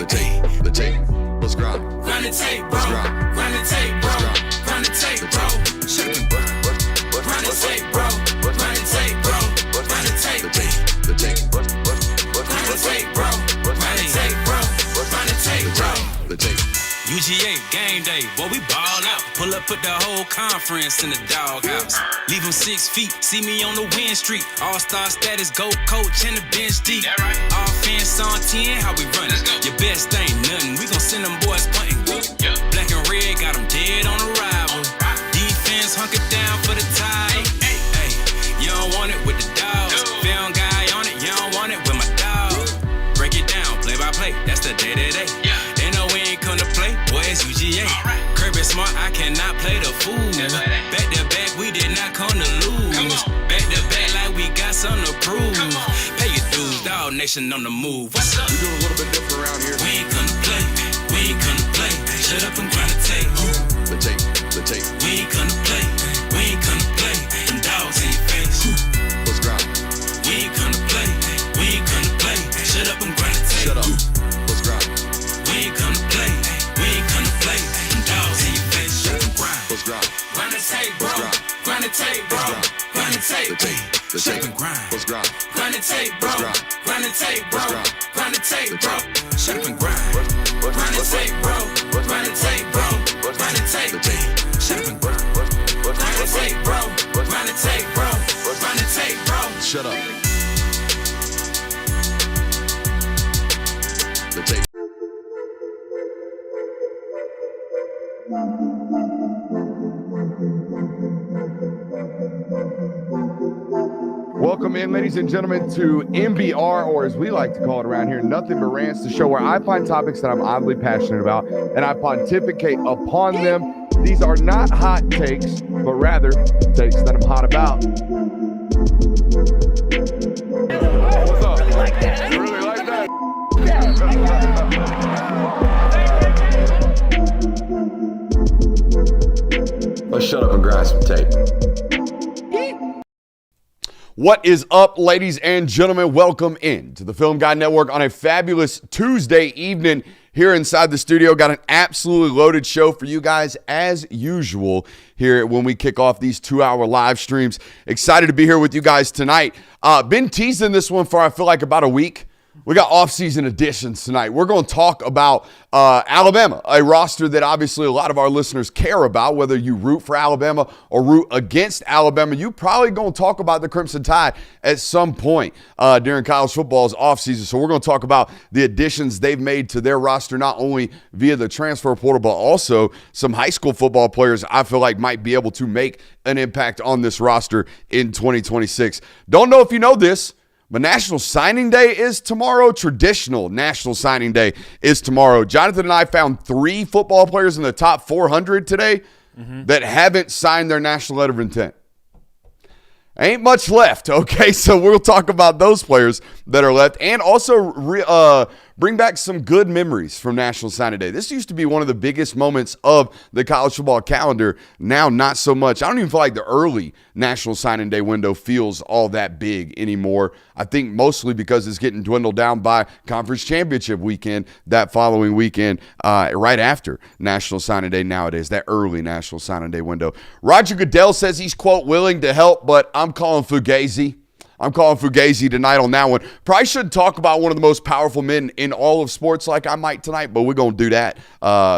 tape, the tape, let's grind. Grind the tape, bro. Grind the tape, bro. Grind the tape, bro. Should've been grind the tape, bro. Grind the tape, bro. Grind the tape, the tape, grind the tape, bro. Grind the tape, bro. Grind the tape, bro. The tape. UGA game day, boy, we ball out. Pull up, put the whole conference in the doghouse. Leave them 6 feet, see me on the win streak. All-star status, go coach and the bench deep. Offense on 10, how we run it? Your best ain't nothing, we gon' send them boys punting. Black and red, got them dead on arrival. Defense hunker down for the tie. Hey, you don't want it with the dogs. Film guy on it, you don't want it with my dog. Break it down, play by play, that's the day-to-day. They know we ain't come to play, boy, it's UGA. Kirby smart, I cannot play the fool. Back to back, we did not come to lose. Back to back like we got something to prove. Pay your dues, dog nation on the move. What's up? We do a little bit different around here. We ain't come to play, we ain't come to play. Shut up and grind the tape. The tape, the tape. We ain't come to play, we ain't come to play. Them dogs in your face. Let's grind. We ain't come to play, we ain't come to play. Shut up and grind the tape. Shut up. Let's grind. We ain't come to play, we ain't come to play. Them dogs in your face. Shut up and grind. Let's grind. Grind the tape, bro. Grind the tape, bro. Grind the tape. The tape, the Shut tape. up and grind. Let's grind. Grind the tape, bro. Grind the tape, bro. Grind the tape, bro. Shut up and grind. Grind the tape, bro. Grind the tape, bro. Grind the tape. Shut up and grind. Grind the tape, bro. Grind the tape, bro. Grind the tape, bro. Shut up. The tape. Welcome in, ladies and gentlemen, to MBR, or as we like to call it around here, Nothing But Rants, the show where I find topics that I'm oddly passionate about and I pontificate upon them. These are not hot takes, but rather takes that I'm hot about. What's up? You really like that? Let's shut up and grind some tape. What is up, ladies and gentlemen? Welcome in to the Film Guy Network on a fabulous Tuesday evening here inside the studio. Got an absolutely loaded show for you guys as usual here when we kick off these 2-hour live streams. Excited to be here with you guys tonight. Been teasing this one for I feel like about a week. We got off-season editions tonight. We're going to talk about Alabama, a roster that obviously a lot of our listeners care about, whether you root for Alabama or root against Alabama. You probably going to talk about the Crimson Tide at some point during college football's off-season. So we're going to talk about the additions they've made to their roster, not only via the transfer portal, but also some high school football players I feel like might be able to make an impact on this roster in 2026. Don't know if you know this, but National Signing Day is tomorrow. Traditional National Signing Day is tomorrow. Jonathan and I found 3 football players in the top 400 today that haven't signed their national letter of intent. Ain't much left, okay? So we'll talk about those players that are left and also bring back some good memories from National Signing Day. This used to be one of the biggest moments of the college football calendar. Now, not so much. I don't even feel like the early National Signing Day window feels all that big anymore. I think mostly because it's getting dwindled down by Conference Championship weekend, that following weekend, right after National Signing Day nowadays, that early National Signing Day window. Roger Goodell says he's, quote, willing to help, but I'm calling Fugazi. I'm calling Fugazi tonight on that one. Probably shouldn't talk about one of the most powerful men in all of sports like I might tonight, but we're going to do that.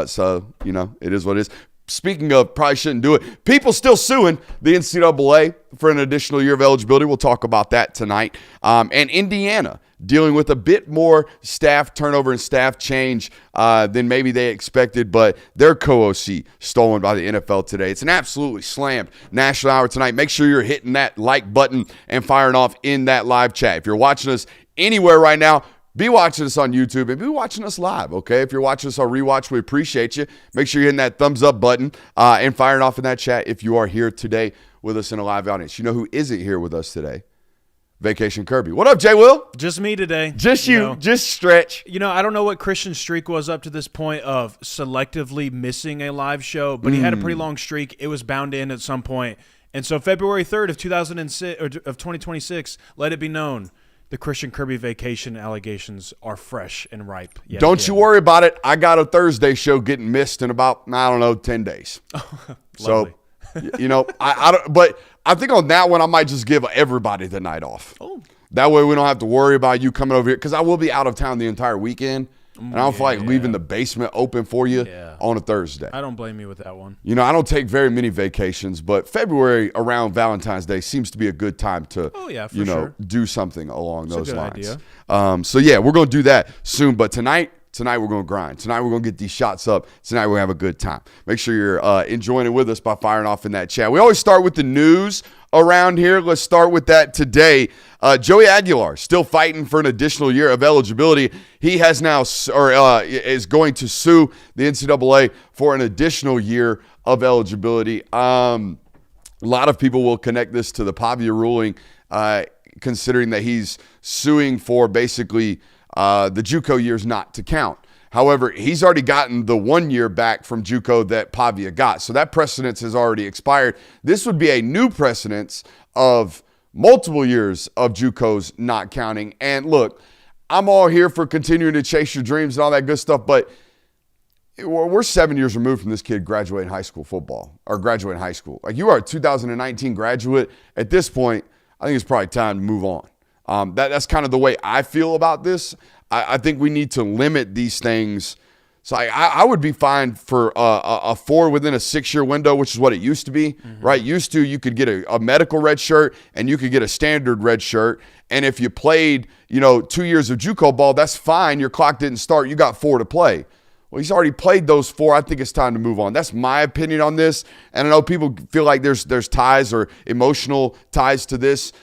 So, you know, it is what it is. Speaking of probably shouldn't do it, people still suing the NCAA for an additional year of eligibility. We'll talk about that tonight. And Indiana dealing with a bit more staff turnover and staff change than maybe they expected, but their co-OC stolen by the NFL today. It's an absolutely slammed National Hour tonight. Make sure you're hitting that like button and firing off in that live chat. If you're watching us anywhere right now, be watching us on YouTube and be watching us live, okay? If you're watching us on Rewatch, we appreciate you. Make sure you're hitting that thumbs up button and firing off in that chat if you are here today with us in a live audience. You know who isn't here with us today? Vacation Kirby. What up, Jay Will? Just me today. Just you. Just Stretch. You know, I don't know what Christian streak was up to this point of selectively missing a live show, but he had a pretty long streak. It was bound to end at some point. And so February 3rd of 2006 or of 2026, let it be known, the Christian Kirby vacation allegations are fresh and ripe. Don't you worry about it. I got a Thursday show getting missed in about, 10 days. So, I don't, but I think on that one, I might just give everybody the night off. Oh. That way we don't have to worry about you coming over here, because I will be out of town the entire weekend. And I don't feel like leaving the basement open for you on a Thursday. I don't blame you with that one. I don't take very many vacations, but February around Valentine's Day seems to be a good time to, do something along those lines. Idea. We're going to do that soon. But tonight we're going to grind. Tonight we're going to get these shots up. Tonight we're going to have a good time. Make sure you're enjoying it with us by firing off in that chat. We always start with the news around here. Let's start with that today. Joey Aguilar still fighting for an additional year of eligibility. He has now, is going to sue the NCAA for an additional year of eligibility. A lot of people will connect this to the Pavia ruling, considering that he's suing for basically the JUCO years not to count. However, he's already gotten the 1 year back from JUCO that Pavia got. So that precedence has already expired. This would be a new precedence of multiple years of JUCOs not counting. And look, I'm all here for continuing to chase your dreams and all that good stuff, but we're 7 years removed from this kid graduating high school football or graduating high school. Like, you are a 2019 graduate. At this point, I think it's probably time to move on. That's kind of the way I feel about this. I think we need to limit these things. So I would be fine for a 4 within a 6 year window, which is what it used to be, right? Used to, you could get a medical red shirt and you could get a standard red shirt. And if you played, 2 years of JUCO ball, that's fine. Your clock didn't start. You got 4 to play. Well, he's already played those 4. I think it's time to move on. That's my opinion on this. And I know people feel like there's ties or emotional ties to this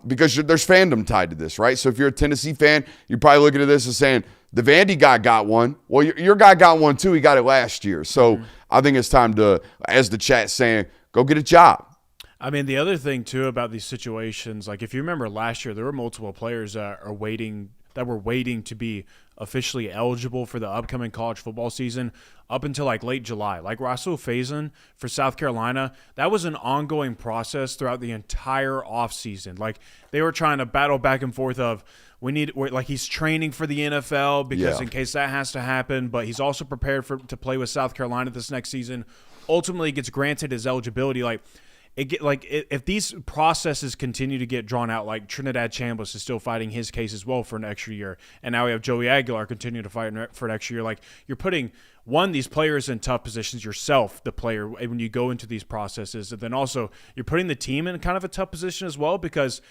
because there's fandom tied to this, right? So if you're a Tennessee fan, you're probably looking at this and saying, the Vandy guy got one. Well, your guy got one too. He got it last year. So I think it's time to, as the chat's saying, go get a job. I mean, the other thing too about these situations, like if you remember last year, there were multiple players that were waiting to be officially eligible for the upcoming college football season up until like late July. Like Russell Faison for South Carolina, that was an ongoing process throughout the entire offseason. Like they were trying to battle back and forth of he's training for the NFL because in case that has to happen, but he's also prepared to play with South Carolina this next season. Ultimately gets granted his eligibility. If these processes continue to get drawn out, like Trinidad Chambliss is still fighting his case as well for an extra year, and now we have Joey Aguilar continuing to fight for an extra year. Like, you're putting these players in tough positions yourself, the player, when you go into these processes, and then also you're putting the team in kind of a tough position as well because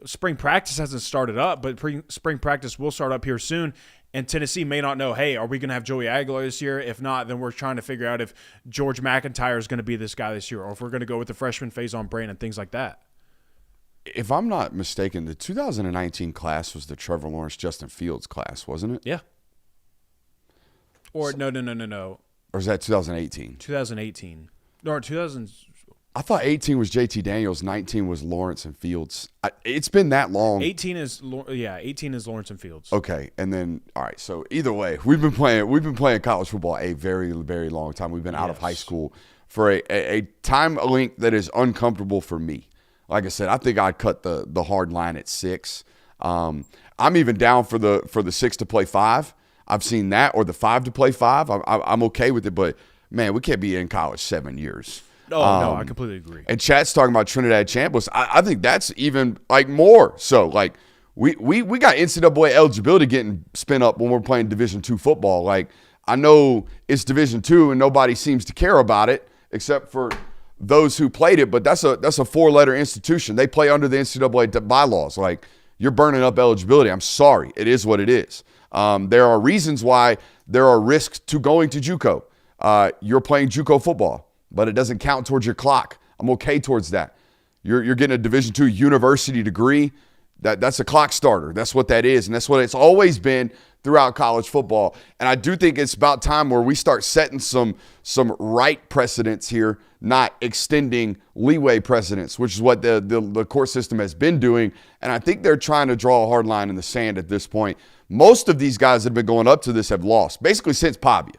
spring practice hasn't started up, but spring practice will start up here soon. And Tennessee may not know, hey, are we going to have Joey Aguilar this year? If not, then we're trying to figure out if George McIntyre is going to be this guy this year or if we're going to go with the freshman phase on Brand and things like that. If I'm not mistaken, the 2019 class was the Trevor Lawrence, Justin Fields class, wasn't it? Yeah. Or no. Or is that 2018? 2018. No, 2000. I thought 18 was JT Daniels, 19 was Lawrence and Fields. It's been that long. 18 is Lawrence and Fields. Okay, and then all right. So either way, we've been playing college football a very, very long time. We've been out of high school for a time length that is uncomfortable for me. Like I said, I think I'd cut the hard line at 6. I'm even down for the 6 to play 5. I've seen that, or the 5 to play 5. I'm okay with it, but man, we can't be in college 7 years. Oh, no, I completely agree. And chat's talking about Trinidad Chambliss. I think that's even like more. So like we got NCAA eligibility getting spin up when we're playing Division II football. Like, I know it's Division II and nobody seems to care about it except for those who played it, but that's a 4-letter institution. They play under the NCAA bylaws. Like, you're burning up eligibility. I'm sorry. It is what it is. There are reasons why there are risks to going to JUCO. You're playing JUCO football, but it doesn't count towards your clock. I'm okay towards that. You're getting a Division II university degree. That's a clock starter. That's what that is, and that's what it's always been throughout college football. And I do think it's about time where we start setting some right precedents here, not extending leeway precedents, which is what the court system has been doing. And I think they're trying to draw a hard line in the sand at this point. Most of these guys that have been going up to this have lost, basically since Pavia.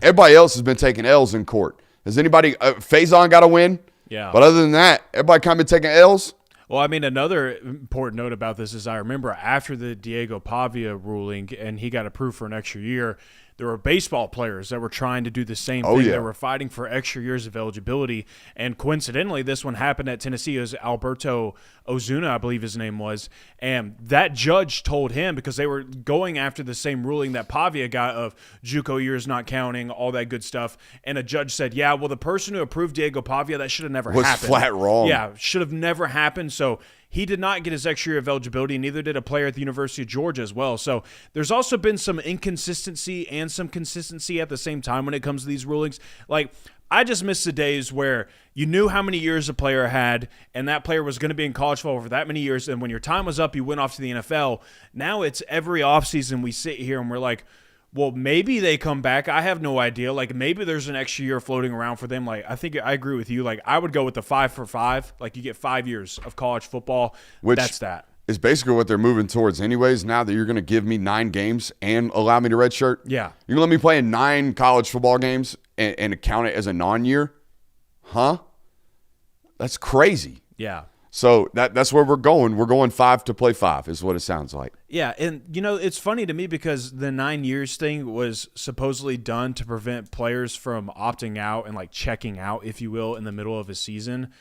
Everybody else has been taking L's in court. Has anybody Faison got a win? Yeah. But other than that, everybody kind of been taking L's. Well, I mean, another important note about this is I remember after the Diego Pavia ruling and he got approved for an extra year, there were baseball players that were trying to do the same thing. Yeah. They were fighting for extra years of eligibility. And coincidentally, this one happened at Tennessee. It was Alberto Ozuna, I believe his name was. And that judge told him, because they were going after the same ruling that Pavia got of JUCO years not counting, all that good stuff. And a judge said, yeah, well, the person who approved Diego Pavia, that should have never happened. Was flat wrong. Yeah, should have never happened. So he did not get his extra year of eligibility, neither did a player at the University of Georgia as well. So there's also been some inconsistency and some consistency at the same time when it comes to these rulings. Like, I just miss the days where you knew how many years a player had, and that player was going to be in college football for that many years, and when your time was up, you went off to the NFL. Now it's every offseason we sit here and we're like, well, maybe they come back. I have no idea. Like, maybe there's an extra year floating around for them. Like, I think I agree with you. Like, I would go with the 5 for 5. Like, you get 5 years of college football. That's that. Is basically what they're moving towards anyways, now that you're going to give me 9 games and allow me to redshirt. Yeah. You're going to let me play in 9 college football games and count it as a non-year? Huh? That's crazy. Yeah. So that's where we're going. We're going 5 to play 5 is what it sounds like. Yeah, and, it's funny to me because the 9 years thing was supposedly done to prevent players from opting out and, like, checking out, if you will, in the middle of a season.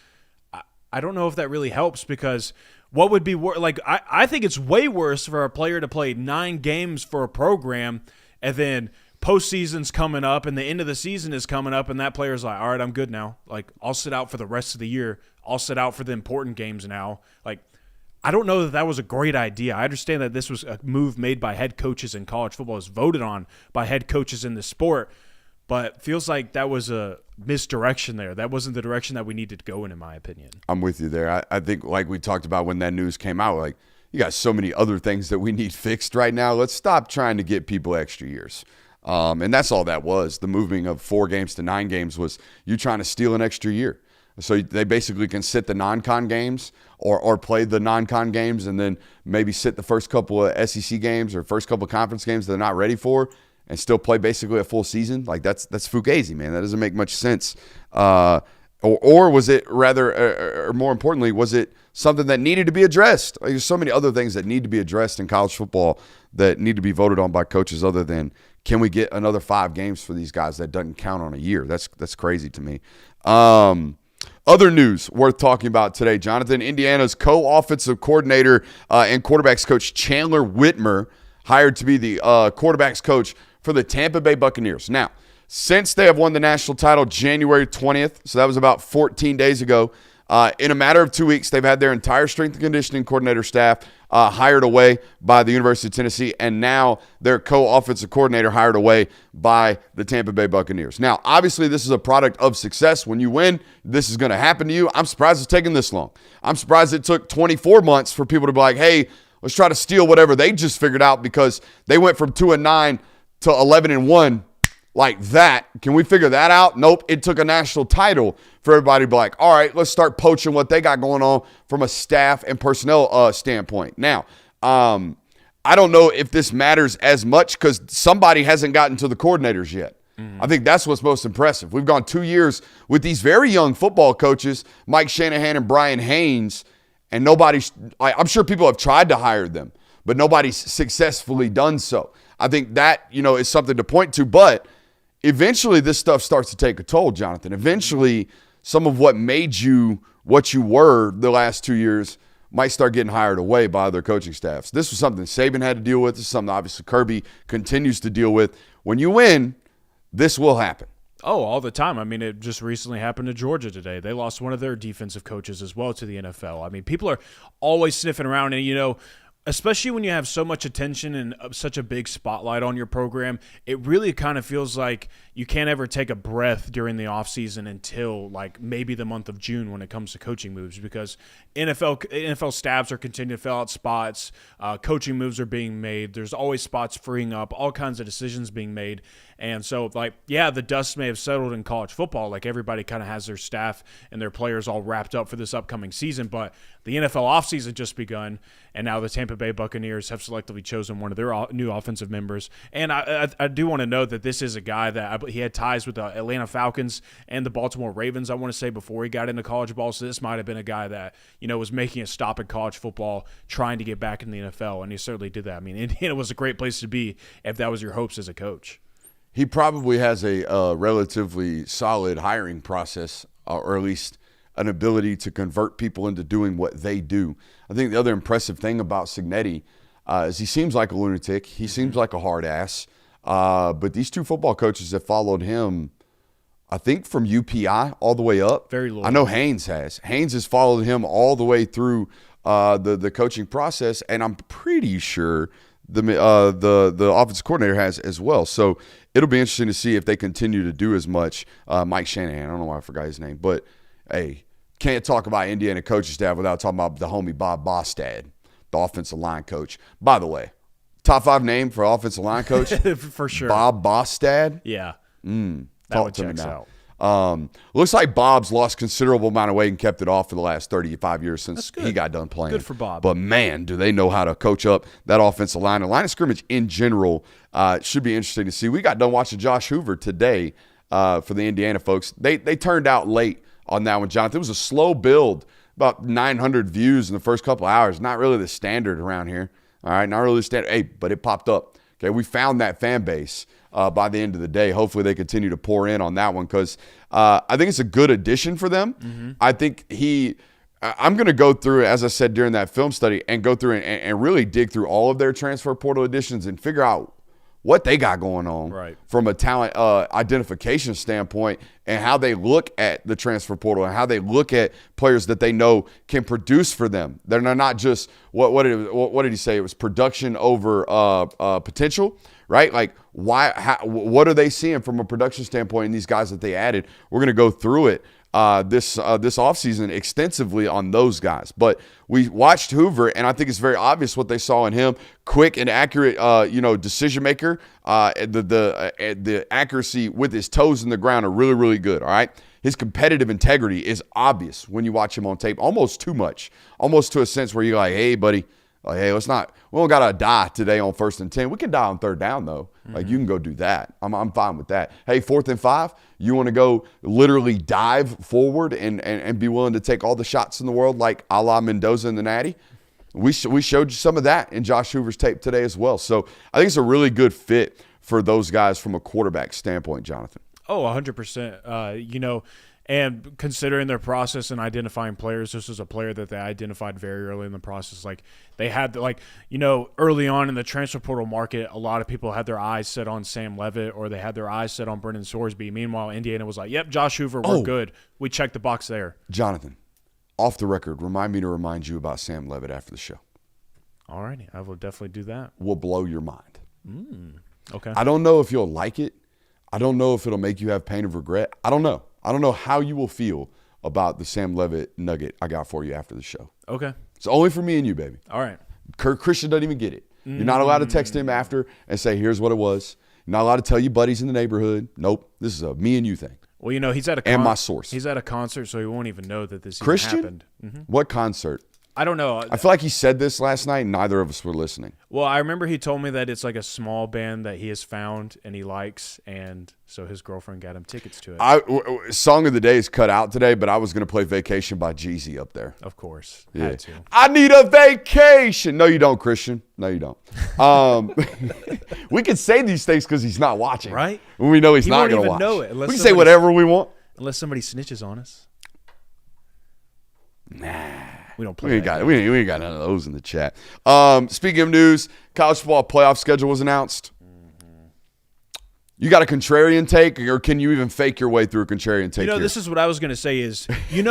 I don't know if that really helps because what would be worse? Like, I think it's way worse for a player to play 9 games for a program and then postseason's coming up and the end of the season is coming up and that player's like, all right, I'm good now. Like, I'll sit out for the rest of the year. I'll sit out for the important games now. Like, I don't know that was a great idea. I understand that this was a move made by head coaches in college football. It was voted on by head coaches in the sport, but feels like that was a misdirection there. That wasn't the direction that we needed to go in my opinion. I'm with you there. I think, like we talked about when that news came out, like, you got so many other things that we need fixed right now. Let's stop trying to get people extra years. And that's all that was. The moving of 4 games to 9 games was you trying to steal an extra year. So they basically can sit the non-con games or play the non-con games and then maybe sit the first couple of SEC games or first couple of conference games they're not ready for and still play basically a full season. Like, that's fugazi, man. That doesn't make much sense. Or was it rather, or more importantly, was it something that needed to be addressed? Like, there's so many other things that need to be addressed in college football that need to be voted on by coaches other than, can we get another 5 games for these guys that doesn't count on a year? That's crazy to me. Other news worth talking about today, Jonathan. Indiana's co-offensive coordinator and quarterbacks coach Chandler Whitmer hired to be the quarterbacks coach for the Tampa Bay Buccaneers. Now, since they have won the national title January 20th, so that was about 14 days ago, in a matter of 2 weeks, they've had their entire strength and conditioning coordinator staff hired away by the University of Tennessee, and now their co-offensive coordinator hired away by the Tampa Bay Buccaneers. Now, obviously, this is a product of success. When you win, this is going to happen to you. I'm surprised it's taken this long. I'm surprised it took 24 months for people to be like, hey, let's try to steal whatever they just figured out because they went from 2-9 to 11-1 like that. Can we figure that out? Nope. It took a national title for everybody to be like, all right, let's start poaching what they got going on from a staff and personnel standpoint. Now, I don't know if this matters as much because somebody hasn't gotten to the coordinators yet. I think that's what's most impressive. We've gone 2 years with these very young football coaches, Mike Shanahan and Brian Haynes, and nobody's – I'm sure people have tried to hire them, but nobody's successfully done so. I think that, is something to point to, but eventually this stuff starts to take a toll, Jonathan. Eventually some of what made you what you were the last 2 years might start getting hired away by other coaching staffs. This was something Saban had to deal with. This is something obviously Kirby continues to deal with. When you win, this will happen. Oh, all the time. I mean, it just recently happened to Georgia today. They lost one of their defensive coaches as well to the NFL. I mean, people are always sniffing around and, especially when you have so much attention and such a big spotlight on your program, it really kind of feels like you can't ever take a breath during the offseason until like maybe the month of June when it comes to coaching moves because NFL staffs are continuing to fill out spots, coaching moves are being made, there's always spots freeing up, all kinds of decisions being made. And so, the dust may have settled in college football. Like, everybody kind of has their staff and their players all wrapped up for this upcoming season. But the NFL offseason just begun, and now the Tampa Tampa Bay Buccaneers have selectively chosen one of their new offensive members. And I do want to note that this is a guy that he had ties with the Atlanta Falcons and the Baltimore Ravens, I want to say, before he got into college ball. So this might have been a guy that, was making a stop at college football, trying to get back in the NFL, and he certainly did that. I mean, Indiana was a great place to be if that was your hopes as a coach. He probably has a relatively solid hiring process, or at least an ability to convert people into doing what they do. I think the other impressive thing about Cignetti is he seems like a lunatic. He seems like a hard ass. But these two football coaches have followed him, I think, from UPI all the way up. Very low. I know Haynes has. Haynes has followed him all the way through the coaching process, and I'm pretty sure the offensive coordinator has as well. So it'll be interesting to see if they continue to do as much. Mike Shanahan, I don't know why I forgot his name, but hey, can't talk about Indiana coaching staff without talking about the homie Bob Bostad, the offensive line coach. By the way, top 5 name for offensive line coach? For sure. Bob Bostad? Yeah. That one checks out. Looks like Bob's lost considerable amount of weight and kept it off for the last 35 years since he got done playing. Good for Bob. But, man, do they know how to coach up that offensive line. The line of scrimmage in general should be interesting to see. We got done watching Josh Hoover today for the Indiana folks. They turned out late on that one, Jonathan. It was a slow build, about 900 views in the first couple of hours. Not really the standard around here. All right, not really the standard. Hey, but it popped up. Okay, we found that fan base by the end of the day. Hopefully they continue to pour in on that one because I think it's a good addition for them. Mm-hmm. I think I'm going to go through, as I said during that film study, and go through and really dig through all of their transfer portal additions and figure out what they got going on from a talent identification standpoint and how they look at the transfer portal and how they look at players that they know can produce for them. They're not just what did he say? It was production over potential, right? Like what are they seeing from a production standpoint in these guys that they added? We're going to go through it this offseason extensively on those guys. But we watched Hoover, and I think it's very obvious what they saw in him. Quick and accurate, decision maker. The accuracy with his toes in the ground are really, really good, all right? His competitive integrity is obvious when you watch him on tape, almost too much, almost to a sense where you're like, hey, buddy, we don't got to die today on 1st and 10. We can die on 3rd down, though. Mm-hmm. Like, you can go do that. I'm fine with that. Hey, 4th and 5, you want to go literally dive forward and be willing to take all the shots in the world like a la Mendoza and the Natty? We showed you some of that in Josh Hoover's tape today as well. So I think it's a really good fit for those guys from a quarterback standpoint, Jonathan. Oh, 100%. And considering their process and identifying players, this was a player that they identified very early in the process. Like they had, early on in the transfer portal market, a lot of people had their eyes set on Sam Levitt or they had their eyes set on Brendan Sorsby. Meanwhile, Indiana was like, yep, Josh Hoover, we're good. We checked the box there. Jonathan, off the record, remind me to remind you about Sam Levitt after the show. All righty. I will definitely do that. Will blow your mind. Okay. I don't know if you'll like it. I don't know if it'll make you have pain of regret. I don't know. I don't know how you will feel about the Sam Levitt nugget I got for you after the show. Okay. It's only for me and you, baby. All right. Christian doesn't even get it. You're not allowed to text him after and say, here's what it was. You're not allowed to tell your buddies in the neighborhood. Nope. This is a me and you thing. Well, he's at and my source. He's at a concert, so he won't even know that this Christian? even happened. Mm-hmm. What concert? I don't know. I feel like he said this last night and neither of us were listening. Well, I remember he told me that it's like a small band that he has found and he likes, and so his girlfriend got him tickets to it. Song of the day is cut out today, but I was going to play Vacation by Jeezy up there. Of course. Yeah. Had to. I need a vacation. No, you don't, Christian. No, you don't. We can say these things because he's not watching. Right? When we know he's not going to watch. Know it we can say whatever we want. Unless somebody snitches on us. Nah. We don't play. We ain't got none of those in the chat. Speaking of news, college football playoff schedule was announced. Mm-hmm. You got a contrarian take, or can you even fake your way through a contrarian take? This is what I was going to say is,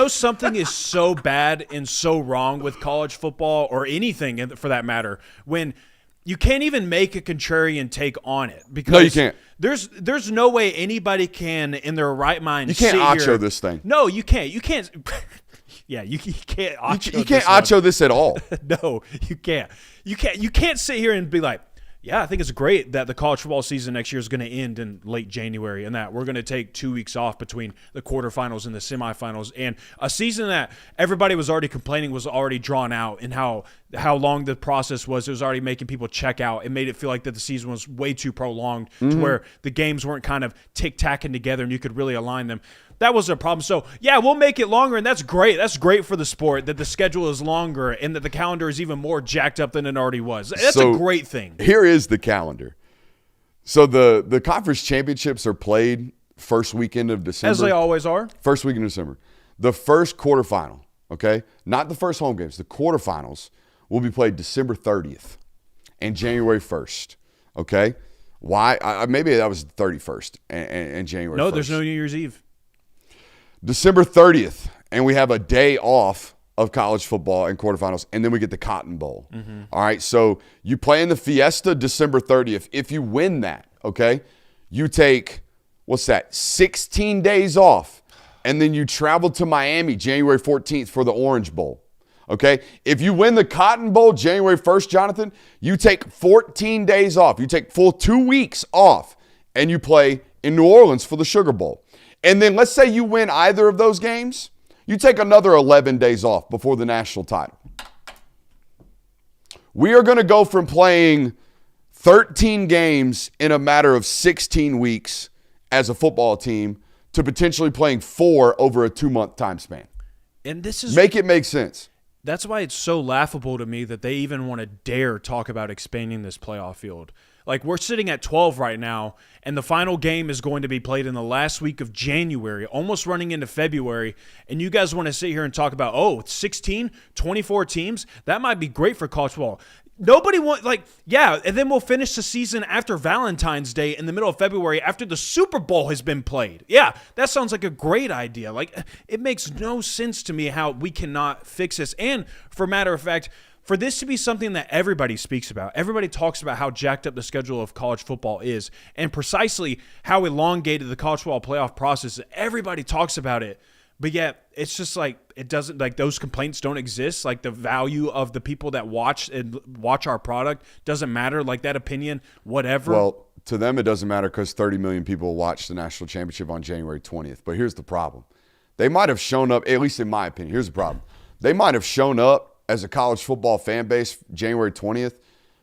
something is so bad and so wrong with college football or anything for that matter when you can't even make a contrarian take on it because no, you can't. There's no way anybody can in their right mind. You can't acho this thing. No, you can't. You can't. Yeah, you can't acho you can't acho this at all. No, you can't. You can't sit here and be like, Yeah, I think it's great that the college football season next year is going to end in late January and that we're going to take 2 weeks off between the quarterfinals and the semifinals, and a season that everybody was already complaining was already drawn out and how long the process was. It was already making people check out. It made it feel like that the season was way too prolonged to where the games weren't kind of tic-tacking together and you could really align them. That was a problem. So, yeah, we'll make it longer, and that's great. That's great for the sport that the schedule is longer and that the calendar is even more jacked up than it already was. That's a great thing. Here is the calendar. So the conference championships are played first weekend of December. As they always are. First weekend of December. The first quarterfinal, okay, not the first home games, the quarterfinals will be played December 30th and January 1st, okay? Why? Maybe that was the 31st and January 1st. No, there's no New Year's Eve. December 30th, and we have a day off of college football and quarterfinals, and then we get the Cotton Bowl. All right, so you play in the Fiesta December 30th. If you win that, okay, you take, 16 days off, and then you travel to Miami January 14th for the Orange Bowl. Okay, if you win the Cotton Bowl January 1st, Jonathan, you take 14 days off. You take full 2 weeks off, and you play in New Orleans for the Sugar Bowl. And then let's say you win either of those games, you take another 11 days off before the national title. We are going to go from playing 13 games in a matter of 16 weeks as a football team to potentially playing 4 over a 2-month time span. And this is make it make sense. That's why it's so laughable to me that they even want to dare talk about expanding this playoff field. Like, we're sitting at 12 right now, and the final game is going to be played in the last week of January, almost running into February, and you guys want to sit here and talk about, 16, 24 teams? That might be great for college football. Nobody wants, and then we'll finish the season after Valentine's Day in the middle of February after the Super Bowl has been played. Yeah, that sounds like a great idea. Like, it makes no sense to me how we cannot fix this. And for matter of fact, for this to be something that everybody speaks about, everybody talks about how jacked up the schedule of college football is and precisely how elongated the college football playoff process is. Everybody talks about it, but yet it's just like it doesn't, like, those complaints don't exist. Like, the value of the people that watch our product doesn't matter. Like, that opinion, whatever. Well, to them it doesn't matter because 30 million people watch the national championship on January 20th. But here's the problem. They might have shown up, at least in my opinion, here's the problem. They might have shown up as a college football fan base January 20th,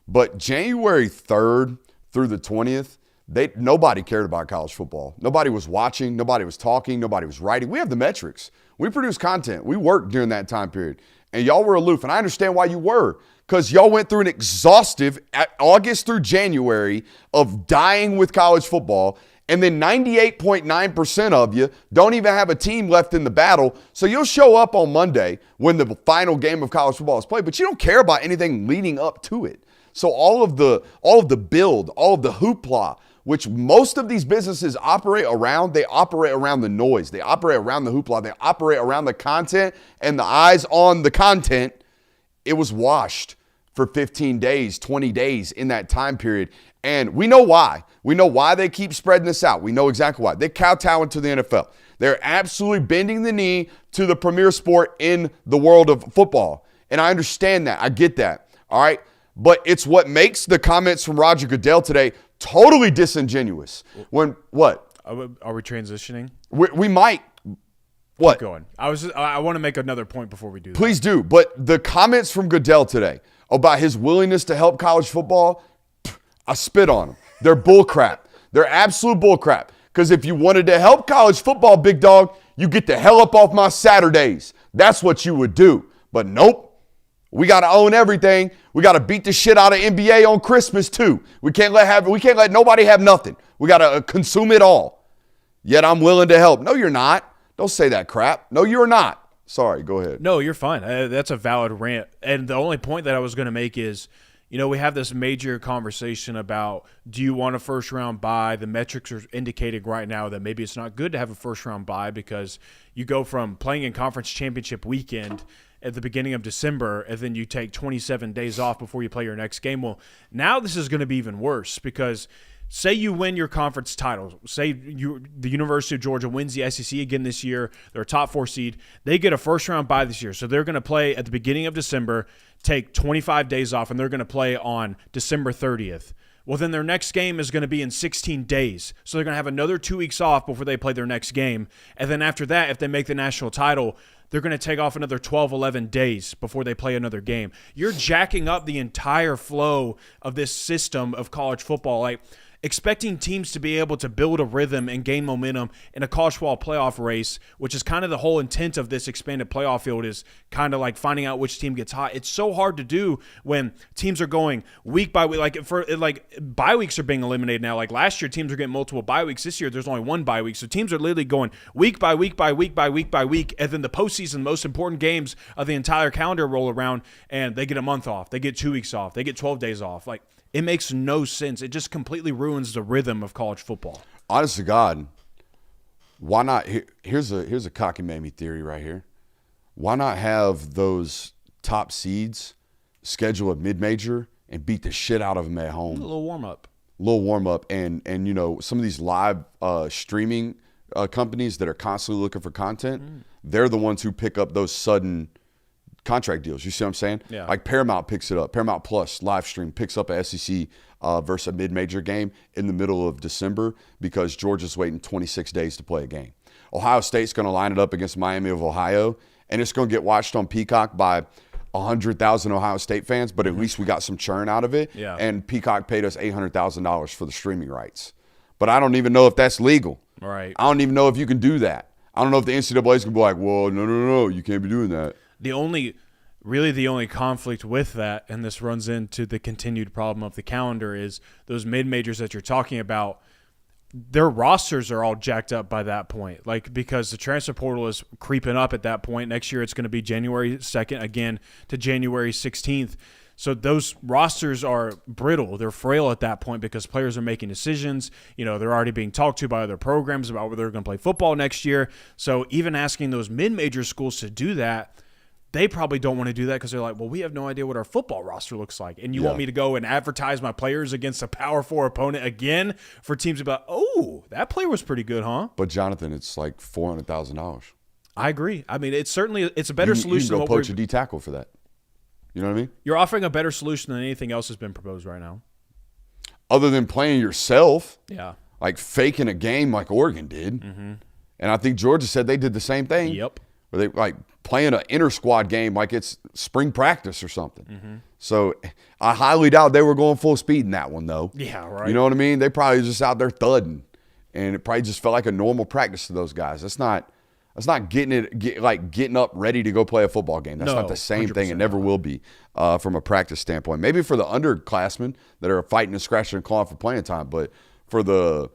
but January 3rd through the 20th, nobody cared about college football. Nobody was watching. Nobody was talking. Nobody was writing. We have the metrics. We produce content. We worked during that time period, and y'all were aloof, and I understand why you were, because y'all went through an exhaustive August through January of dying with college football. And then 98.9% of you don't even have a team left in the battle. So you'll show up on Monday when the final game of college football is played, but you don't care about anything leading up to it. So all of the build, all of the hoopla, which most of these businesses operate around, they operate around the noise. They operate around the hoopla. They operate around the content and the eyes on the content. It was washed for 15 days, 20 days in that time period. And we know why. We know why they keep spreading this out. We know exactly why. They kowtow to the NFL. They're absolutely bending the knee to the premier sport in the world of football. And I understand that. I get that. All right. But it's what makes the comments from Roger Goodell today totally disingenuous. When what? Are we transitioning? We might. What? Keep going. I want to make another point before we do that. Please do. But the comments from Goodell today about his willingness to help college football, I spit on them. They're bullcrap. They're absolute bullcrap. Because if you wanted to help college football, big dog, you get the hell up off my Saturdays. That's what you would do. But nope. We got to own everything. We got to beat the shit out of NBA on Christmas too. We can't let nobody have nothing. We got to consume it all. Yet I'm willing to help. No, you're not. Don't say that crap. No, you're not. Sorry, go ahead. No, you're fine. That's a valid rant. And the only point that I was going to make is, we have this major conversation about, do you want a first-round bye? The metrics are indicating right now that maybe it's not good to have a first-round bye because you go from playing in conference championship weekend at the beginning of December, and then you take 27 days off before you play your next game. Well, now this is going to be even worse because say you win your conference title. Say the University of Georgia wins the SEC again this year. They're a top 4 seed. They get a first-round bye this year. So they're going to play at the beginning of December, take 25 days off, and they're going to play on December 30th. Well, then their next game is going to be in 16 days. So they're going to have another 2 weeks off before they play their next game. And then after that, if they make the national title, they're going to take off another 12, 11 days before they play another game. You're jacking up the entire flow of this system of college football. Like, expecting teams to be able to build a rhythm and gain momentum in a college football playoff race, which is kind of the whole intent of this expanded playoff field, is kind of like finding out which team gets hot. It's so hard to do when teams are going week by week. Like bye weeks are being eliminated now. Like last year, teams were getting multiple bye weeks. This year, there's only one bye week. So teams are literally going week by week by week by week by week. And then the postseason, most important games of the entire calendar roll around, and they get a month off. They get 2 weeks off. They get 12 days off. Like, it makes no sense. It just completely ruins the rhythm of college football. Honest to God, why not? Here's a cockamamie theory right here. Why not have those top seeds schedule a mid-major and beat the shit out of them at home? A little warm-up. And you know, some of these live streaming companies that are constantly looking for content, they're the ones who pick up those sudden contract deals. You see what I'm saying? Yeah. Like Paramount picks it up. Paramount Plus live stream picks up a SEC versus a mid-major game in the middle of December because Georgia's waiting 26 days to play a game. Ohio State's going to line it up against Miami of Ohio, and it's going to get watched on Peacock by 100,000 Ohio State fans, but at least we got some churn out of it. Yeah. And Peacock paid us $800,000 for the streaming rights. But I don't even know if that's legal. Right. I don't even know if you can do that. I don't know if the NCAA is going to be like, well, no, you can't be doing that. The only conflict with that, and this runs into the continued problem of the calendar, is those mid-majors that you're talking about, their rosters are all jacked up by that point. Like, because the transfer portal is creeping up at that point. Next year it's going to be January 2nd again to January 16th. So those rosters are brittle. They're frail at that point because players are making decisions. You know, they're already being talked to by other programs about whether they're going to play football next year. So even asking those mid-major schools to do that, they probably don't want to do that because they're like, well, we have no idea what our football roster looks like. And you want me to go and advertise my players against a Power 4 opponent again for teams about, oh, that player was pretty good, huh? But, Jonathan, it's like $400,000. I agree. I mean, it's a better solution. You can go poach a D tackle for that. You know what I mean? You're offering a better solution than anything else has been proposed right now. Other than playing yourself. Yeah. Like faking a game like Oregon did. Mm-hmm. And I think Georgia said they did the same thing. Yep. Where they like playing an inter-squad game like it's spring practice or something. Mm-hmm. So I highly doubt they were going full speed in that one, though. Yeah, right. You know what I mean? They probably just out there thudding. And it probably just felt like a normal practice to those guys. That's not getting up ready to go play a football game. That's not the same thing. It never will be from a practice standpoint. Maybe for the underclassmen that are fighting and scratching and clawing for playing time, but for the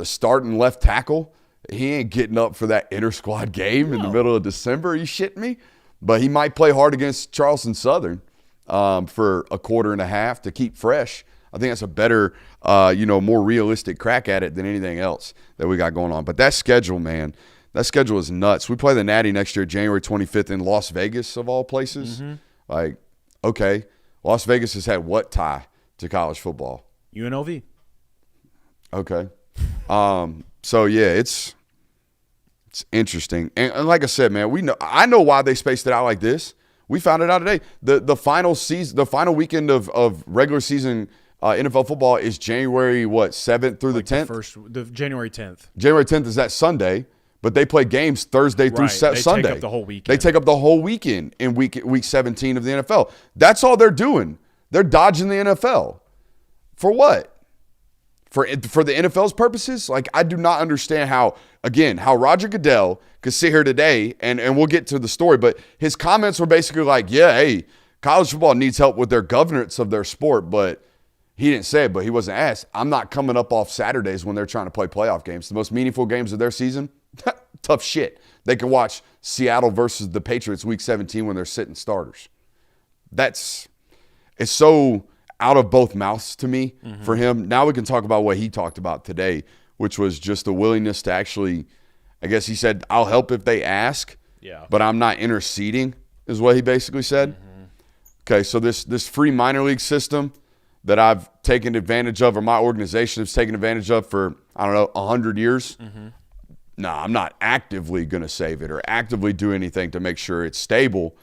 starting left tackle, he ain't getting up for that inter-squad game in the middle of December. Are you shitting me? But he might play hard against Charleston Southern for a quarter and a half to keep fresh. I think that's a better, more realistic crack at it than anything else that we got going on. But that schedule, man, that schedule is nuts. We play the Natty next year, January 25th in Las Vegas, of all places. Mm-hmm. Like, okay, Las Vegas has had what tie to college football? UNLV. Okay. So, yeah, it's interesting. And like I said, man, I know why they spaced it out like this. We found it out today. The final weekend of regular season NFL football is January 7th through the 10th? The January 10th. January 10th is that Sunday, but they play games Thursday through Sunday. They take up the whole weekend. They take up the whole weekend in week 17 of the NFL. That's all they're doing. They're dodging the NFL. For what? For the NFL's purposes? Like, I do not understand how Roger Goodell could sit here today, and we'll get to the story, but his comments were basically like, yeah, hey, college football needs help with their governance of their sport, but he didn't say it, but he wasn't asked. I'm not coming up off Saturdays when they're trying to play playoff games. The most meaningful games of their season, tough shit. They can watch Seattle versus the Patriots week 17 when they're sitting starters. It's so out of both mouths to me for him. Now we can talk about what he talked about today, which was just the willingness to actually, I guess he said, I'll help if they ask, but I'm not interceding, is what he basically said. Mm-hmm. Okay, so this free minor league system that I've taken advantage of, or my organization has taken advantage of for, 100 years, I'm not actively going to save it or actively do anything to make sure it's stable.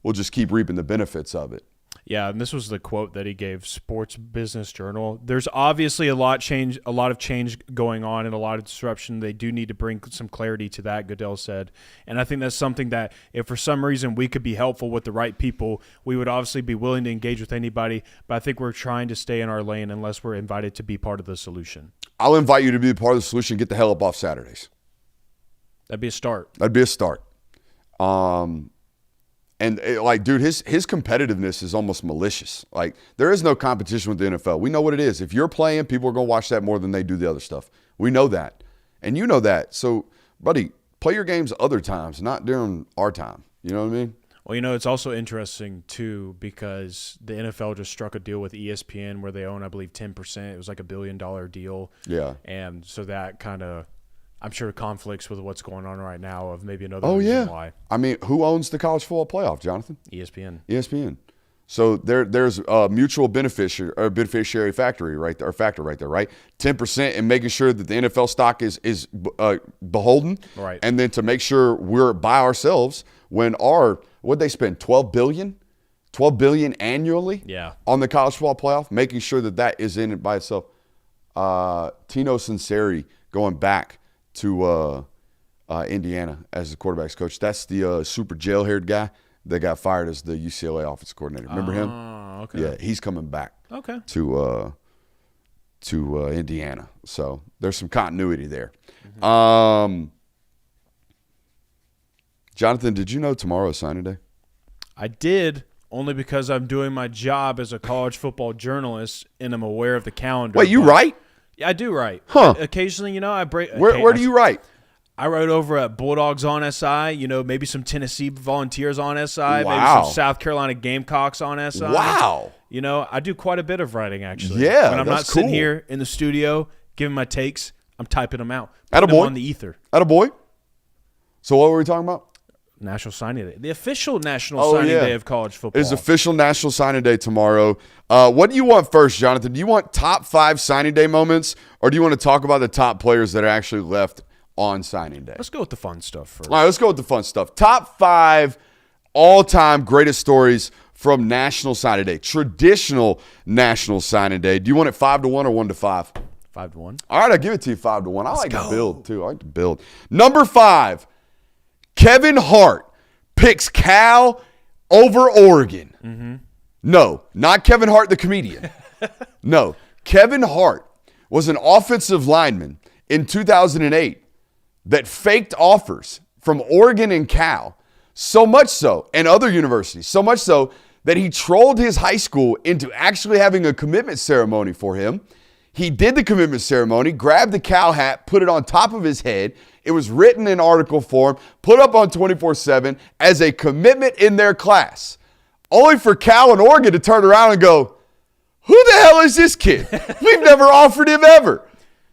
We'll just keep reaping the benefits of it. Yeah, and this was the quote that he gave Sports Business Journal. There's obviously a lot of change going on and a lot of disruption. They do need to bring some clarity to that, Goodell said. And I think that's something that if for some reason we could be helpful with the right people, we would obviously be willing to engage with anybody. But I think we're trying to stay in our lane unless we're invited to be part of the solution. I'll invite you to be part of the solution. Get the hell up off Saturdays. That'd be a start. That'd be a start. And dude, his competitiveness is almost malicious. Like, there is no competition with the NFL. We know what it is. If you're playing, people are going to watch that more than they do the other stuff. We know that. And you know that. So, buddy, play your games other times, not during our time. You know what I mean? Well, it's also interesting, too, because the NFL just struck a deal with ESPN where they own, I believe, 10%. It was like $1 billion deal. Yeah. And so that kind of – I'm sure conflicts with what's going on right now of maybe another reason why. I mean, who owns the college football playoff, Jonathan? ESPN. So there's a mutual beneficiary factor right there, right? 10% and making sure that the NFL stock is beholden, right? And then to make sure we're by ourselves when what'd they spend, $12 billion annually, on the college football playoff, making sure that is in it by itself. Tino Sinceri going back to Indiana as the quarterback's coach. That's the super jail-haired guy that got fired as the UCLA offensive coordinator. Remember him? Okay. Yeah, he's coming back. Okay. To Indiana. So there's some continuity there. Mm-hmm. Jonathan, did you know tomorrow is signing day? I did, only because I'm doing my job as a college football journalist and I'm aware of the calendar. Wait, you write? Yeah, I do write. Huh. Occasionally, I break. Where do you write? I wrote over at Bulldogs on SI, maybe some Tennessee Volunteers on SI, wow. maybe some South Carolina Gamecocks on SI. Wow. I do quite a bit of writing, actually. Yeah, when I'm not that's cool. sitting here in the studio giving my takes, I'm typing them out. Attaboy. Them on the ether. Attaboy. So what were we talking about? National Signing Day. The official National Signing Day of college football. It's official National Signing Day tomorrow. What do you want first, Jonathan? Do you want top 5 signing day moments, or do you want to talk about the top players that are actually left on signing day? Let's go with the fun stuff first. All right, let's go with the fun stuff. Top 5 all-time greatest stories from National Signing Day, traditional National Signing Day. Do you want it 5-1 or 1-5? 5-1. All right, I'll give it to you 5-1. I like to build, too. I like to build. Number 5. Kevin Hart picks Cal over Oregon. Mm-hmm. No, not Kevin Hart, the comedian. No, Kevin Hart was an offensive lineman in 2008 that faked offers from Oregon and Cal, so much so, and other universities, so much so that he trolled his high school into actually having a commitment ceremony for him. He did the commitment ceremony, grabbed the Cal hat, put it on top of his head. It was written in article form, put up on 24/7 as a commitment in their class. Only for Cal and Oregon to turn around and go, who the hell is this kid? We've never offered him ever.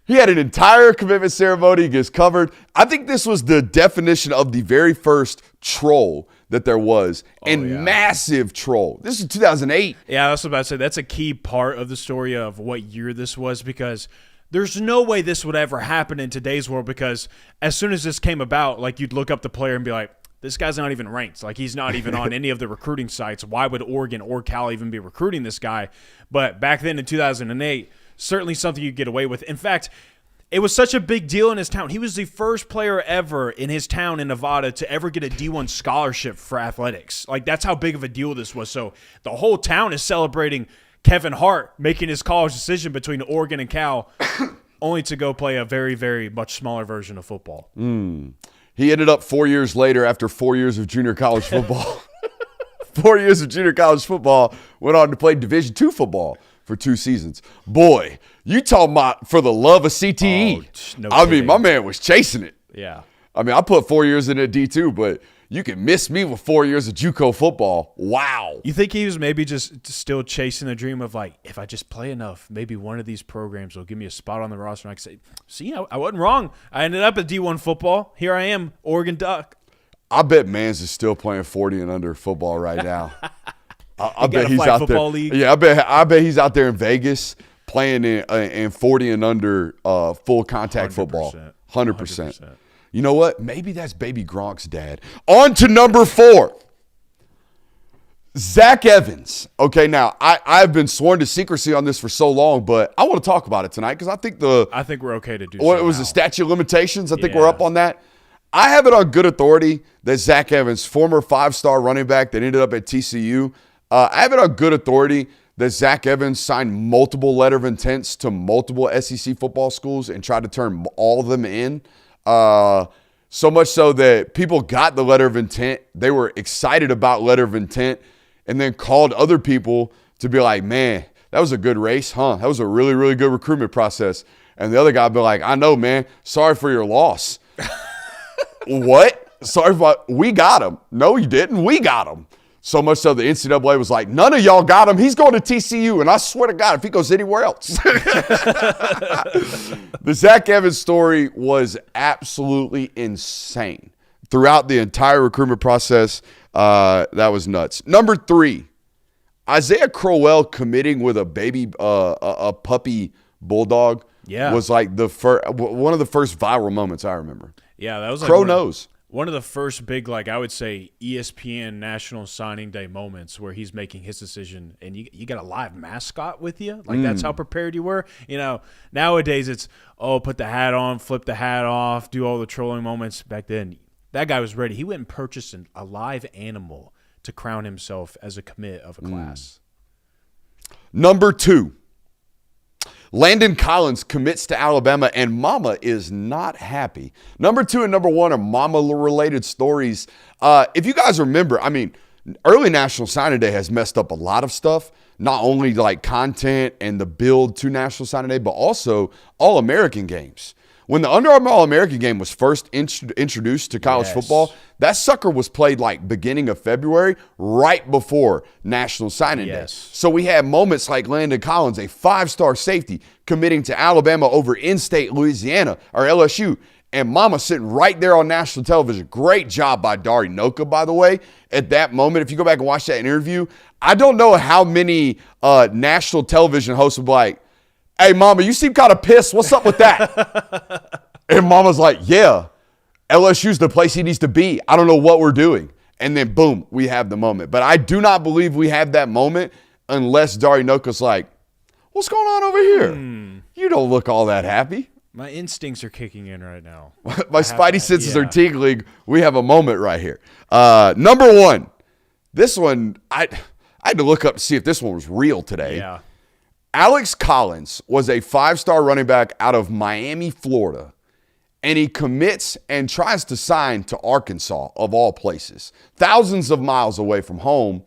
He had an entire commitment ceremony. He gets covered. I think this was the definition of the very first troll that there was, massive troll. This is 2008. Yeah, I was about to say that's a key part of the story of what year this was, because there's no way this would ever happen in today's world, because as soon as this came about, like, you'd look up the player and be like, this guy's not even ranked. Like, he's not even on any of the recruiting sites. Why would Oregon or Cal even be recruiting this guy? But back then in 2008, certainly something you get away with. In fact, it was such a big deal in his town. He was the first player ever in his town in Nevada to ever get a D1 scholarship for athletics. Like, that's how big of a deal this was. So the whole town is celebrating Kevin Hart making his college decision between Oregon and Cal, only to go play a very, very much smaller version of football. He ended up 4 years later, after 4 years of junior college football. 4 years of junior college football, went on to play Division II football for 2 seasons. Boy, you talking about for the love of CTE. I mean, my man was chasing it. Yeah. I mean, I put 4 years in at D2, but you can miss me with 4 years of JUCO football. Wow. You think he was maybe just still chasing the dream of, like, if I just play enough, maybe one of these programs will give me a spot on the roster and I can say, see, I wasn't wrong. I ended up at D1 football. Here I am, Oregon Duck. I bet Mans is still playing 40 and under football right now. I bet he's out there. League. Yeah, I bet he's out there in Vegas playing in 40 and under full contact 100%. football. 100%. You know what? Maybe that's Baby Gronk's dad. On to number 4. Zach Evans. Okay, now I've been sworn to secrecy on this for so long, but I want to talk about it tonight because I think we're okay to do. What so was now. the statute of limitations? I think we're up on that. I have it on good authority that Zach Evans, former 5-star running back that ended up at TCU, I have it on good authority that Zach Evans signed multiple letter of intents to multiple SEC football schools and tried to turn all of them in. So much so that people got the letter of intent. They were excited about letter of intent and then called other people to be like, man, that was a good race, huh? That was a really, really good recruitment process. And the other guy be like, I know, man. Sorry for your loss. What? Sorry we got him. No, you didn't. We got him. So much so the NCAA was like, none of y'all got him. He's going to TCU. And I swear to God, if he goes anywhere else. The Zach Evans story was absolutely insane. Throughout the entire recruitment process, that was nuts. Number 3, Isaiah Crowell committing with a puppy bulldog was like one of the first viral moments I remember. Yeah, that was like Crow knows. One of the first big, I would say, ESPN National Signing Day moments where he's making his decision and you got a live mascot with you. That's how prepared you were. Nowadays it's, put the hat on, flip the hat off, do all the trolling moments. Back then, that guy was ready. He went and purchased a live animal to crown himself as a commit of a class. Number 2. Landon Collins commits to Alabama, and Mama is not happy. Number 2 and number 1 are Mama-related stories. If you guys remember, early National Signing Day has messed up a lot of stuff, not only content and the build to National Signing Day, but also All-American games. When the Under Armour All-American game was first introduced to college football, that sucker was played beginning of February, right before National Signing Day. So we had moments like Landon Collins, a 5-star safety, committing to Alabama over in-state Louisiana or LSU, and Mama sitting right there on national television. Great job by Dari Noka, by the way. At that moment, if you go back and watch that interview, I don't know how many national television hosts would be like, hey, Mama, you seem kind of pissed. What's up with that? And Mama's like, yeah, LSU's the place he needs to be. I don't know what we're doing. And then, boom, we have the moment. But I do not believe we have that moment unless Dari Noka's like, what's going on over here? You don't look all that happy. My instincts are kicking in right now. My spidey senses are tingling. We have a moment right here. Number 1. This one, I had to look up to see if this one was real today. Yeah. Alex Collins was a 5-star running back out of Miami, Florida, and he commits and tries to sign to Arkansas, of all places, thousands of miles away from home.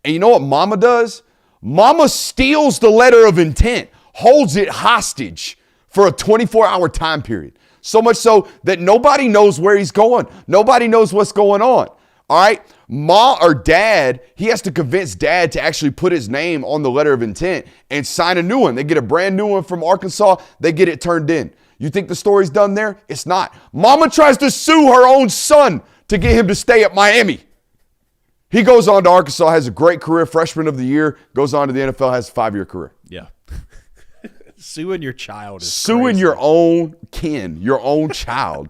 And you know what Mama does? Mama steals the letter of intent, holds it hostage for a 24-hour time period, so much so that nobody knows where he's going. Nobody knows what's going on. All right, Ma or Dad, he has to convince Dad to actually put his name on the letter of intent and sign a new one. They get a brand new one from Arkansas. They get it turned in. You think the story's done there? It's not. Mama tries to sue her own son to get him to stay at Miami. He goes on to Arkansas, has a great career, freshman of the year, goes on to the NFL, has a 5-year career. Yeah. Suing your child is Suing crazy. your own kin, your own child,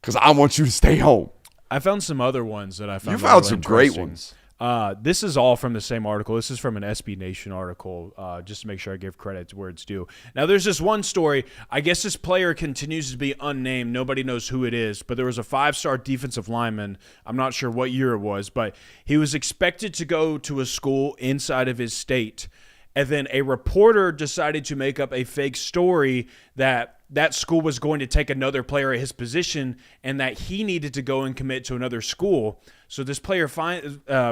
because I want you to stay home. I found some other ones that I found. You found really some great interesting. ones. This is all from the same article. This is from an SB Nation article, just to make sure I give credit to where it's due. Now, there's this one story. I guess this player continues to be unnamed. Nobody knows who it is, but there was a 5-star defensive lineman. I'm not sure what year it was, but he was expected to go to a school inside of his state. And then a reporter decided to make up a fake story that school was going to take another player at his position and that he needed to go and commit to another school. So this player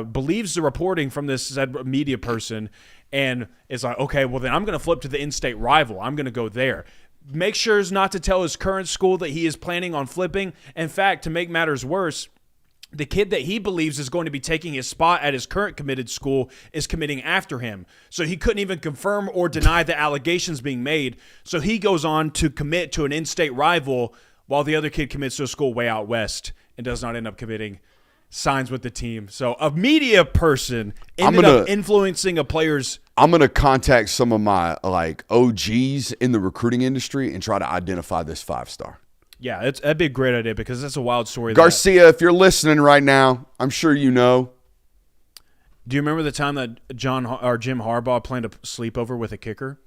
believes the reporting from this said media person and is like, okay, well, then I'm going to flip to the in-state rival. I'm going to go there. Make sure not to tell his current school that he is planning on flipping. In fact, to make matters worse, the kid that he believes is going to be taking his spot at his current committed school is committing after him. So he couldn't even confirm or deny the allegations being made. So he goes on to commit to an in-state rival while the other kid commits to a school way out west and does not end up committing, signs with the team. So a media person ended up influencing a player's. I'm going to contact some of my OGs in the recruiting industry and try to identify this 5-star. Yeah, that'd be a great idea because that's a wild story. Garcia, if you're listening right now, I'm sure you know. Do you remember the time that Jim Harbaugh planned a sleepover with a kicker?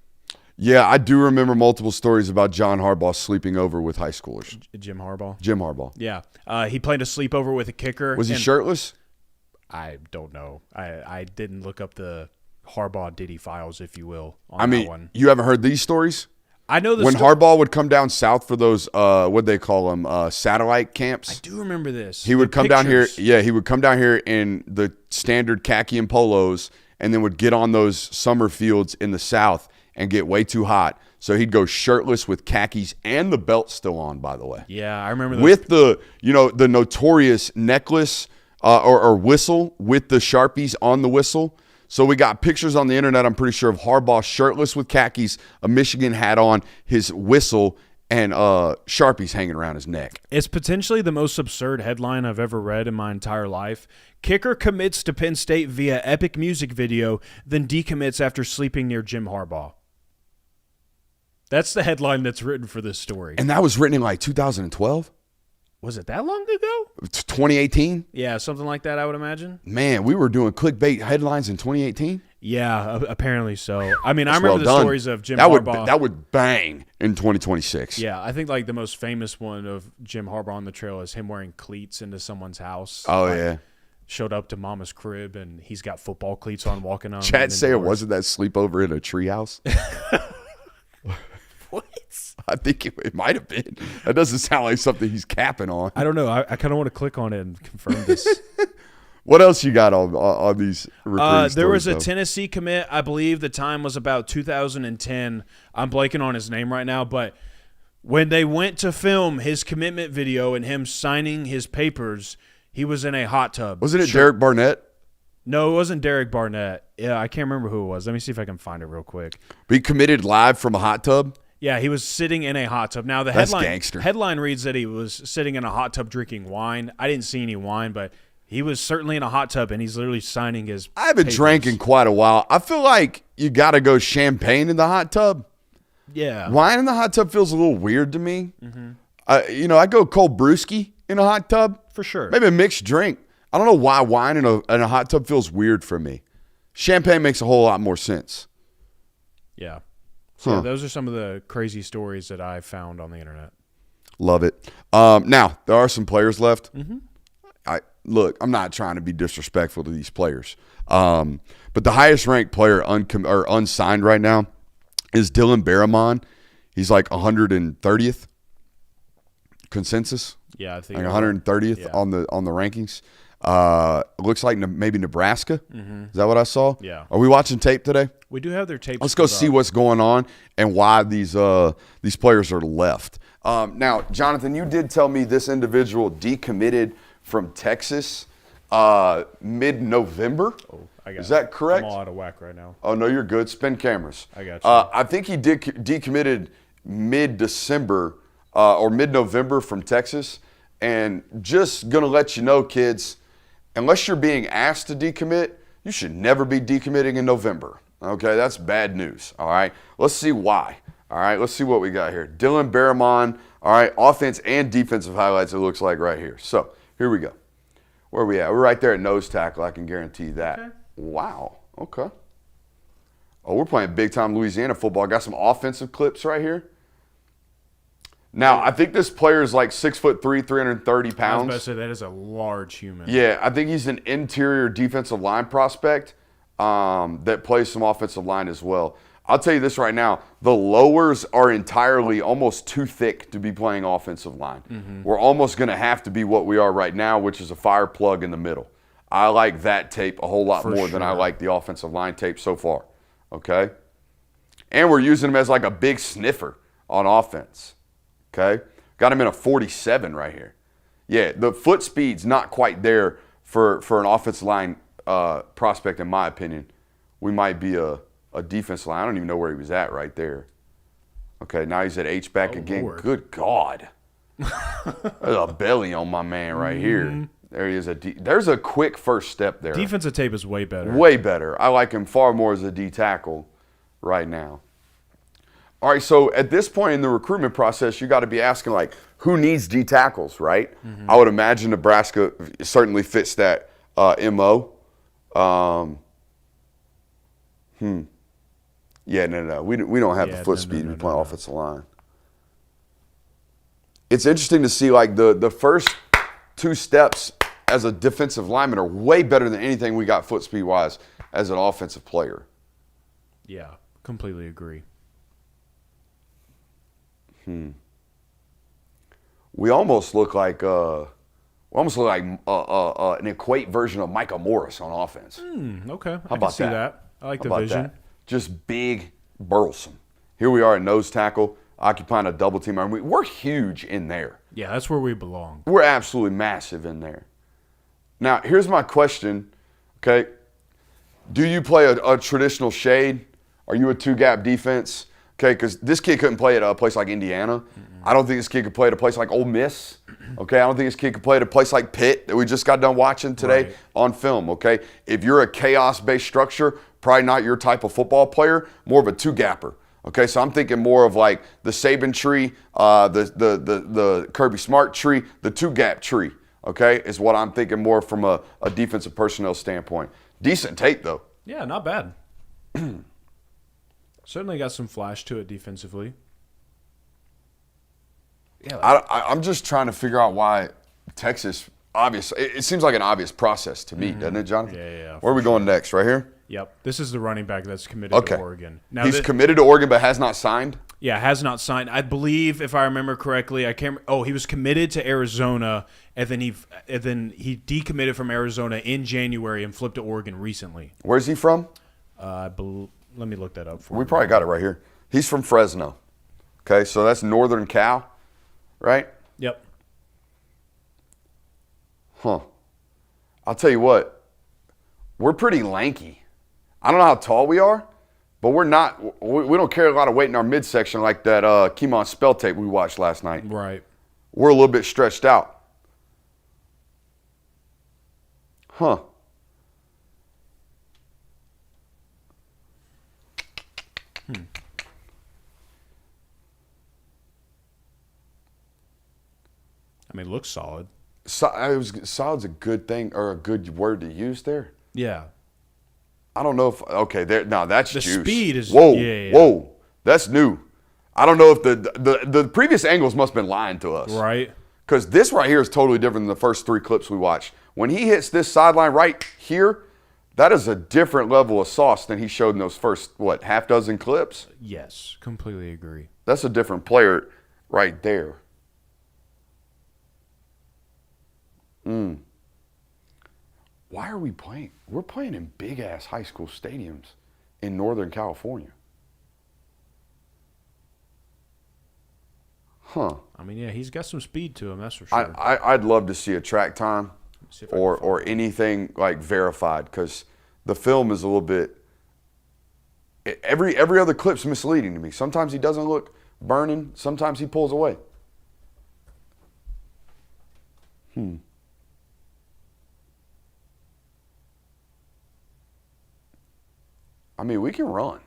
Yeah, I do remember multiple stories about John Harbaugh sleeping over with high schoolers. Jim Harbaugh? Jim Harbaugh. Yeah. He planned a sleepover with a kicker. Was he shirtless? I don't know. I didn't look up the Harbaugh Diddy files, if you will, on I mean, that one. you haven't heard these stories? I know when Harbaugh would come down south for those, what they call them, satellite camps. I do remember this. He would come down here. Yeah, he would come down here in the standard khaki and polos, and then would get on those summer fields in the south and get way too hot. So he'd go shirtless with khakis and the belt still on, by the way. Yeah, I remember those. With the, the notorious necklace or whistle with the Sharpies on the whistle. So we got pictures on the internet, I'm pretty sure, of Harbaugh shirtless with khakis, a Michigan hat on, his whistle, and Sharpies hanging around his neck. It's potentially the most absurd headline I've ever read in my entire life. Kicker commits to Penn State via epic music video, then decommits after sleeping near Jim Harbaugh. That's the headline that's written for this story. And that was written in like 2012? Was it that long ago? 2018? Yeah, something like that, I would imagine. Man, we were doing clickbait headlines in 2018? Yeah, apparently so. I mean, That's I remember well the done. stories of Jim that Harbaugh. That would bang in 2026. Yeah, I think like the most famous one of Jim Harbaugh on the trail is him wearing cleats into someone's house. Oh, yeah. Showed up to mama's crib, and he's got football cleats on walking on. Chad say it wasn't that sleepover in a treehouse? What? I think it might have been. That doesn't sound like something he's capping on. I don't know. I kind of want to click on it and confirm this. What else you got on these recruiting There was stories, a Tennessee commit. I believe the time was about 2010. I'm blanking on his name right now, but when they went to film his commitment video and him signing his papers, he was in a hot tub. Wasn't it Derek Barnett? No, it wasn't Derek Barnett. Yeah, I can't remember who it was. Let me see if I can find it real quick. But he committed live from a hot tub? Yeah, he was sitting in a hot tub. Now, the That's gangster. headline reads that he was sitting in a hot tub drinking wine. I didn't see any wine, but he was certainly in a hot tub, and he's literally signing his I haven't drank in quite a while. I feel like you got to go champagne in the hot tub. Yeah. Wine in the hot tub feels a little weird to me. Mm-hmm. I go cold brewski in a hot tub. For sure. Maybe a mixed drink. I don't know why wine in a hot tub feels weird for me. Champagne makes a whole lot more sense. Yeah. So yeah, those are some of the crazy stories that I found on the internet. Love it. Now, there are some players left. Mm-hmm. I'm not trying to be disrespectful to these players. But the highest ranked player unsigned right now is Dylan Barramon. He's like 130th consensus. Yeah, I think like 130th on the rankings. Looks like maybe Nebraska. Mm-hmm. Is that what I saw? Yeah. Are we watching tape today? We do have their tapes. Let's go see what's going on and why these players are left. Now, Jonathan, you did tell me this individual decommitted from Texas mid-November. Oh, I got Is that correct? I'm all out of whack right now. Oh, no, you're good. Spin cameras. I got you. I think he decommitted mid-December or mid-November from Texas. And just going to let you know, kids, unless you're being asked to decommit, you should never be decommitting in November. Okay, that's bad news. All right, let's see why. All right, let's see what we got here. Dylan Barramon, all right, offense and defensive highlights, it looks like right here. So here we go. Where are we at? We're right there at nose tackle, I can guarantee that. Okay. Wow, okay. Oh, we're playing big-time Louisiana football. Got some offensive clips right here. Now, I think this player is like 6'3", 330 pounds. I was about to say that is a large human. Yeah, I think he's an interior defensive line prospect that plays some offensive line as well. I'll tell you this right now. The lowers are entirely almost too thick to be playing offensive line. Mm-hmm. We're almost going to have to be what we are right now, which is a fire plug in the middle. I like that tape a whole lot more than I like the offensive line tape so far. Okay? And we're using him as like a big sniffer on offense. Okay? Got him in a 47 right here. Yeah, the foot speed's not quite there for an offensive line prospect, in my opinion. We might be a defensive line. I don't even know where he was at right there. Okay, now he's at H-back again. Lord. Good God. There's a belly on my man right here. There he is. There's a quick first step there. Defensive tape is way better. Way better. I like him far more as a D tackle right now. All right, so at this point in the recruitment process, you got to be asking, like, who needs D tackles, right? Mm-hmm. I would imagine Nebraska certainly fits that MO. Yeah, no. We don't have the foot speed to be playing offensive line. It's interesting to see, like, the first two steps as a defensive lineman are way better than anything we got foot speed-wise as an offensive player. Yeah, completely agree. We almost look like an equate version of Micah Morris on offense. Okay, How about see that? I like the vision. That? Just big, burlesome. Here we are at nose tackle, occupying a double team. I mean, we're huge in there. Yeah, that's where we belong. We're absolutely massive in there. Now, here's my question, okay? Do you play a traditional shade? Are you a two-gap defense? Okay, because this kid couldn't play at a place like Indiana. I don't think this kid could play at a place like Ole Miss. Okay, I don't think this kid could play at a place like Pitt that we just got done watching today on film. Okay, if you're a chaos-based structure, probably not your type of football player. More of a two-gapper. Okay, so I'm thinking more of like the Saban tree, the Kirby Smart tree, the two-gap tree. Okay, is what I'm thinking more from a defensive personnel standpoint. Decent tape though. Yeah, not bad. Certainly got some flash to it defensively. Yeah, I'm just trying to figure out why Texas, it seems like an obvious process to me, doesn't it, Jonathan? Yeah. Where are we going next? Right here? Yep. This is the running back that's committed to Oregon. Now, he's committed to Oregon but has not signed? Yeah, has not signed. I believe, if I remember correctly, he was committed to Arizona, and then he decommitted from Arizona in January and flipped to Oregon recently. Where's he from? Let me look that up for you. We probably got it right here. He's from Fresno. Okay, so that's Northern Cal, right? Yep. Huh. I'll tell you what. We're pretty lanky. I don't know how tall we are, but we're not. We don't carry a lot of weight in our midsection like that Keemon spell tape we watched last night. Right. We're a little bit stretched out. Huh. I mean, it looks solid. Solid's a good thing or a good word to use there. Yeah. I don't know if that's the juice. Speed is whoa, that's new. I don't know if the previous angles must have been lying to us, right? Because this right here is totally different than the first three clips we watched. When he hits this sideline right here, that is a different level of sauce than he showed in those first half dozen clips. Yes, completely agree. That's a different player right there. Why are we playing? We're playing in big-ass high school stadiums in Northern California. Huh. I mean, yeah, he's got some speed to him, that's for sure. I'd love to see a track time or anything like verified, because the film is a little bit – every other clip's misleading to me. Sometimes he doesn't look burning. Sometimes he pulls away. I mean, we can run.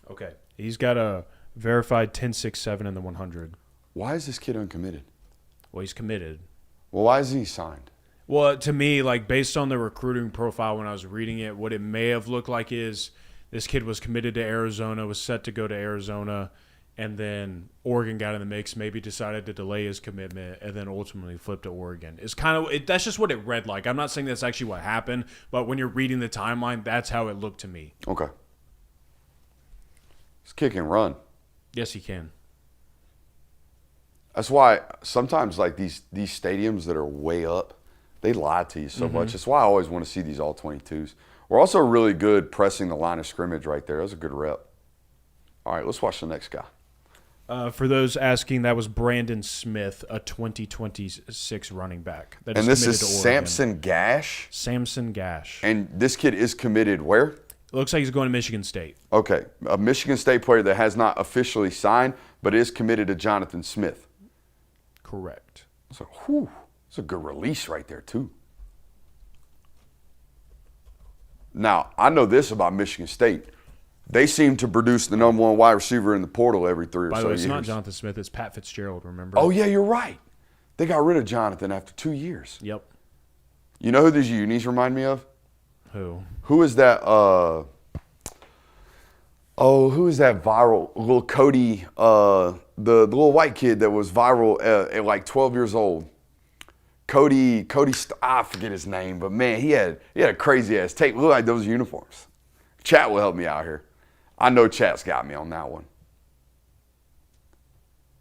Okay. He's got a verified 10.67 in the 100. Why is this kid uncommitted? Well, he's committed. Well, why isn't he signed? Well, to me, like, based on the recruiting profile when I was reading it, what it may have looked like is this kid was committed to Arizona, was set to go to Arizona, and then Oregon got in the mix, maybe decided to delay his commitment, and then ultimately flipped to Oregon. It's kind of that's just what it read like. I'm not saying that's actually what happened, but when you're reading the timeline, that's how it looked to me. Okay. This kid can run. Yes, he can. That's why sometimes, like, these stadiums that are way up, they lie to you so much. That's why I always want to see these all-22s. We're also really good pressing the line of scrimmage right there. That was a good rep. All right, let's watch the next guy. For those asking, that was Brandon Smith, a 2026 running back. And this is Samson Gash? Samson Gash. And this kid is committed where? It looks like he's going to Michigan State. Okay, a Michigan State player that has not officially signed, but is committed to Jonathan Smith. Correct. So, whew, it's a good release right there, too. Now, I know this about Michigan State. They seem to produce the number one wide receiver in the portal every 3 or so years. By the way, it's not Jonathan Smith. It's Pat Fitzgerald, remember? Oh, yeah, you're right. They got rid of Jonathan after 2 years. Yep. You know who these unis remind me of? Who? Who is that? Who is that viral little Cody? The little white kid that was viral at like 12 years old. Cody. I forget his name, but man, he had a crazy ass tape. Look like those uniforms. Chat will help me out here. I know Chat's got me on that one.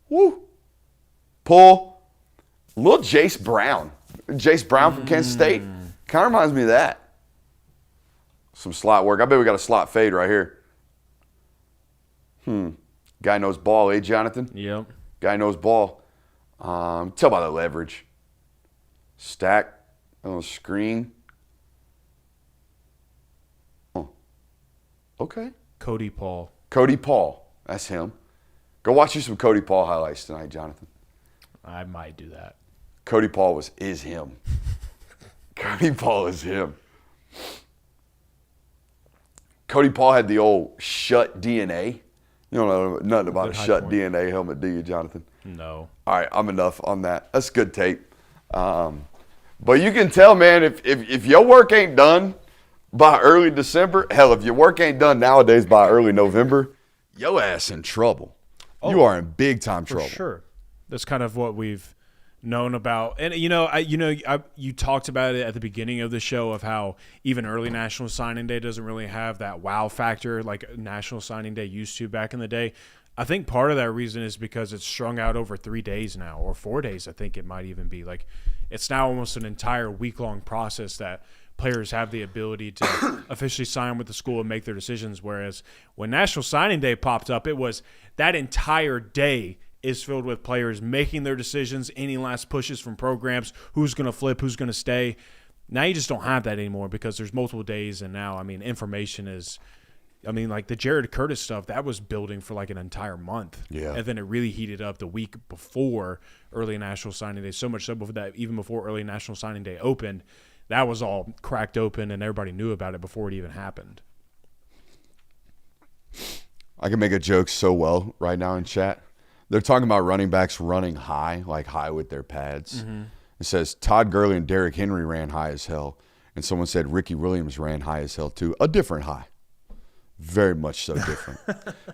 Woo. Pull. Little Jace Brown. Jace Brown from Kansas State. Kind of reminds me of that. Some slot work. I bet we got a slot fade right here. Guy knows ball, eh, Jonathan? Yep. Guy knows ball. Tell by the leverage. Stack. A little screen. Oh. Okay. Cody Paul. Cody Paul. That's him. Go watch you some Cody Paul highlights tonight, Jonathan. I might do that. Cody Paul is him. Cody Paul is him. Cody Paul had the old shut DNA. You don't know nothing about a shut DNA helmet, do you, Jonathan? No. All right, I'm enough on that. That's good tape. But you can tell, man, if your work ain't done by early December, hell, if your work ain't done nowadays by early November, your ass in trouble. You are in big time trouble. For sure. That's kind of what we've known about. And, you talked about it at the beginning of the show of how even early National Signing Day doesn't really have that wow factor like National Signing Day used to back in the day. I think part of that reason is because it's strung out over 3 days now, or 4 days, I think it might even be. Like, it's now almost an entire week-long process that players have the ability to officially sign with the school and make their decisions, whereas when National Signing Day popped up, it was that entire day is filled with players making their decisions, any last pushes from programs, who's going to flip, who's going to stay. Now you just don't have that anymore because there's multiple days, and now, information is – like the Jared Curtis stuff, that was building for like an entire month. Yeah. And then it really heated up the week before early National Signing Day, so much so that even before early National Signing Day opened, that was all cracked open and everybody knew about it before it even happened. I can make a joke so well right now in chat. They're talking about running backs running high, like high with their pads. Mm-hmm. It says Todd Gurley and Derrick Henry ran high as hell. And someone said Ricky Williams ran high as hell too. A different high. Very much so different.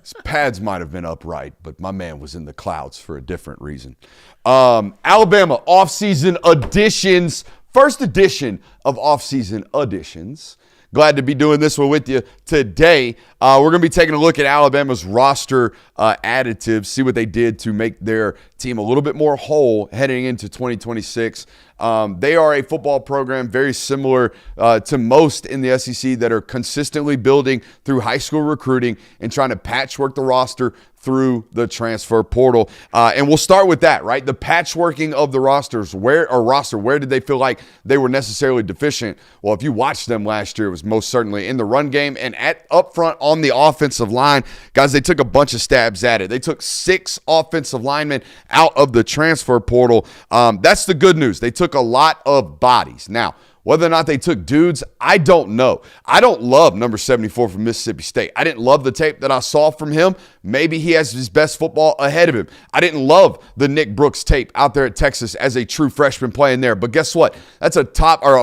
His pads might have been upright, but my man was in the clouds for a different reason. Alabama offseason editions. First edition of offseason editions. Glad to be doing this one with you today. We're going to be taking a look at Alabama's roster additives, see what they did to make their team a little bit more whole heading into 2026. They are a football program very similar to most in the SEC that are consistently building through high school recruiting and trying to patchwork the roster through the transfer portal. And we'll start with that, right? The patchworking of the rosters. Where did they feel like they were necessarily deficient? Well, if you watched them last year, it was most certainly in the run game and up front on the offensive line. Guys, they took a bunch of stabs at it. They took 6 offensive linemen out of the transfer portal. That's the good news. They took a lot of bodies. Now, whether or not they took dudes, I don't know. I don't love number 74 from Mississippi State. I didn't love the tape that I saw from him. Maybe he has his best football ahead of him. I didn't love the Nick Brooks tape out there at Texas as a true freshman playing there. But guess what? That's a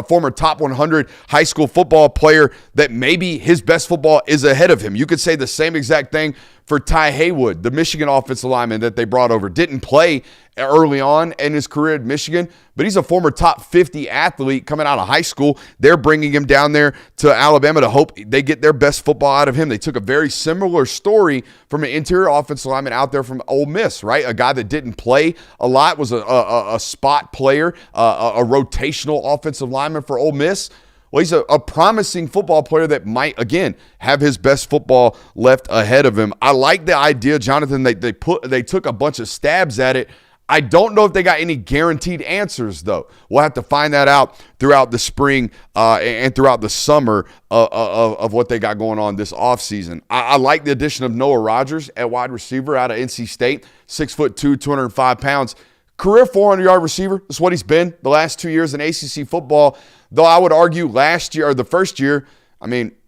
former top 100 high school football player that maybe his best football is ahead of him. You could say the same exact thing for Ty Haywood, the Michigan offensive lineman that they brought over. Didn't play early on in his career at Michigan, but he's a former top 50 athlete coming out of high school. They're bringing him down there to Alabama to hope they get their best football out of him. They took a very similar story from an interior offensive lineman out there from Ole Miss, right? A guy that didn't play a lot, was a spot player, a rotational offensive lineman for Ole Miss. Well, he's a promising football player that might, again, have his best football left ahead of him. I like the idea, Jonathan, they took a bunch of stabs at it. I don't know if they got any guaranteed answers, though. We'll have to find that out throughout the spring and throughout the summer of what they got going on this offseason. I like the addition of Noah Rogers at wide receiver out of NC State, 6'2", 205 pounds. Career 400-yard receiver. That's what he's been the last 2 years in ACC football. Though I would argue the first year,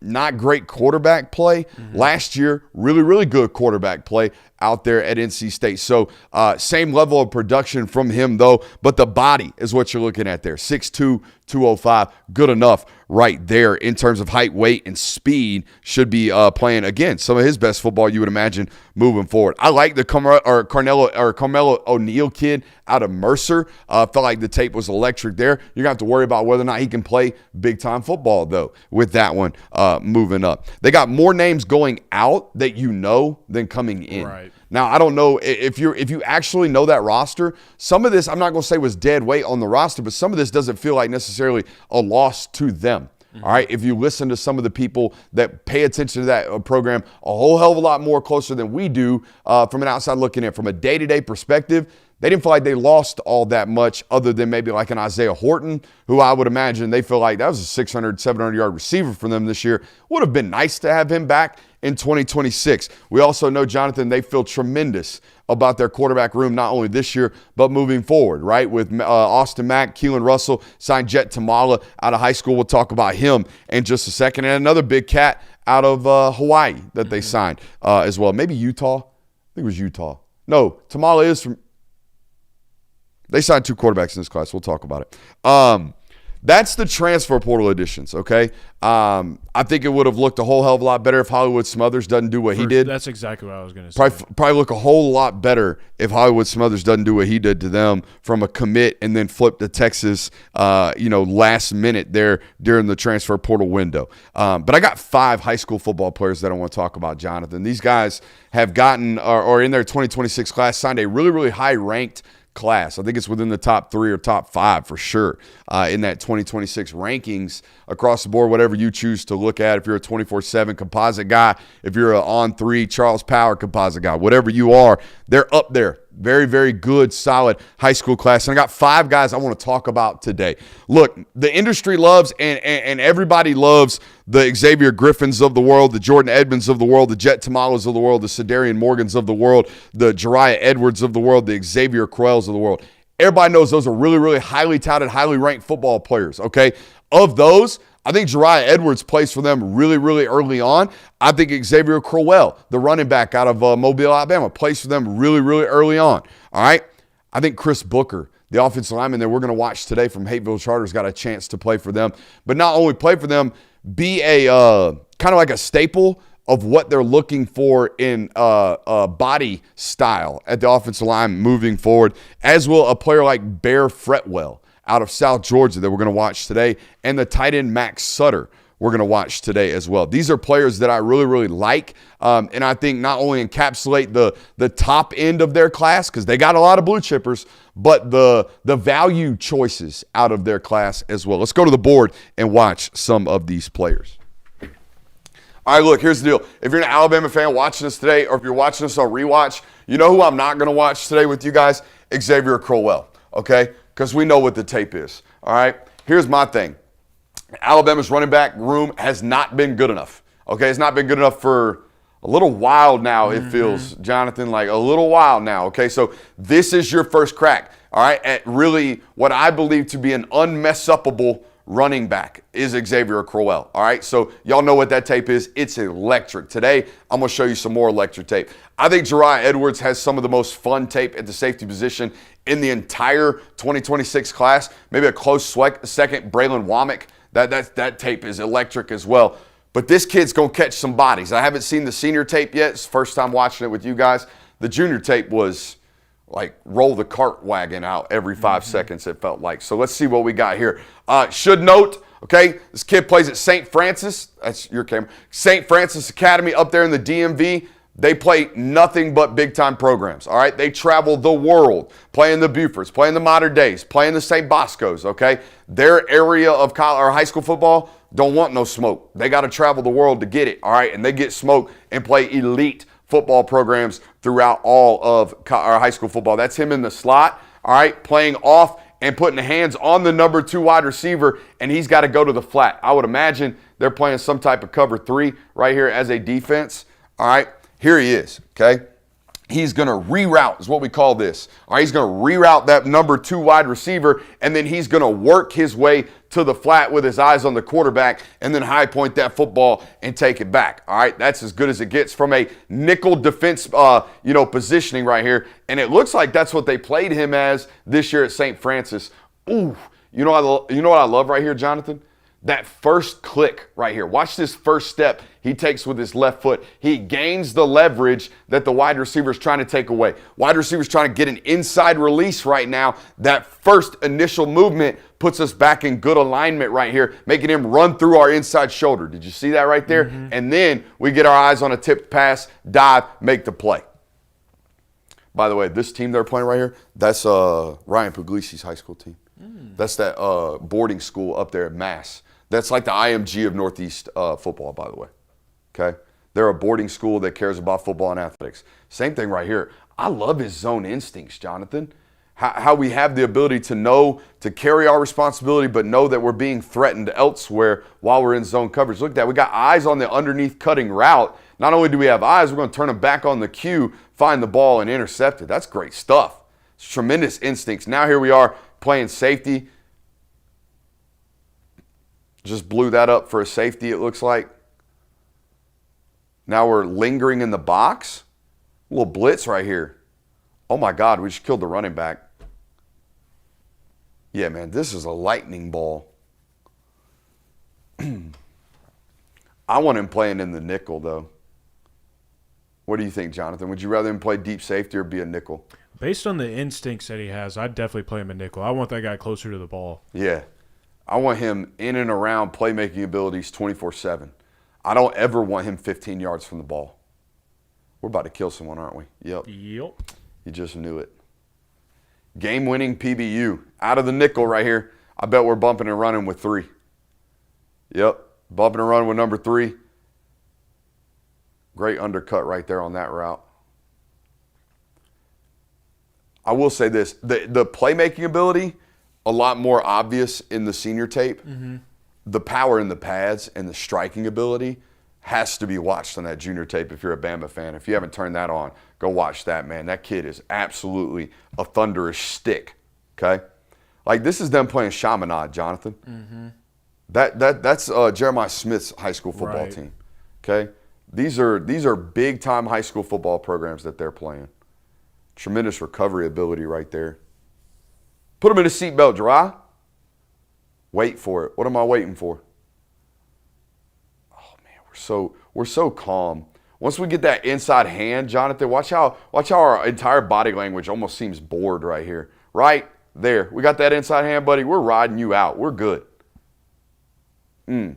not great quarterback play. Mm-hmm. Last year, really, really good quarterback play. out there at NC State. So same level of production from him, though, but the body is what you're looking at there. 6'2", 205, good enough right there in terms of height, weight, and speed. Should be playing, again, some of his best football you would imagine moving forward. I like the Carmelo O'Neal kid out of Mercer. Felt like the tape was electric there. You're going to have to worry about whether or not he can play big-time football, though, with that one moving up. They got more names going out that you know than coming in. Right. Now, I don't know if you actually know that roster. Some of this, I'm not going to say was dead weight on the roster, but some of this doesn't feel like necessarily a loss to them. All right, if you listen to some of the people that pay attention to that program a whole hell of a lot more closer than we do from an outside looking in, from a day-to-day perspective, they didn't feel like they lost all that much other than maybe like an Isaiah Horton, who I would imagine they feel like that was a 600, 700-yard receiver for them this year. Would have been nice to have him back in 2026. We also know, Jonathan, they feel tremendous about their quarterback room, not only this year, but moving forward, right? With Austin Mack, Keelan Russell, signed Jet Tamala out of high school. We'll talk about him in just a second. And another big cat out of Hawaii that they signed as well. Maybe Utah. I think it was Utah. No, Tamala is from – they signed 2 quarterbacks in this class. We'll talk about it. That's the transfer portal additions, okay? I think it would have looked a whole hell of a lot better if Hollywood Smothers doesn't do what he did. That's exactly what I was going to say. Probably look a whole lot better if Hollywood Smothers doesn't do what he did to them from a commit and then flip to Texas, last minute there during the transfer portal window. But I got 5 high school football players that I want to talk about, Jonathan. These guys have gotten, or in their 2026 class, signed a really, really high-ranked class. I think it's within the top 3 or top 5 for sure in that 2026 rankings across the board, whatever you choose to look at. If you're a 24/7 composite guy, if you're an on-3 Charles Power composite guy, whatever you are, they're up there. Very, very good, solid high school class. And I got 5 guys I want to talk about today. Look, the industry loves and everybody loves the Xavier Griffins of the world, the Jordan Edmonds of the world, the Jet Tamalas of the world, the Cedarian Morgans of the world, the Jariah Edwards of the world, the Xavier Crowells of the world. Everybody knows those are really, really highly touted, highly ranked football players, okay? Of those, I think Jariah Edwards plays for them really, really early on. I think Xavier Crowell, the running back out of Mobile, Alabama, plays for them really, really early on. All right? I think Chris Booker, the offensive lineman that we're going to watch today from Hateville Charter's got a chance to play for them. But not only play for them, be a kind of like a staple of what they're looking for in body style at the offensive line moving forward, as will a player like Bear Fretwell out of South Georgia that we're going to watch today, and the tight end Max Sutter we're going to watch today as well. These are players that I really, really like, and I think not only encapsulate the top end of their class, because they got a lot of blue chippers, but the value choices out of their class as well. Let's go to the board and watch some of these players. All right, look, here's the deal. If you're an Alabama fan watching this today, or if you're watching this on rewatch, you know who I'm not going to watch today with you guys? Xavier Crowell, okay? Because we know what the tape is, all right? Here's my thing. Alabama's running back room has not been good enough, okay? It's not been good enough for a little while now, it feels, Jonathan, like a little while now, okay? So this is your first crack, all right, at really what I believe to be an unmess-upable running back is Xavier Crowell, all right? So y'all know what that tape is. It's electric. Today, I'm going to show you some more electric tape. I think Jariah Edwards has some of the most fun tape at the safety position in the entire 2026 class. Maybe a close second, Braylon Womack. That tape is electric as well. But this kid's going to catch some bodies. I haven't seen the senior tape yet. It's the first time watching it with you guys. The junior tape was like roll the cart wagon out every 5 seconds, it felt like. So let's see what we got here. Should note, okay, this kid plays at St. Francis. That's your camera. St. Francis Academy up there in the DMV. They play nothing but big-time programs, all right? They travel the world, playing the Bufords, playing the Modern Days, playing the St. Boscos, okay? Their area of college or high school football don't want no smoke. They got to travel the world to get it, all right? And they get smoke and play elite football programs throughout all of our high school football. That's him in the slot, all right, playing off and putting the hands on the number 2 wide receiver, and he's got to go to the flat. I would imagine they're playing some type of cover 3 right here as a defense, all right? Here he is, okay? He's going to reroute is what we call this. All right, he's going to reroute that number 2 wide receiver, and then he's going to work his way to the flat with his eyes on the quarterback and then high point that football and take it back. All right, that's as good as it gets from a nickel defense, positioning right here. And it looks like that's what they played him as this year at St. Francis. Ooh, you know what I love right here, Jonathan? That first click right here. Watch this first step he takes with his left foot. He gains the leverage that the wide receiver is trying to take away. Wide receiver's trying to get an inside release right now. That first initial movement puts us back in good alignment right here, making him run through our inside shoulder. Did you see that right there? Mm-hmm. And then we get our eyes on a tipped pass, dive, make the play. By the way, this team they're playing right here, that's Ryan Puglisi's high school team. That's that boarding school up there at Mass. That's like the IMG of Northeast football, by the way. Okay? They're a boarding school that cares about football and athletics. Same thing right here. I love his zone instincts, Jonathan. How we have the ability to know to carry our responsibility, but know that we're being threatened elsewhere while we're in zone coverage. Look at that. We got eyes on the underneath cutting route. Not only do we have eyes, we're going to turn them back on the cue, find the ball, and intercept it. That's great stuff. It's tremendous instincts. Now here we are playing safety. Just blew that up for a safety, it looks like. Now we're lingering in the box. A little blitz right here. Oh, my God, we just killed the running back. Yeah, man, this is a lightning ball. I want him playing in the nickel, though. What do you think, Jonathan? Would you rather him play deep safety or be a nickel? Based on the instincts that he has, I'd definitely play him a nickel. I want that guy closer to the ball. Yeah. I want him in and around playmaking abilities 24/7. I don't ever want him 15 yards from the ball. We're about to kill someone, aren't we? Yep. You just knew it. Game-winning PBU. Out of the nickel right here. I bet we're bumping and running with 3. Yep. Bumping and running with number 3. Great undercut right there on that route. I will say this. The playmaking ability, a lot more obvious in the senior tape. Mm-hmm. The power in the pads and the striking ability has to be watched on that junior tape if you're a Bama fan. If you haven't turned that on, go watch that, man. That kid is absolutely a thunderous stick, okay? Like, this is them playing Chaminade, Jonathan. Mm-hmm. That's Jeremiah Smith's high school football team, okay? These are big-time high school football programs that they're playing. Tremendous recovery ability right there. Put him in a seatbelt, Dry. Wait for it. What am I waiting for? Oh, man, we're so calm. Once we get that inside hand, Jonathan, watch how our entire body language almost seems bored right here. Right there. We got that inside hand, buddy. We're riding you out. We're good. All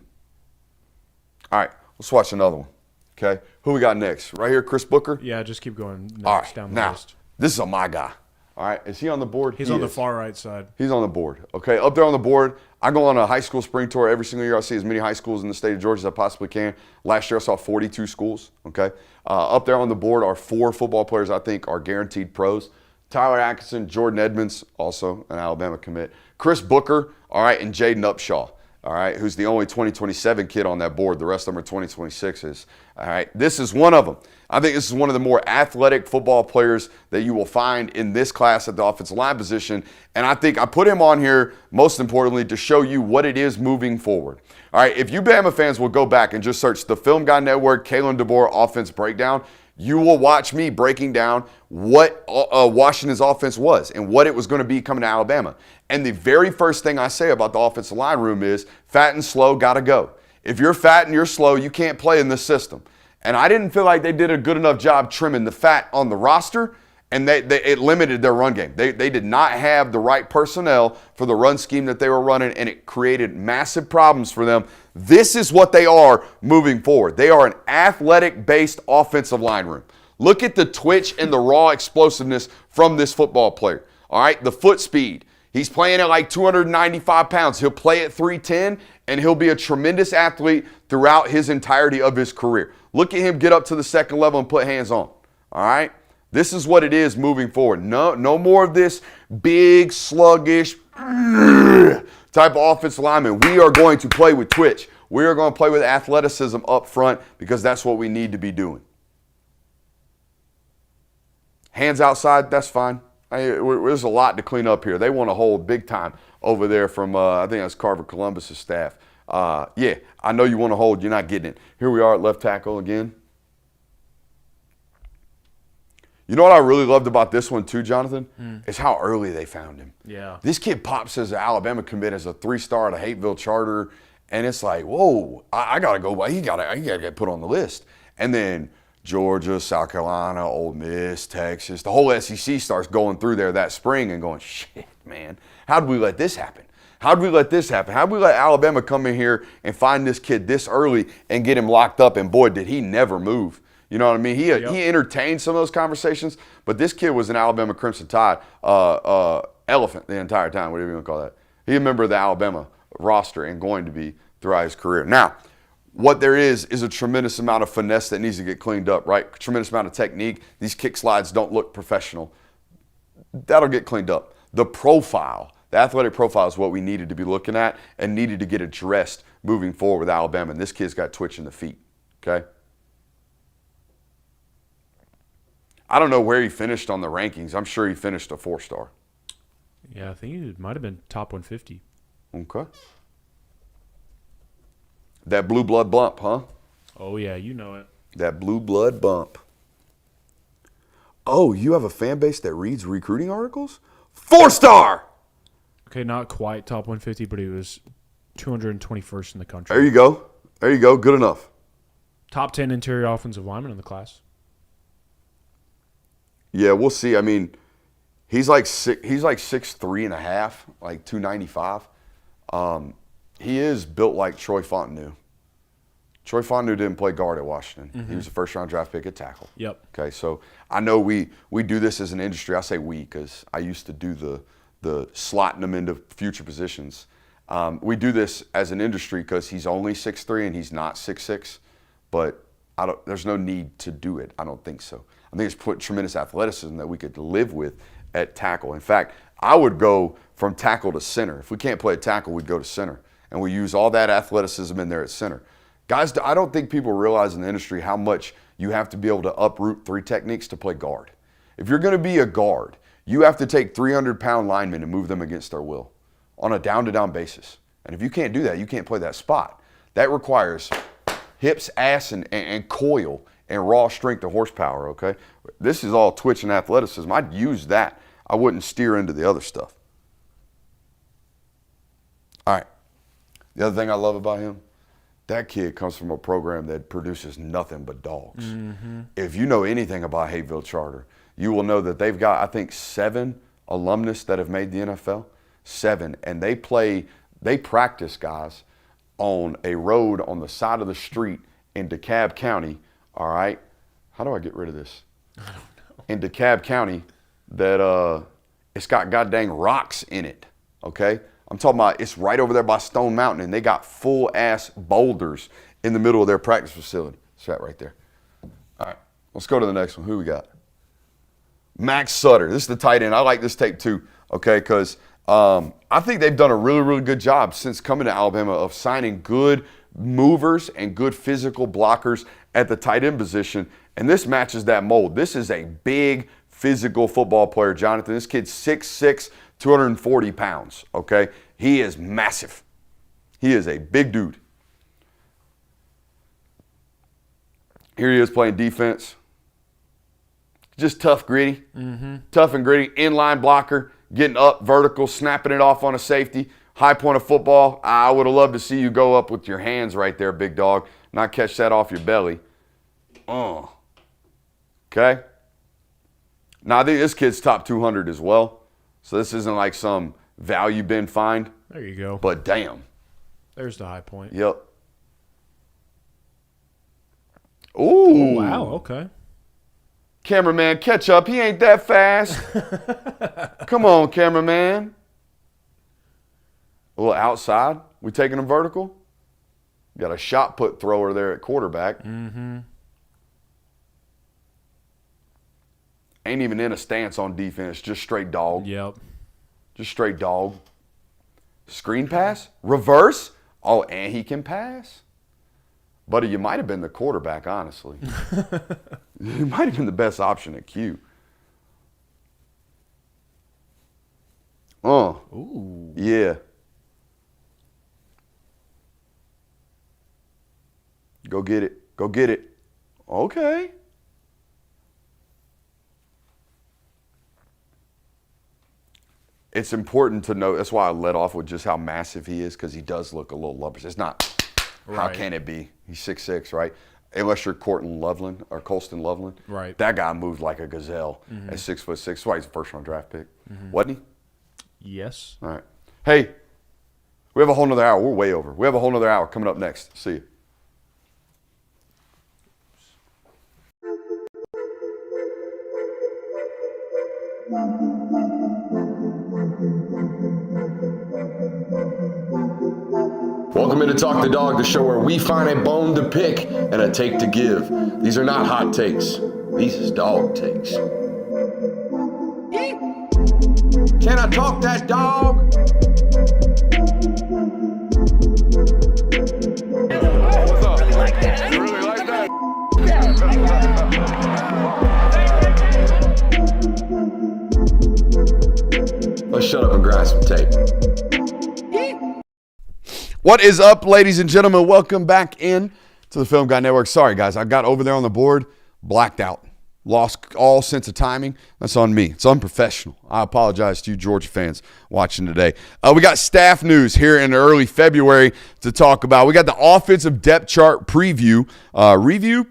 right, let's watch another one. Okay, who we got next? Right here, Chris Booker? Yeah, just keep going next. All right, down the now, list. This is my guy. All right, is he on the board? He's on the far right side. He's on the board. Okay, up there on the board, I go on a high school spring tour every single year. I see as many high schools in the state of Georgia as I possibly can. Last year I saw 42 schools, okay? Up there on the board are 4 football players I think are guaranteed pros. Tyler Atkinson, Jordan Edmonds, also an Alabama commit. Chris Booker, all right, and Jaden Upshaw. All right, who's the only 2027 kid on that board. The rest of them are 2026s. All right, this is one of them. I think this is one of the more athletic football players that you will find in this class at the offensive line position. And I think I put him on here, most importantly, to show you what it is moving forward. All right, if you Bama fans will go back and just search the Film Guy Network, Kalen DeBoer offense breakdown, you will watch me breaking down what Washington's offense was and what it was going to be coming to Alabama. And the very first thing I say about the offensive line room is fat and slow, got to go. If you're fat and you're slow, you can't play in this system. And I didn't feel like they did a good enough job trimming the fat on the roster, and it limited their run game. They did not have the right personnel for the run scheme that they were running, and it created massive problems for them. This is what they are moving forward. They are an athletic-based offensive line room. Look at the twitch and the raw explosiveness from this football player. All right, the foot speed. He's playing at like 295 pounds. He'll play at 310, and he'll be a tremendous athlete throughout his entirety of his career. Look at him get up to the second level and put hands on. All right? This is what it is moving forward. No more of this big, sluggish type of offensive lineman. We are going to play with twitch. We are going to play with athleticism up front because that's what we need to be doing. Hands outside, that's fine. There's a lot to clean up here. They want to hold big time over there from, I think that's Carver Columbus's staff. Yeah, I know you want to hold. You're not getting it. Here we are at left tackle again. You know what I really loved about this one too, Jonathan? Is how early they found him. Yeah. This kid pops as an Alabama commit as a 3-star at a Hateville charter, and it's like, whoa, I got to go by. He got to get put on the list. And then Georgia, South Carolina, Ole Miss, Texas, the whole SEC starts going through there that spring and going, shit, man, how did we let this happen? How did we let this happen? How did we let Alabama come in here and find this kid this early and get him locked up? And boy, did he never move. You know what I mean? He entertained some of those conversations, but this kid was an Alabama Crimson Tide elephant the entire time, whatever you want to call that. He a member of the Alabama roster and going to be throughout his career. Now, what there is a tremendous amount of finesse that needs to get cleaned up, right? Tremendous amount of technique. These kick slides don't look professional. That'll get cleaned up. The profile, the athletic profile is what we needed to be looking at and needed to get addressed moving forward with Alabama. And this kid's got twitch in the feet, okay? I don't know where he finished on the rankings. I'm sure he finished a 4-star. Yeah, I think he might have been top 150. Okay. That blue blood bump, huh? Oh, yeah, you know it. That blue blood bump. Oh, you have a fan base that reads recruiting articles? 4-star! Okay, not quite top 150, but he was 221st in the country. There you go. There you go. Good enough. Top 10 interior offensive lineman in the class. Yeah, we'll see. I mean, he's like 6'3" and a half, like 295. He is built like Troy Fontenot. Troy Fontenot didn't play guard at Washington. Mm-hmm. He was a first-round draft pick at tackle. Yep. Okay, so I know we do this as an industry. I say we because I used to do the slotting them into future positions. We do this as an industry because he's only 6'3" and he's not 6'6", but there's no need to do it. I don't think so. I think it's put tremendous athleticism that we could live with at tackle. In fact, I would go from tackle to center. If we can't play at tackle, we'd go to center. And we use all that athleticism in there at center. Guys, I don't think people realize in the industry how much you have to be able to uproot 3 techniques to play guard. If you're going to be a guard, you have to take 300-pound linemen and move them against their will on a down-to-down basis. And if you can't do that, you can't play that spot. That requires hips, ass, and coil and raw strength and horsepower, okay? This is all twitch and athleticism. I'd use that. I wouldn't steer into the other stuff. All right. The other thing I love about him, that kid comes from a program that produces nothing but dogs. Mm-hmm. If you know anything about Hateville Charter, you will know that they've got, I think, 7 alumnus that have made the NFL. 7. And they practice, guys, on a road on the side of the street in DeKalb County. All right. How do I get rid of this? I don't know. In DeKalb County, that it's got goddamn rocks in it. Okay. I'm talking about it's right over there by Stone Mountain, and they got full-ass boulders in the middle of their practice facility. It's that right there. All right, let's go to the next one. Who we got? Max Sutter. This is the tight end. I like this tape too, okay, because I think they've done a really, really good job since coming to Alabama of signing good movers and good physical blockers at the tight end position, and this matches that mold. This is a big physical football player, Jonathan. This kid's 6'6", 240 pounds, okay? He is massive. He is a big dude. Here he is playing defense. Just tough, gritty. Mm-hmm. Tough and gritty. Inline blocker, getting up, vertical, snapping it off on a safety. High point of football. I would have loved to see you go up with your hands right there, big dog, not catch that off your belly. Okay? Now, I think this kid's top 200 as well. So this isn't like some value bin find. There you go. But damn. There's the high point. Yep. Ooh. Oh, wow. Okay. Cameraman, catch up. He ain't that fast. Come on, cameraman. A little outside. We taking him vertical. Got a shot put thrower there at quarterback. Mm-hmm. Ain't even in a stance on defense. Just straight dog. Yep. Just straight dog. Screen pass. Reverse. Oh, and he can pass. Buddy, you might have been the quarterback, honestly. You might have been the best option at Q. Yeah. Go get it. Go get it. Okay. It's important to know. That's why I led off with just how massive he is, because he does look a little lumpish. It's not, how can it be? He's 6'6", right? Unless you're Colston Loveland. Right. That guy moved like a gazelle at 6'6". That's why he's a first-round draft pick. Wasn't he? Yes. All right. Hey, we have a whole nother hour. We're way over. We have a whole nother hour coming up next. See you. Welcome into Talk the Dog, the show where we find a bone to pick and a take to give. These are not hot takes. These is dog takes. Can I talk that dog? What's up? You really like that? Let's shut up and grind some tape. What is up, ladies and gentlemen? Welcome back in to the Film Guy Network. Sorry, guys, I got over there on the board, blacked out, lost all sense of timing. That's on me. It's unprofessional. I apologize to you Georgia fans watching today. We got staff news here in early February to talk about. We got the offensive depth chart preview. Preview.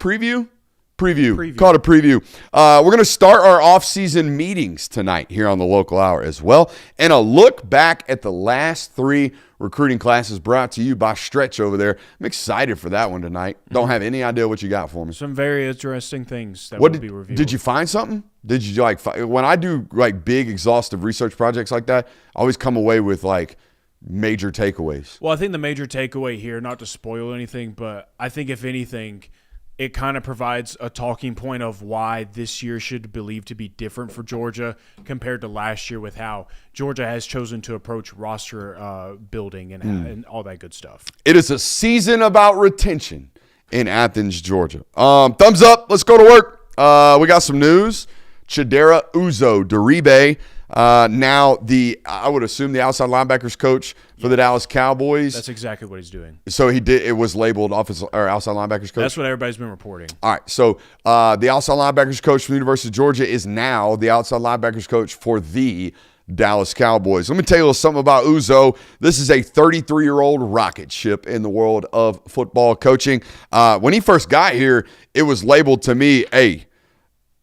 Call it a preview. We're going to start our off-season meetings tonight here on the local hour as well. And a look back at the last 3 recruiting classes brought to you by Stretch over there. I'm excited for that one tonight. Don't have any idea what you got for me. Some very interesting things that will be revealed. Did you find something? Did you when I do like big exhaustive research projects like that, I always come away with like major takeaways. Well, I think the major takeaway here, not to spoil anything, but I think if anything, it kind of provides a talking point of why this year should be believed to be different for Georgia compared to last year with how Georgia has chosen to approach roster building and all that good stuff. It is a season about retention in Athens, Georgia. Thumbs up. Let's go to work. We got some news. Chidera Uzo-Diribe, now I would assume the outside linebackers coach for the Dallas Cowboys. That's exactly what he's doing. So it was labeled outside linebackers coach? That's what everybody's been reporting. All right, so the outside linebackers coach from the University of Georgia is now the outside linebackers coach for the Dallas Cowboys. Let me tell you a little something about Uzo. This is a 33-year-old rocket ship in the world of football coaching. When he first got here, it was labeled to me, hey,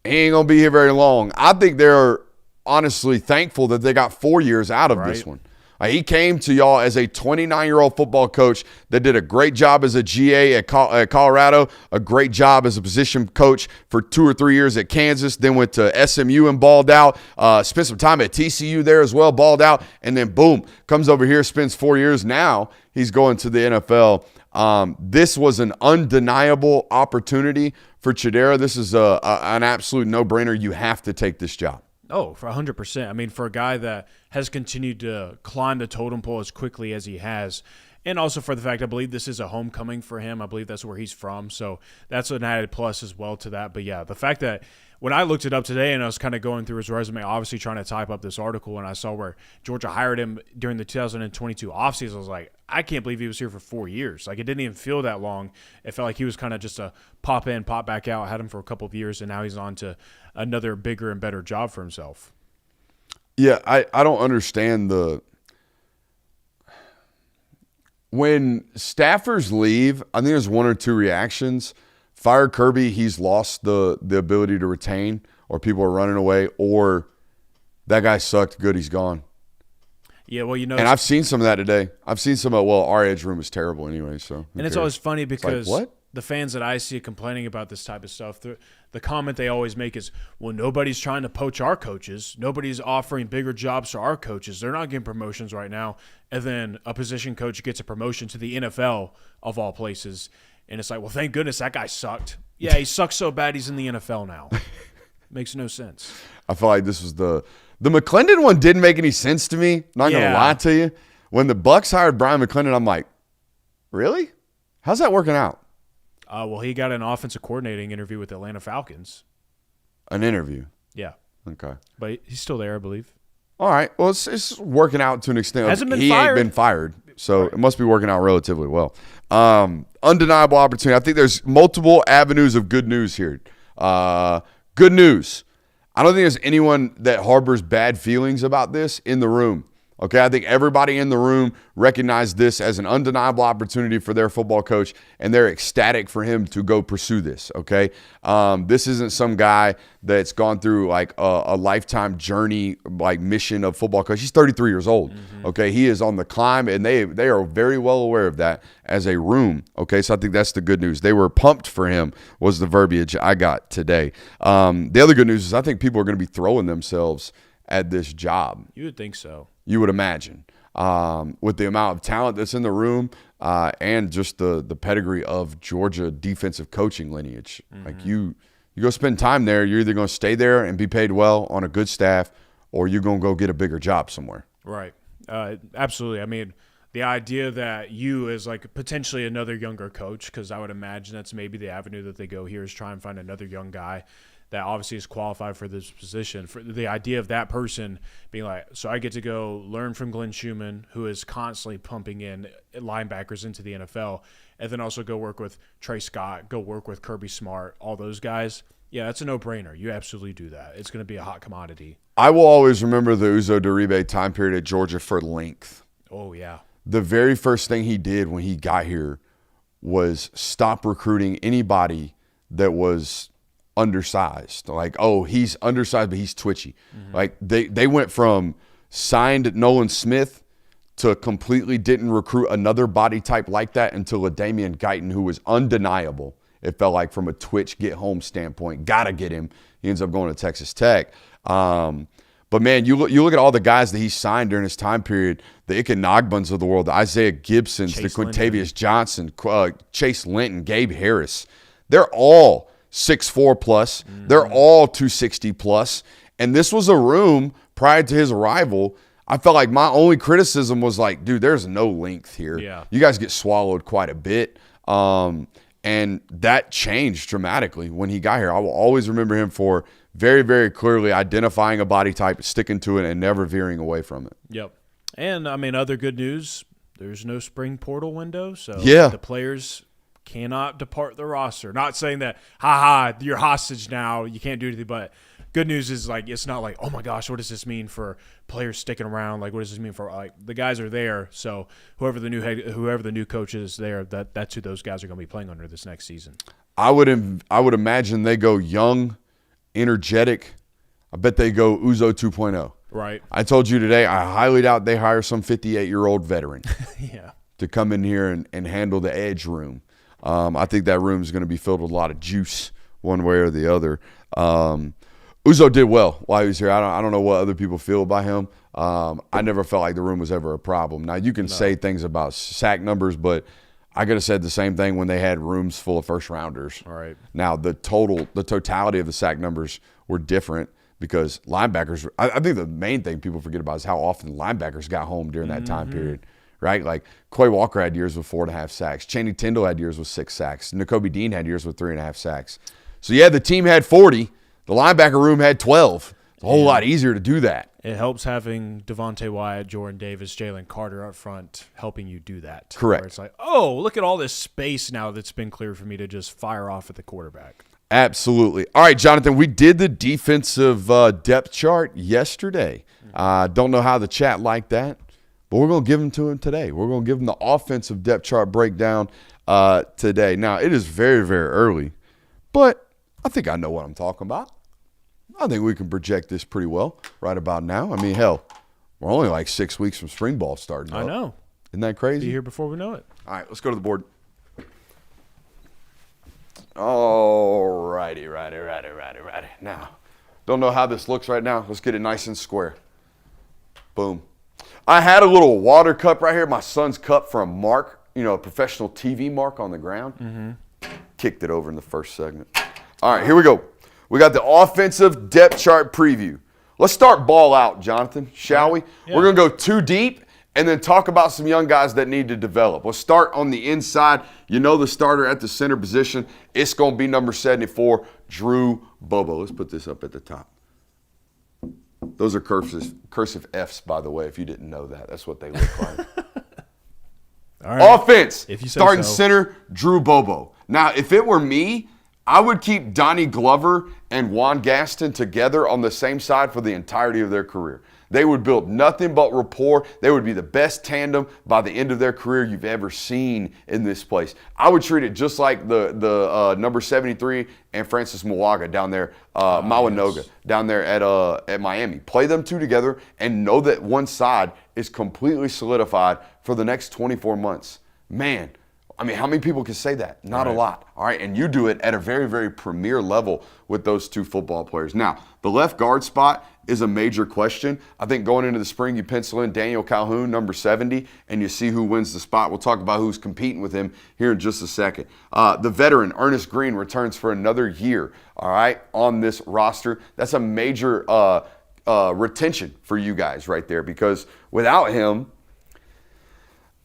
he ain't going to be here very long. I think they're honestly thankful that they got 4 years out of this one. He came to y'all as a 29-year-old football coach that did a great job as a GA at Colorado, a great job as a position coach for 2 or 3 years at Kansas, then went to SMU and balled out, spent some time at TCU there as well, balled out, and then boom, comes over here, spends 4 years. Now he's going to the NFL. This was an undeniable opportunity for Chidera. This is an absolute no-brainer. You have to take this job. Oh, for 100%. I mean, for a guy that has continued to climb the totem pole as quickly as he has, and also for the fact I believe this is a homecoming for him. I believe that's where he's from, so that's an added plus as well to that. But, yeah, the fact that when I looked it up today and I was kind of going through his resume, obviously trying to type up this article, and I saw where Georgia hired him during the 2022 offseason, I was like, I can't believe he was here for 4 years. Like, it didn't even feel that long. It felt like he was kind of just a pop in, pop back out. I had him for a couple of years, and now he's on to another bigger and better job for himself. Yeah, I don't understand when staffers leave, I think there's 1 or 2 reactions. Fire Kirby, he's lost the ability to retain, or people are running away, or that guy sucked, good, he's gone. Yeah, well, and I've seen some of that today. I've seen some of, our edge room is terrible anyway. So, and it's always funny because what? The fans that I see complaining about this type of stuff, the comment they always make is, well, nobody's trying to poach our coaches. Nobody's offering bigger jobs to our coaches. They're not getting promotions right now. And then a position coach gets a promotion to the NFL of all places. And it's like, well, thank goodness that guy sucked. Yeah, he sucks so bad he's in the NFL now. Makes no sense. I feel like this was the McClendon one didn't make any sense to me. Not going to lie to you. When the Bucs hired Brian McClendon, I'm like, really? How's that working out? Well, he got an offensive coordinating interview with the Atlanta Falcons. An interview? Yeah. Okay. But he's still there, I believe. All right. Well, it's working out to an extent. Hasn't been he fired. ain't been fired, so it must be working out relatively well. Undeniable opportunity. I think there's multiple avenues of good news here. Good news. I don't think there's anyone that harbors bad feelings about this in the room. Okay, I think everybody in the room recognized this as an undeniable opportunity for their football coach, and they're ecstatic for him to go pursue this, okay? This isn't some guy that's gone through like a lifetime journey, like mission of football coach. He's 33 years old, okay? He is on the climb, and they are very well aware of that as a room, okay? So I think that's the good news. They were pumped for him was the verbiage I got today. The other good news is I think people are going to be throwing themselves at this job. You would think so. You would imagine, with the amount of talent that's in the room and just the pedigree of Georgia defensive coaching lineage. Like you go spend time there, you're either going to stay there and be paid well on a good staff, or you're going to go get a bigger job somewhere. Right. Absolutely. I mean, the idea that you as like potentially another younger coach, because I would imagine that's maybe the avenue that they go here is try and find another young guy that obviously is qualified for this position. For the idea of that person being like, so I get to go learn from Glenn Schumann, who is constantly pumping in linebackers into the NFL, and then also go work with Trey Scott, go work with Kirby Smart, all those guys. Yeah, that's a no-brainer. You absolutely do that. It's going to be a hot commodity. I will always remember the Uzo Duribe time period at Georgia for length. Oh, yeah. The very first thing he did when he got here was stop recruiting anybody that was undersized. Like, oh, he's undersized, but he's twitchy. Like they went from signed Nolan Smith to completely didn't recruit another body type like that until a Damian Guyton, who was undeniable. It felt like from a twitch get home standpoint, gotta get him. He ends up going to Texas Tech. But man, you look at all the guys that he signed during his time period, the Ikenogbans of the world, the Isaiah Gibsons, the Quintavious Johnson, Chase Linton, Gabe Harris. They're all 6'4 plus. They're all 260 plus. And this was a room prior to his arrival. I felt like my only criticism was like, dude, there's no length here. Yeah. You guys get swallowed quite a bit. And that changed dramatically when he got here. I will always remember him for very, very clearly identifying a body type, sticking to it, and never veering away from it. Yep. And, I mean, other good news, there's no spring portal window. So the players cannot depart the roster. Not saying that, you're hostage now, you can't do anything, but good news is like it's not like, oh my gosh, what does this mean for players sticking around? Like, what does this mean for like the guys are there? So whoever the new coach is there, that's who those guys are going to be playing under this next season. I would imagine they go young, energetic. I bet they go Uzo 2.0. Right. I told you today, I highly doubt they hire some 58-year-old veteran to come in here and handle the edge room. I think that room is going to be filled with a lot of juice one way or the other. Uzo did well while he was here. I don't know what other people feel about him. I never felt like the room was ever a problem. Now, you can say things about sack numbers, but I could have said the same thing when they had rooms full of first-rounders. All right. Now, the totality of the sack numbers were different because linebackers – I think the main thing people forget about is how often linebackers got home during that time period. Right? Like, Quay Walker had years with 4.5 sacks. Channing Tindall had years with 6 sacks. Nakobe Dean had years with 3.5 sacks. So, yeah, the team had 40. The linebacker room had 12. It's a whole lot easier to do that. It helps having Devontae Wyatt, Jordan Davis, Jalen Carter up front helping you do that. Correct. Where it's like, oh, look at all this space now that's been cleared for me to just fire off at the quarterback. Absolutely. All right, Jonathan, we did the defensive depth chart yesterday. Don't know how the chat liked that. But we're going to give them to him today. We're going to give him the offensive depth chart breakdown today. Now, it is very, very early, but I think I know what I'm talking about. I think we can project this pretty well right about now. I mean, hell, we're only like 6 weeks from spring ball starting up. I know. Isn't that crazy? Be here before we know it. All right, let's go to the board. All righty. Now, don't know how this looks right now. Let's get it nice and square. Boom. I had a little water cup right here, my son's cup from Mark, a professional TV Mark on the ground. Kicked it over in the first segment. All right, here we go. We got the offensive depth chart preview. Let's start ball out, Jonathan, shall we? Yeah. We're going to go too deep and then talk about some young guys that need to develop. We'll start on the inside. The starter at the center position. It's going to be number 74, Drew Bobo. Let's put this up at the top. Those are cursive Fs, by the way, if you didn't know that. That's what they look like. All right. Offense. If you say starting so. center, Drew Bobo. Now, if it were me, I would keep Donnie Glover and Juan Gaston together on the same side for the entirety of their career. They would build nothing but rapport. They would be the best tandem by the end of their career you've ever seen in this place. I would treat it just like the number 73 and Francis Mwaga down there, Mawanoga, yes. down there at Miami. Play them two together and know that one side is completely solidified for the next 24 months. Man, I mean, how many people can say that? Not a lot. All right, and you do it at a very, very premier level with those two football players. Now, the left guard spot is a major question. I think going into the spring, you pencil in Daniel Calhoun, number 70, and you see who wins the spot. We'll talk about who's competing with him here in just a second. The veteran, Ernest Green, returns for another year, all right, on this roster. That's a major retention for you guys right there, because without him,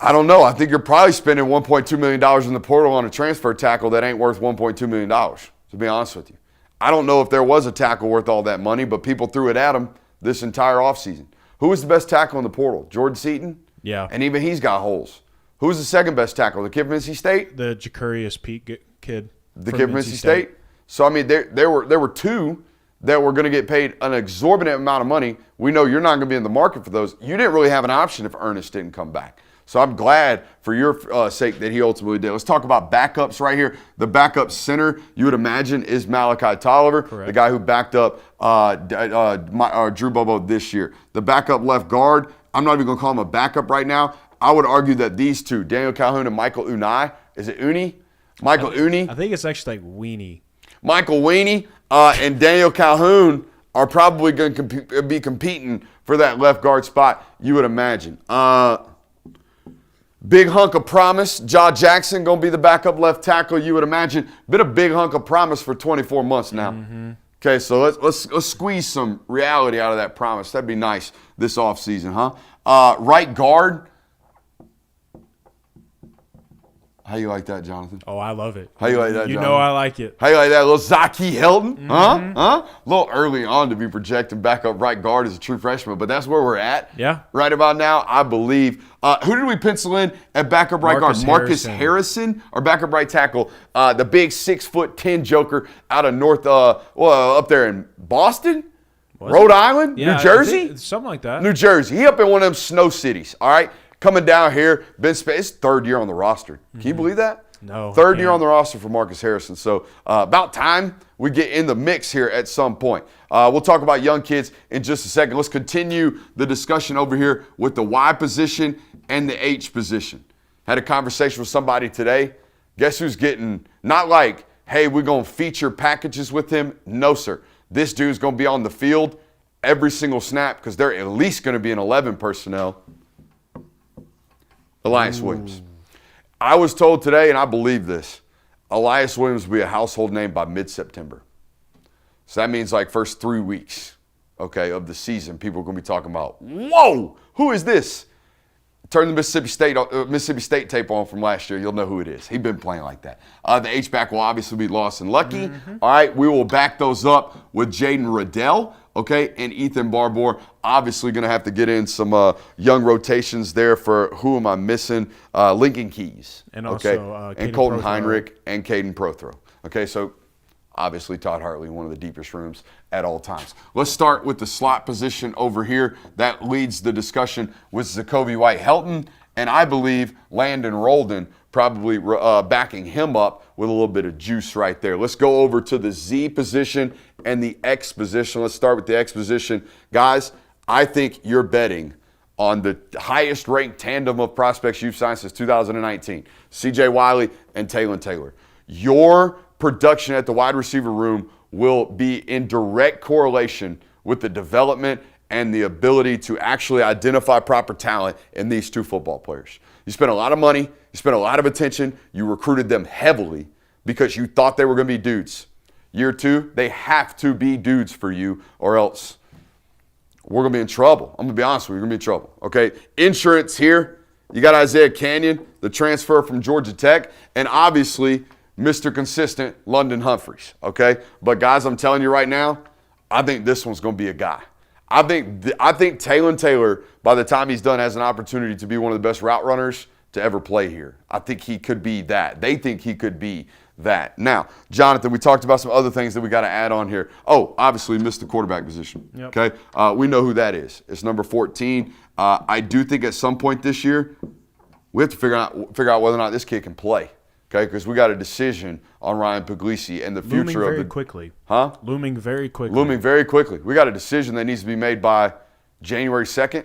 I don't know. I think you're probably spending $1.2 million in the portal on a transfer tackle that ain't worth $1.2 million, to be honest with you. I don't know if there was a tackle worth all that money, but people threw it at him this entire offseason. Who was the best tackle in the portal? Jordan Seaton? Yeah. And even he's got holes. Who was the second best tackle? The kid from NC State? The Jacarius Pete kid. The kid from NC State? So, I mean, there were two that were going to get paid an exorbitant amount of money. We know you're not going to be in the market for those. You didn't really have an option if Ernest didn't come back. So I'm glad for your sake that he ultimately did. Let's talk about backups right here. The backup center, you would imagine, is Malachi Tolliver, Correct. the guy who backed up Drew Bobo this year. The backup left guard, I'm not even going to call him a backup right now. I would argue that these two, Daniel Calhoun and Michael Unai, is it Uni? Michael Uni? I think it's actually like Weenie. Michael Weenie and Daniel Calhoun are probably going to be competing for that left guard spot, you would imagine. Big hunk of promise. Ja Jackson going to be the backup left tackle, you would imagine. Been a big hunk of promise for 24 months now. Mm-hmm. Okay, so let's squeeze some reality out of that promise. That'd be nice this offseason, huh? Right guard. How you like that, Jonathan? Oh, I love it. How you like that, You Jonathan? know I like it. How you like that, little Zaki Hilton? Mm-hmm. Huh? A little early on to be projecting backup right guard as a true freshman, but that's where we're at. Yeah. Right about now, I believe. Who did we pencil in at backup right guard? Marcus Harrison, or backup right tackle, the big 6'10" joker out of up there in Boston, Rhode Island, Yeah, New Jersey, something like that. New Jersey. He up in one of them snow cities. All right, coming down here. His third year on the roster. Can you believe that? No. Third year on the roster for Marcus Harrison. So about time we get in the mix here at some point. We'll talk about young kids in just a second. Let's continue the discussion over here with the Y position and the H position. Had a conversation with somebody today. Guess who's getting, not like, hey, we're going to feature packages with him. No, sir. This dude's going to be on the field every single snap because they're at least going to be in 11 personnel. Elias Williams. I was told today, and I believe this, Elias Williams will be a household name by mid-September. So that means like first 3 weeks, okay, of the season, people are going to be talking about, whoa, who is this? Turn the Mississippi State tape on from last year. You'll know who it is. He's been playing like that. The H-back will obviously be Lawson Lucky. Mm-hmm. All right, we will back those up with Jaden Riddell, okay, and Ethan Barbour. Obviously going to have to get in some young rotations there for who am I missing? Lincoln Keys. And okay? also and Colton Heinrich and Caden Prothro. Okay, so obviously Todd Hartley, one of the deepest rooms at all times. Let's start with the slot position over here. That leads the discussion with Zacoby White-Helton, and I believe Landon Roldan probably backing him up with a little bit of juice right there. Let's go over to the Z position and the X position. Let's start with the X position. Guys, I think you're betting on the highest ranked tandem of prospects you've signed since 2019, C.J. Wiley and Taylor Taylor. Your production at the wide receiver room will be in direct correlation with the development and the ability to actually identify proper talent in these two football players. You spent a lot of money, you spent a lot of attention, you recruited them heavily because you thought they were going to be dudes. Year two, they have to be dudes for you or else we're going to be in trouble. I'm going to be honest with you, we're going to be in trouble. Okay, insurance here. You got Isaiah Canyon, the transfer from Georgia Tech, and obviously Mr. Consistent, London Humphreys, okay? But guys, I'm telling you right now, I think this one's going to be a guy. I think Taylon Taylor, by the time he's done, has an opportunity to be one of the best route runners to ever play here. I think he could be that. They think he could be that. Now, Jonathan, we talked about some other things that we got to add on here. Oh, obviously missed the quarterback position. Yep. Okay, we know who that is. It's number 14. I do think at some point this year we have to figure out whether or not this kid can play. Okay, because we got a decision on Ryan Puglisi and the future Looming of very quickly. Huh? Looming very quickly. Looming very quickly. We got a decision that needs to be made by January 2nd.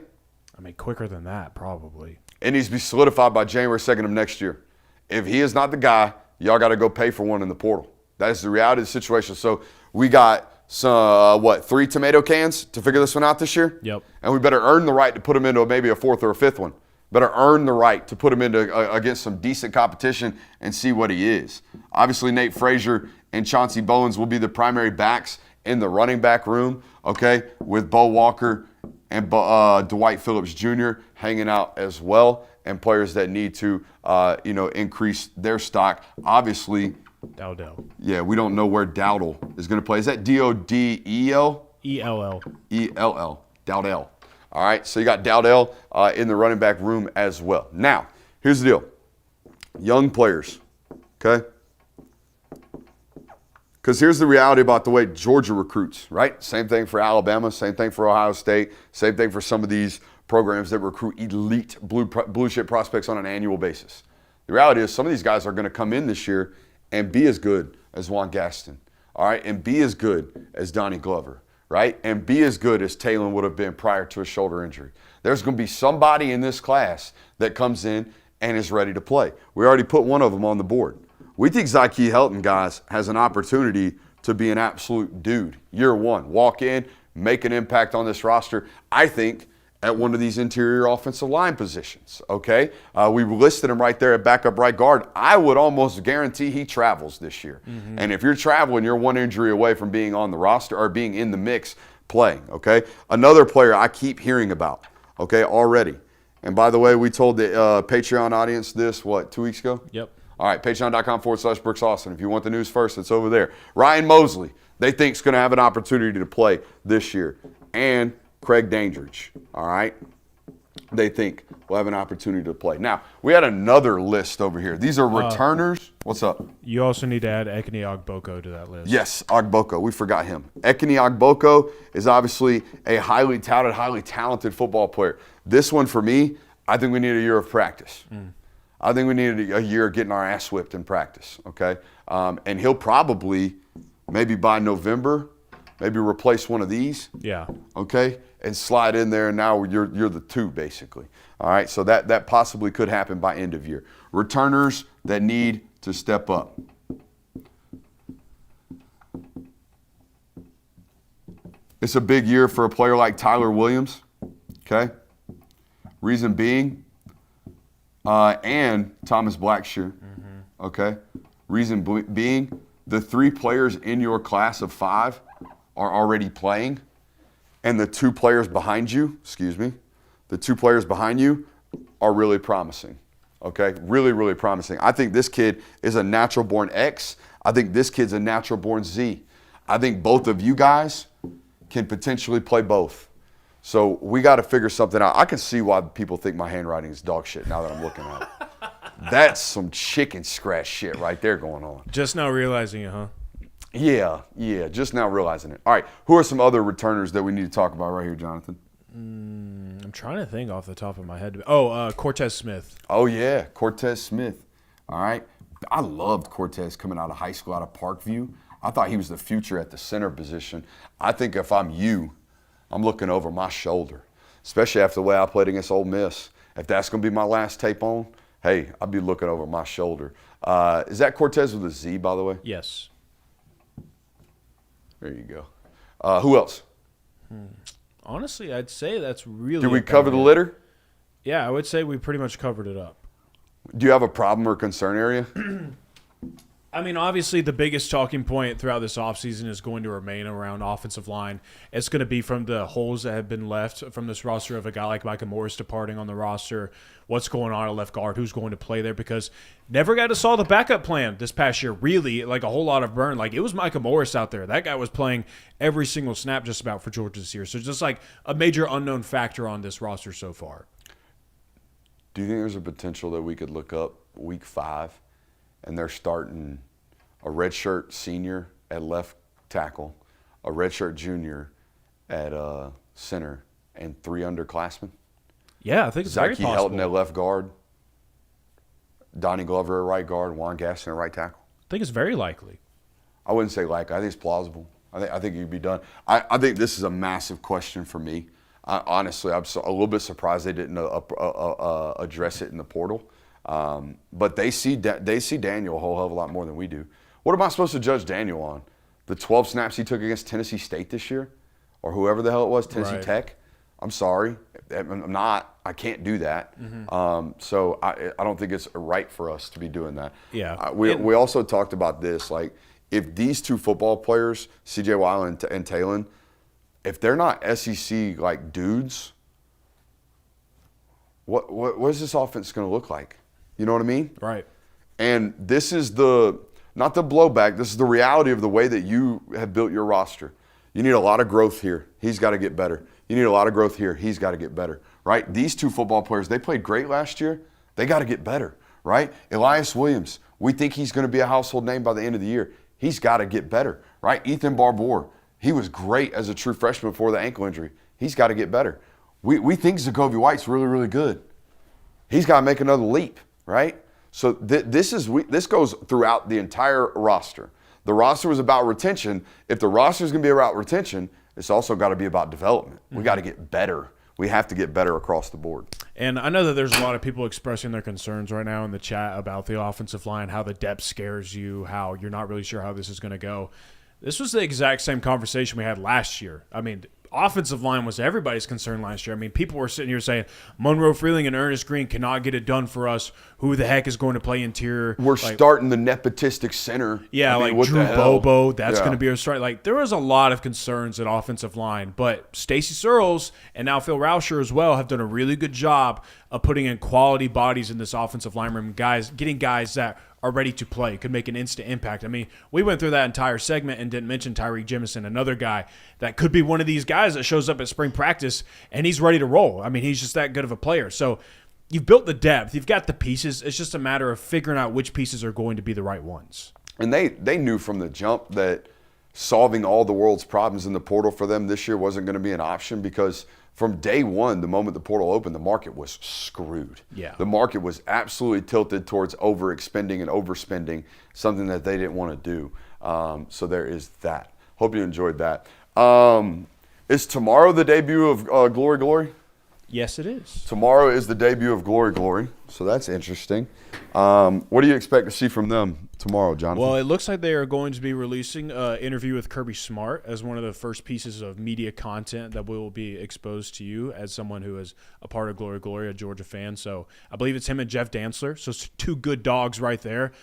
I mean, quicker than that, probably. It needs to be solidified by January 2nd of next year. If he is not the guy, y'all got to go pay for one in the portal. That is the reality of the situation. So we got some, 3 tomato cans to figure this one out this year? Yep. And we better earn the right to put him into maybe a 4th or a 5th one. Better earn the right to put him into against some decent competition and see what he is. Obviously, Nate Frazier and Chauncey Bowens will be the primary backs in the running back room, okay, with Bo Walker and Dwight Phillips Jr. hanging out as well, and players that need to, increase their stock. Obviously, Dowdell. Yeah, we don't know where Dowdell is going to play. Is that D-O-D-E-L? E-L-L. E-L-L. Dowdell. All right, so you got Dowdell in the running back room as well. Now, here's the deal. Young players, okay? Because here's the reality about the way Georgia recruits, right? Same thing for Alabama, same thing for Ohio State, same thing for some of these programs that recruit elite blue chip prospects on an annual basis. The reality is some of these guys are going to come in this year and be as good as Juan Gaston, all right, and be as good as Donnie Glover, right, and be as good as Taylon would have been prior to a shoulder injury. There's going to be somebody in this class that comes in and is ready to play. We already put one of them on the board. We think Zyke Helton, guys, has an opportunity to be an absolute dude. Year one, walk in, make an impact on this roster. I think at one of these interior offensive line positions, okay? We listed him right there at backup right guard. I would almost guarantee he travels this year. Mm-hmm. And if you're traveling, you're one injury away from being on the roster or being in the mix playing, okay? Another player I keep hearing about, okay, already. And by the way, we told the Patreon audience this, 2 weeks ago? Yep. All right, patreon.com/Brooks Austin. If you want the news first, it's over there. Ryan Mosley, they think is going to have an opportunity to play this year. And Craig Dandridge, all right? They think will have an opportunity to play. Now, we had another list over here. These are returners. What's up? You also need to add Ekene Ogboko to that list. Yes, Ogboko. We forgot him. Ekene Ogboko is obviously a highly touted, highly talented football player. This one, for me, I think we need a year of practice. I think we needed a year of getting our ass whipped in practice, okay? And he'll probably, maybe by November, maybe replace one of these. Yeah. Okay? And slide in there, and now you're the two, basically. All right? So that possibly could happen by end of year. Returners that need to step up. It's a big year for a player like Tyler Williams, okay? Reason being, and Thomas Blackshear, okay? Reason being, the 3 players in your class of 5 are already playing, and the 2 players behind you, the 2 players behind you are really promising, okay? Really, really promising. I think this kid is a natural-born X. I think this kid's a natural-born Z. I think both of you guys can potentially play both. So we got to figure something out. I can see why people think my handwriting is dog shit now that I'm looking at it. That's some chicken scratch shit right there going on. Just now realizing it, huh? Yeah, just now realizing it. All right, who are some other returners that we need to talk about right here, Jonathan? I'm trying to think off the top of my head. Oh, Cortez Smith. Oh, yeah, Cortez Smith. All right. I loved Cortez coming out of high school, out of Parkview. I thought he was the future at the center position. I think if I'm you, I'm looking over my shoulder, especially after the way I played against Ole Miss. If that's going to be my last tape on, hey, I'll be looking over my shoulder. Is that Cortez with a Z, by the way? Yes. There you go. Who else? Honestly, I'd say that's really. Did we cover the litter? Yeah, I would say we pretty much covered it up. Do you have a problem or concern area? I mean, obviously, the biggest talking point throughout this offseason is going to remain around offensive line. It's going to be from the holes that have been left from this roster of a guy like Micah Morris departing on the roster. What's going on at left guard? Who's going to play there? Because never got to saw the backup plan this past year, really, like a whole lot of burn. Like, it was Micah Morris out there. That guy was playing every single snap just about for Georgia this year. So just like a major unknown factor on this roster so far. Do you think there's a potential that we could look up week 5 and they're starting a redshirt senior at left tackle, a redshirt junior at center, and 3 underclassmen? Yeah, I think it's very possible. Helton at left guard, Donnie Glover at right guard, Juan Gaston at right tackle. I think it's very likely. I wouldn't say likely. I think it's plausible. I think you'd be done. I think this is a massive question for me. Honestly, I'm a little bit surprised they didn't address it in the portal. But they see Daniel a whole hell of a lot more than we do. What am I supposed to judge Daniel on? The 12 snaps he took against Tennessee State this year? Or whoever the hell it was, Tennessee Tech? I'm sorry. I'm not. I can't do that. Mm-hmm. So I don't think it's right for us to be doing that. Yeah. We also talked about this. Like, if these 2 football players, C.J. Weiland and Talon, if they're not SEC like dudes, what is this offense going to look like? You know what I mean? Right. And this is not the blowback. This is the reality of the way that you have built your roster. You need a lot of growth here. He's got to get better. You need a lot of growth here. He's got to get better, right? These 2 football players, they played great last year. They got to get better, right? Elias Williams, we think he's going to be a household name by the end of the year. He's got to get better, right? Ethan Barbour, he was great as a true freshman before the ankle injury. He's got to get better. We think Zacoby White's really, really good. He's got to make another leap, right? So this goes throughout the entire roster. The roster was about retention. If the roster is going to be about retention, it's also got to be about development. We got to get better. We have to get better across the board. And I know that there's a lot of people expressing their concerns right now in the chat about the offensive line, how the depth scares you, how you're not really sure how this is going to go. This was the exact same conversation we had last year. I mean, offensive line was everybody's concern last year. I mean, people were sitting here saying, Monroe Freeling and Ernest Green cannot get it done for us. Who the heck is going to play interior? We're starting the nepotistic center. Yeah, I mean, like Drew Bobo, that's going to be our start. Like, there was a lot of concerns at offensive line, but Stacey Searles and now Phil Rauscher as well have done a really good job of putting in quality bodies in this offensive line room, getting guys that are ready to play, could make an instant impact. I mean, we went through that entire segment and didn't mention Tyreek Jemison, another guy that could be one of these guys that shows up at spring practice and he's ready to roll. I mean, he's just that good of a player. So you've built the depth. You've got the pieces. It's just a matter of figuring out which pieces are going to be the right ones. And they knew from the jump that solving all the world's problems in the portal for them this year wasn't going to be an option, because from day one, the moment the portal opened, the market was screwed. Yeah. The market was absolutely tilted towards overexpending and overspending, something that they didn't want to do. So there is that. Hope you enjoyed that. Is tomorrow the debut of Glory Glory? Yes, it is. Tomorrow is the debut of Glory Glory, so that's interesting. What do you expect to see from them tomorrow, Jonathan? Well, it looks like they are going to be releasing an interview with Kirby Smart as one of the first pieces of media content that will be exposed to you as someone who is a part of Glory Glory, a Georgia fan. So I believe it's him and Jeff Dantzler, so it's 2 good dogs right there.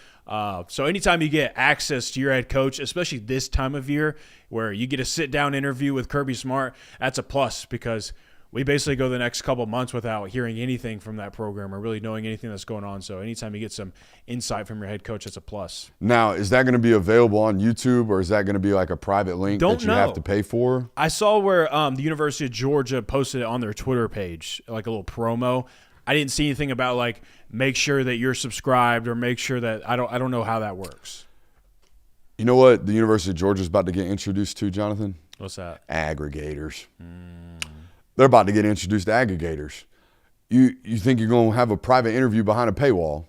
So anytime you get access to your head coach, especially this time of year where you get a sit-down interview with Kirby Smart, that's a plus, because we basically go the next couple months without hearing anything from that program or really knowing anything that's going on. So anytime you get some insight from your head coach, that's a plus. Now, is that going to be available on YouTube, or is that going to be like a private link that you have to pay for? I saw where the University of Georgia posted it on their Twitter page, like a little promo. I didn't see anything about like make sure that you're subscribed or make sure that I don't know how that works. You know what the University of Georgia is about to get introduced to, Jonathan? What's that? Aggregators. They're about to get introduced to aggregators. You think you're going to have a private interview behind a paywall?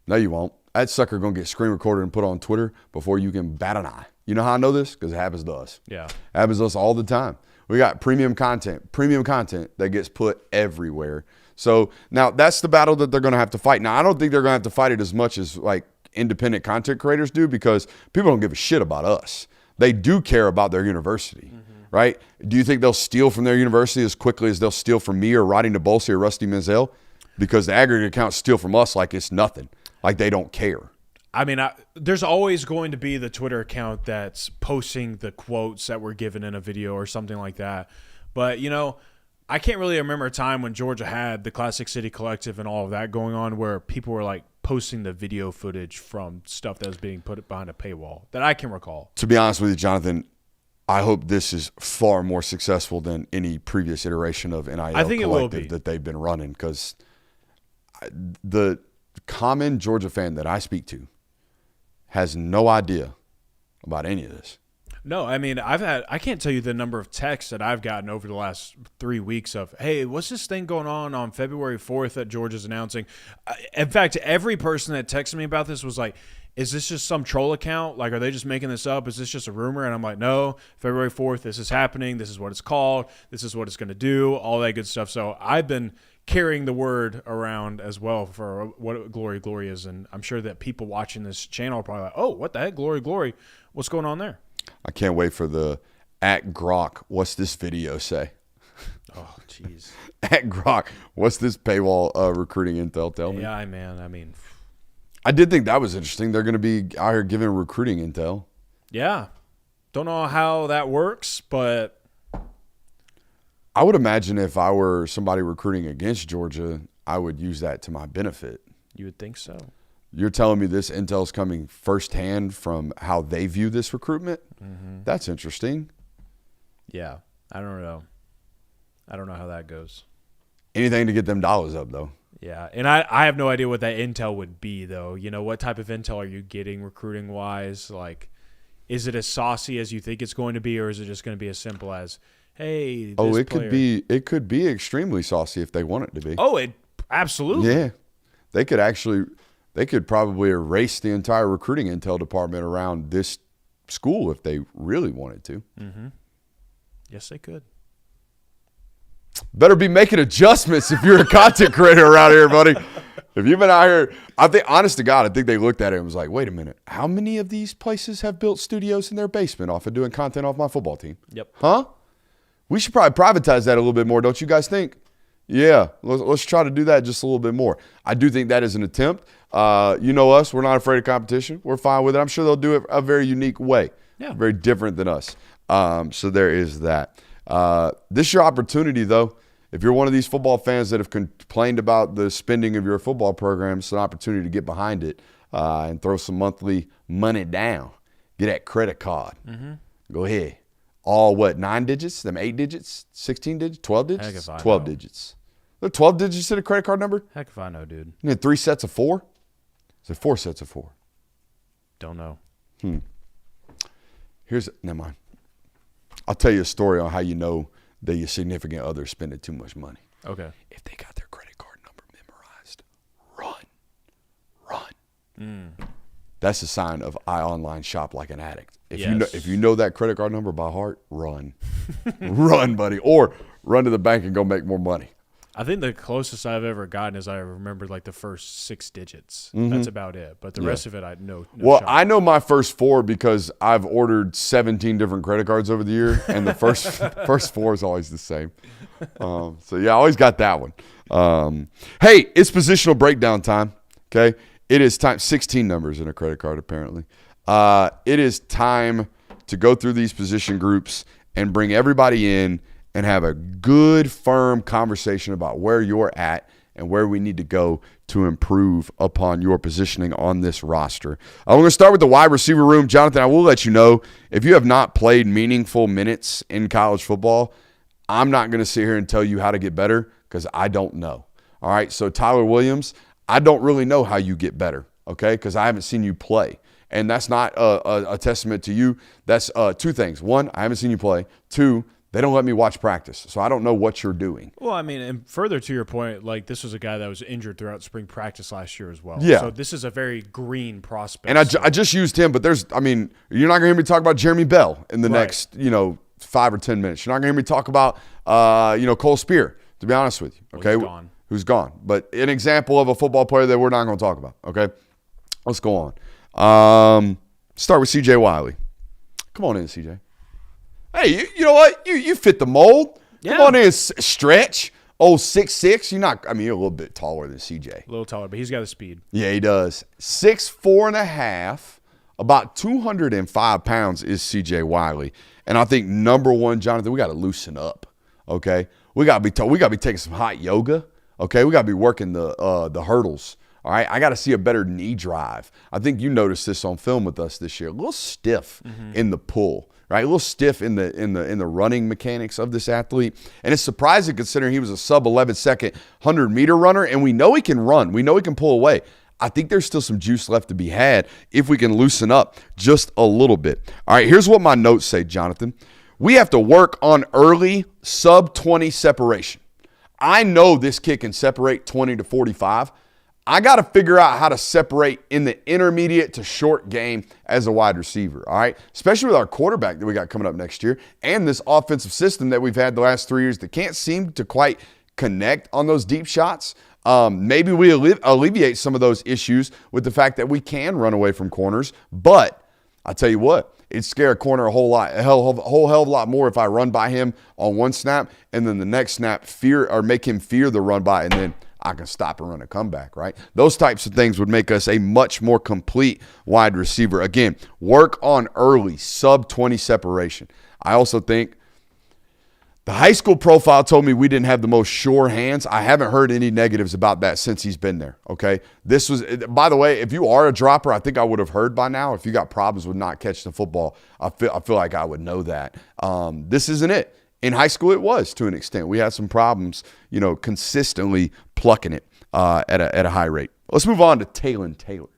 No, you won't. That sucker going to get screen recorded and put on Twitter before you can bat an eye. You know how I know this? Because it happens to us. Yeah. It happens to us all the time. We got premium content that gets put everywhere. So now that's the battle that they're going to have to fight. Now, I don't think they're going to have to fight it as much as like independent content creators do, because people don't give a shit about us. They do care about their university. Right? Do you think they'll steal from their university as quickly as they'll steal from me or Rodney DeBolsi or Rusty Menzel? Because the aggregate accounts steal from us like it's nothing, like they don't care. I mean, there's always going to be the Twitter account that's posting the quotes that were given in a video or something like that. But, I can't really remember a time when Georgia had the Classic City Collective and all of that going on where people were like posting the video footage from stuff that was being put behind a paywall that I can recall. To be honest with you, Jonathan, I hope this is far more successful than any previous iteration of NIL Collective that they've been running, because the common Georgia fan that I speak to has no idea about any of this. No, I mean, I can't tell you the number of texts that I've gotten over the last 3 weeks of, hey, what's this thing going on February 4th that Georgia's announcing? In fact, every person that texted me about this was like, is this just some troll account? Like, are they just making this up? Is this just a rumor? And I'm like, no, February 4th, this is happening. This is what it's called. This is what it's going to do, all that good stuff. So I've been carrying the word around as well for what Glory is. And I'm sure that people watching this channel are probably like, oh, what the heck, Glory? What's going on there? I can't wait for the @Grok. What's this video say? Oh, jeez. @Grok. What's this paywall recruiting intel? Tell me. Yeah, man. I mean, I did think that was interesting. They're going to be out here giving recruiting intel. Yeah. Don't know how that works, but I would imagine if I were somebody recruiting against Georgia, I would use that to my benefit. You would think so. You're telling me this intel is coming firsthand from how they view this recruitment? Mm-hmm. That's interesting. Yeah. I don't know how that goes. Anything to get them dollars up, though. Yeah, and I have no idea what that intel would be, though. What type of intel are you getting recruiting-wise? Like, is it as saucy as you think it's going to be, or is it just going to be as simple as, hey, this it could be extremely saucy if they want it to be. Oh, it absolutely. Yeah. They could probably erase the entire recruiting intel department around this school if they really wanted to. Mm-hmm. Yes, they could. Better be making adjustments if you're a content creator around here, buddy. If you've been out here, I think, honest to God, I think they looked at it and was like, wait a minute, how many of these places have built studios in their basement off of doing content off my football team? Yep. Huh? We should probably privatize that a little bit more, don't you guys think? Yeah, let's try to do that just a little bit more. I do think that is an attempt. You know us, we're not afraid of competition. We're fine with it. I'm sure they'll do it a very unique way, very different than us. So there is that. This is your opportunity, though. If you're one of these football fans that have complained about the spending of your football program, it's an opportunity to get behind it and throw some monthly money down. Get that credit card. Mm-hmm. Go ahead. All 9 digits? Them 8 digits? 16 digits? 12 digits? Heck if I 12 know. digits. There 12 digits to the credit card number? Heck if I know, dude. You need 3 sets of 4? Is it 4 sets of 4? Don't know. Never mind. I'll tell you a story on how you know that your significant other is spending too much money. Okay. If they got their credit card number memorized, run. That's a sign of I online shop like an addict. If you know that credit card number by heart, run. Run, buddy. Or run to the bank and go make more money. I think the closest I've ever gotten is I remembered like the first 6 digits. That's about it. But the rest of it, I know. Well, shot. I know my first 4 because I've ordered 17 different credit cards over the year, and the first 4 is always the same. So yeah, I always got that one. Hey, it's positional breakdown time. Okay, it is time. 16 numbers in a credit card, apparently. It is time to go through these position groups and bring everybody in and have a good, firm conversation about where you're at and where we need to go to improve upon your positioning on this roster. I'm going to start with the wide receiver room. Jonathan, I will let you know, if you have not played meaningful minutes in college football, I'm not going to sit here and tell you how to get better because I don't know. All right, so Tyler Williams, I don't really know how you get better, okay, because I haven't seen you play. And that's not a testament to you. That's 2 things. 1, I haven't seen you play. 2, they don't let me watch practice, so I don't know what you're doing. Well, I mean, and further to your point, like this was a guy that was injured throughout spring practice last year as well. Yeah. So this is a very green prospect. And I just used him, but you're not going to hear me talk about Jeremy Bell in the next, 5 or 10 minutes. You're not going to hear me talk about, Cole Spear, to be honest with you. Okay. Who's gone. But an example of a football player that we're not going to talk about. Okay. Let's go on. Start with CJ Wiley. Come on in, CJ. Hey, you know what? You fit the mold. Yeah. Come on in, Stretch. Oh, 6'6"? You're not – I mean, you're a little bit taller than CJ. A little taller, but he's got the speed. Yeah, he does. 6'4.5", about 205 pounds is CJ Wiley. And I think number one, Jonathan, we got to loosen up, okay? We got to be taking some hot yoga, okay? We got to be working the hurdles, all right? I got to see a better knee drive. I think you noticed this on film with us this year. A little stiff in the pull, right? A little stiff in the running mechanics of this athlete. And it's surprising considering he was a sub-11 second 100-meter runner, and we know he can run. We know he can pull away. I think there's still some juice left to be had if we can loosen up just a little bit. All right, here's what my notes say, Jonathan. We have to work on early sub-20 separation. I know this kid can separate 20 to 45. I got to figure out how to separate in the intermediate to short game as a wide receiver, all right? Especially with our quarterback that we got coming up next year and this offensive system that we've had the last 3 years that can't seem to quite connect on those deep shots. Maybe we alleviate some of those issues with the fact that we can run away from corners. But I tell you what, it'd scare a corner a whole hell of a lot more if I run by him on one snap and then the next snap make him fear the run by, and then I can stop and run a comeback, right? Those types of things would make us a much more complete wide receiver. Again, work on early sub-20 separation. I also think the high school profile told me we didn't have the most sure hands. I haven't heard any negatives about that since he's been there, okay? This was, by the way, if you are a dropper, I think I would have heard by now. If you got problems with not catching the football, I feel like I would know that. This isn't it. In high school, it was to an extent. We had some problems, consistently plucking it at a high rate. Let's move on to Taylor Taylor.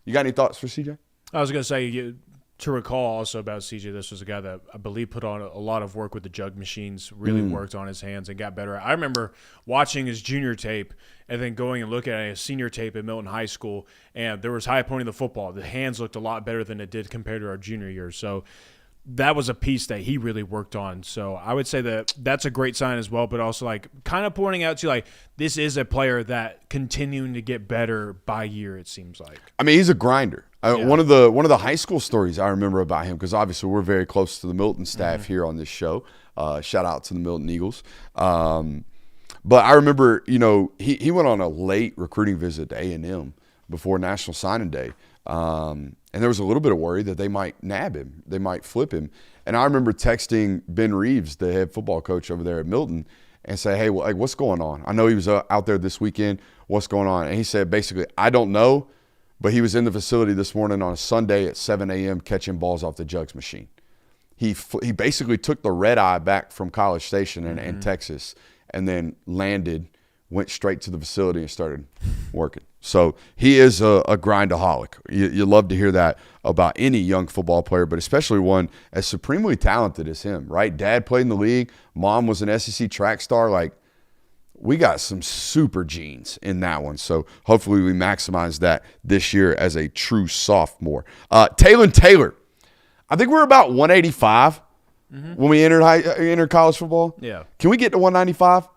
You got any thoughts for CJ? I was going to say, to recall also about CJ, this was a guy that I believe put on a lot of work with the jug machines, really worked on his hands and got better. I remember watching his junior tape and then going and looking at his senior tape at Milton High School, and there was high pointing the football. The hands looked a lot better than it did compared to our junior year. So that was a piece that he really worked on. So I would say that that's a great sign as well, but also kind of pointing out to this is a player that continuing to get better by year, it seems like. I mean, he's a grinder. Yeah. One of the high school stories I remember about him, because obviously we're very close to the Milton staff here on this show. Shout out to the Milton Eagles. But I remember, he went on a late recruiting visit to A&M before National Signing Day. And there was a little bit of worry that they might nab him. They might flip him. And I remember texting Ben Reeves, the head football coach over there at Milton, and say, hey, what's going on? I know he was out there this weekend. What's going on? And he said, basically, I don't know, but he was in the facility this morning on a Sunday at 7 a.m. catching balls off the jugs machine. He basically took the red eye back from College Station in Texas and then landed, went straight to the facility and started working. So he is a grindaholic. You love to hear that about any young football player, but especially one as supremely talented as him, right? Dad played in the league. Mom was an SEC track star. We got some super genes in that one. So hopefully we maximize that this year as a true sophomore. Taylor. I think we're about 185 when we entered college football. Yeah. Can we get to 195?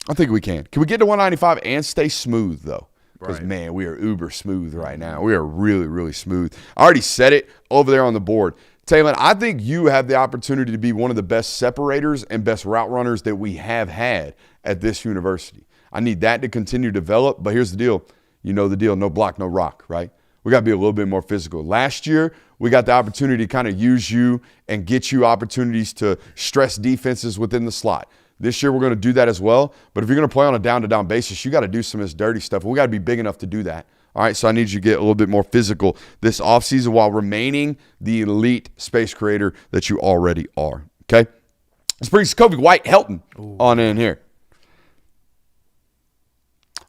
I think we can. Can we get to 195 and stay smooth, though? Because, man, we are uber smooth right now. We are really, really smooth. I already said it over there on the board. Taylor, I think you have the opportunity to be one of the best separators and best route runners that we have had at this university. I need that to continue to develop, but here's the deal. You know the deal, no block, no rock, right? We got to be a little bit more physical. Last year, we got the opportunity to kind of use you and get you opportunities to stress defenses within the slot. This year, we're going to do that as well. But if you're going to play on a down-to-down basis, you got to do some of this dirty stuff. And we got to be big enough to do that. All right, so I need you to get a little bit more physical this offseason while remaining the elite space creator that you already are. Okay? Let's bring Kobe White Helton on in here.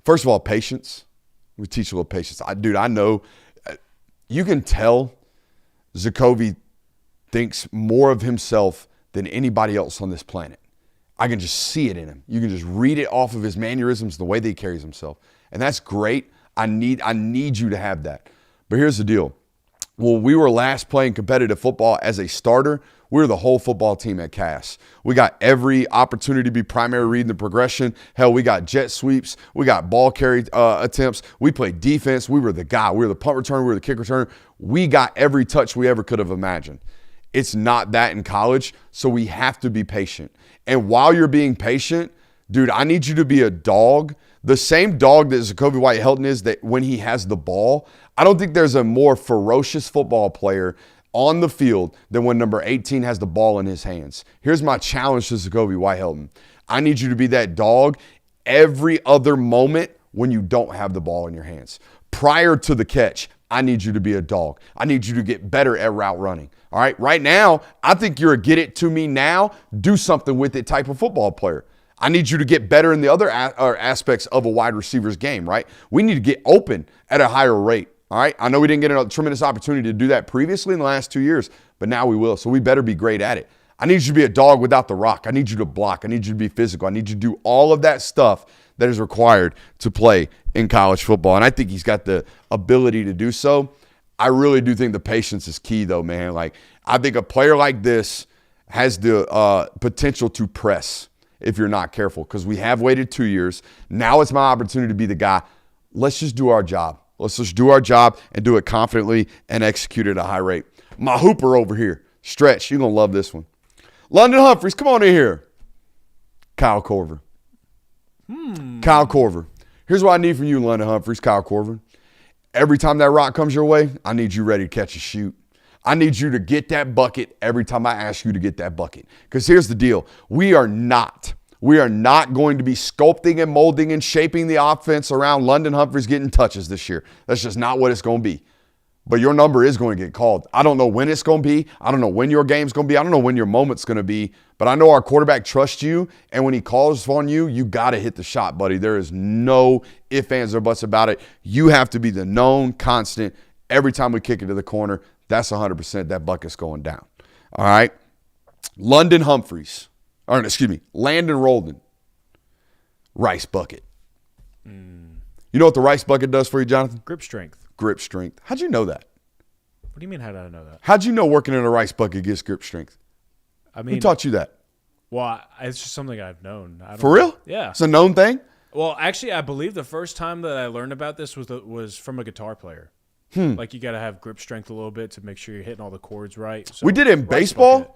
First of all, patience. We teach a little patience. I know you can tell Zakovi thinks more of himself than anybody else on this planet. I can just see it in him. You can just read it off of his mannerisms, the way that he carries himself. And that's great. I need you to have that. But here's the deal. When we were last playing competitive football as a starter, we were the whole football team at Cass. We got every opportunity to be primary reading the progression. Hell, we got jet sweeps. We got ball carry attempts. We played defense. We were the guy. We were the punt returner. We were the kick returner. We got every touch we ever could have imagined. It's not that in college, so we have to be patient. And while you're being patient, Dude, I need you to be a dog. The same dog that Jacoby White-Helton is, that when he has the ball, I don't think there's a more ferocious football player on the field than when number 18 has the ball in his hands. Here's my challenge to Jacoby White-Helton. I need you to be that dog every other moment when you don't have the ball in your hands. Prior to the catch, I need you to be a dog. I need you to get better at route running. All right, right now, I think you're a get it to me now, do something with it type of football player. I need you to get better in the other aspects of a wide receiver's game, right? We need to get open at a higher rate, all right? I know we didn't get a tremendous opportunity to do that previously in the last 2 years, but now we will, so we better be great at it. I need you to be a dog without the rock. I need you to block. I need you to be physical. I need you to do all of that stuff that is required to play in college football, and I think he's got the ability to do so. I really do think the patience is key, though, man. Like, I think a player like this has the potential to press if you're not careful, because we have waited 2 years. Now it's my opportunity to be the guy. Let's just do our job. Let's just do our job and do it confidently and execute at a high rate. My hooper over here, Stretch, you're going to love this one. London Humphreys, come on in here. Kyle Korver. Kyle Korver. Here's what I need from you, London Humphreys, Kyle Korver. Every time that rock comes your way, I need you ready to catch a shoot. I need you to get that bucket every time I ask you to get that bucket. Because here's the deal. We are not going to be sculpting and molding and shaping the offense around London Humphreys getting touches this year. That's just not what it's going to be. But your number is going to get called. I don't know when it's going to be. I don't know when your game's going to be. I don't know when your moment's going to be. But I know our quarterback trusts you, and when he calls on you, you got to hit the shot, buddy. There is no ifs, ands, or buts about it. You have to be the known constant every time we kick it to the corner. That's 100%. That bucket's going down. All right? Landon Roldan. Rice bucket. You know what the rice bucket does for you, Jonathan? Grip strength. Grip strength. How'd you know that? What do you mean, how did I know that? How'd you know working in a rice bucket gets grip strength? I mean, who taught you that? Well, it's just something I've known. For real? Yeah. It's a known thing? Well, actually, I believe the first time that I learned about this was from a guitar player. Like, you got to have grip strength a little bit to make sure you're hitting all the chords right. So we did it in baseball. Bucket.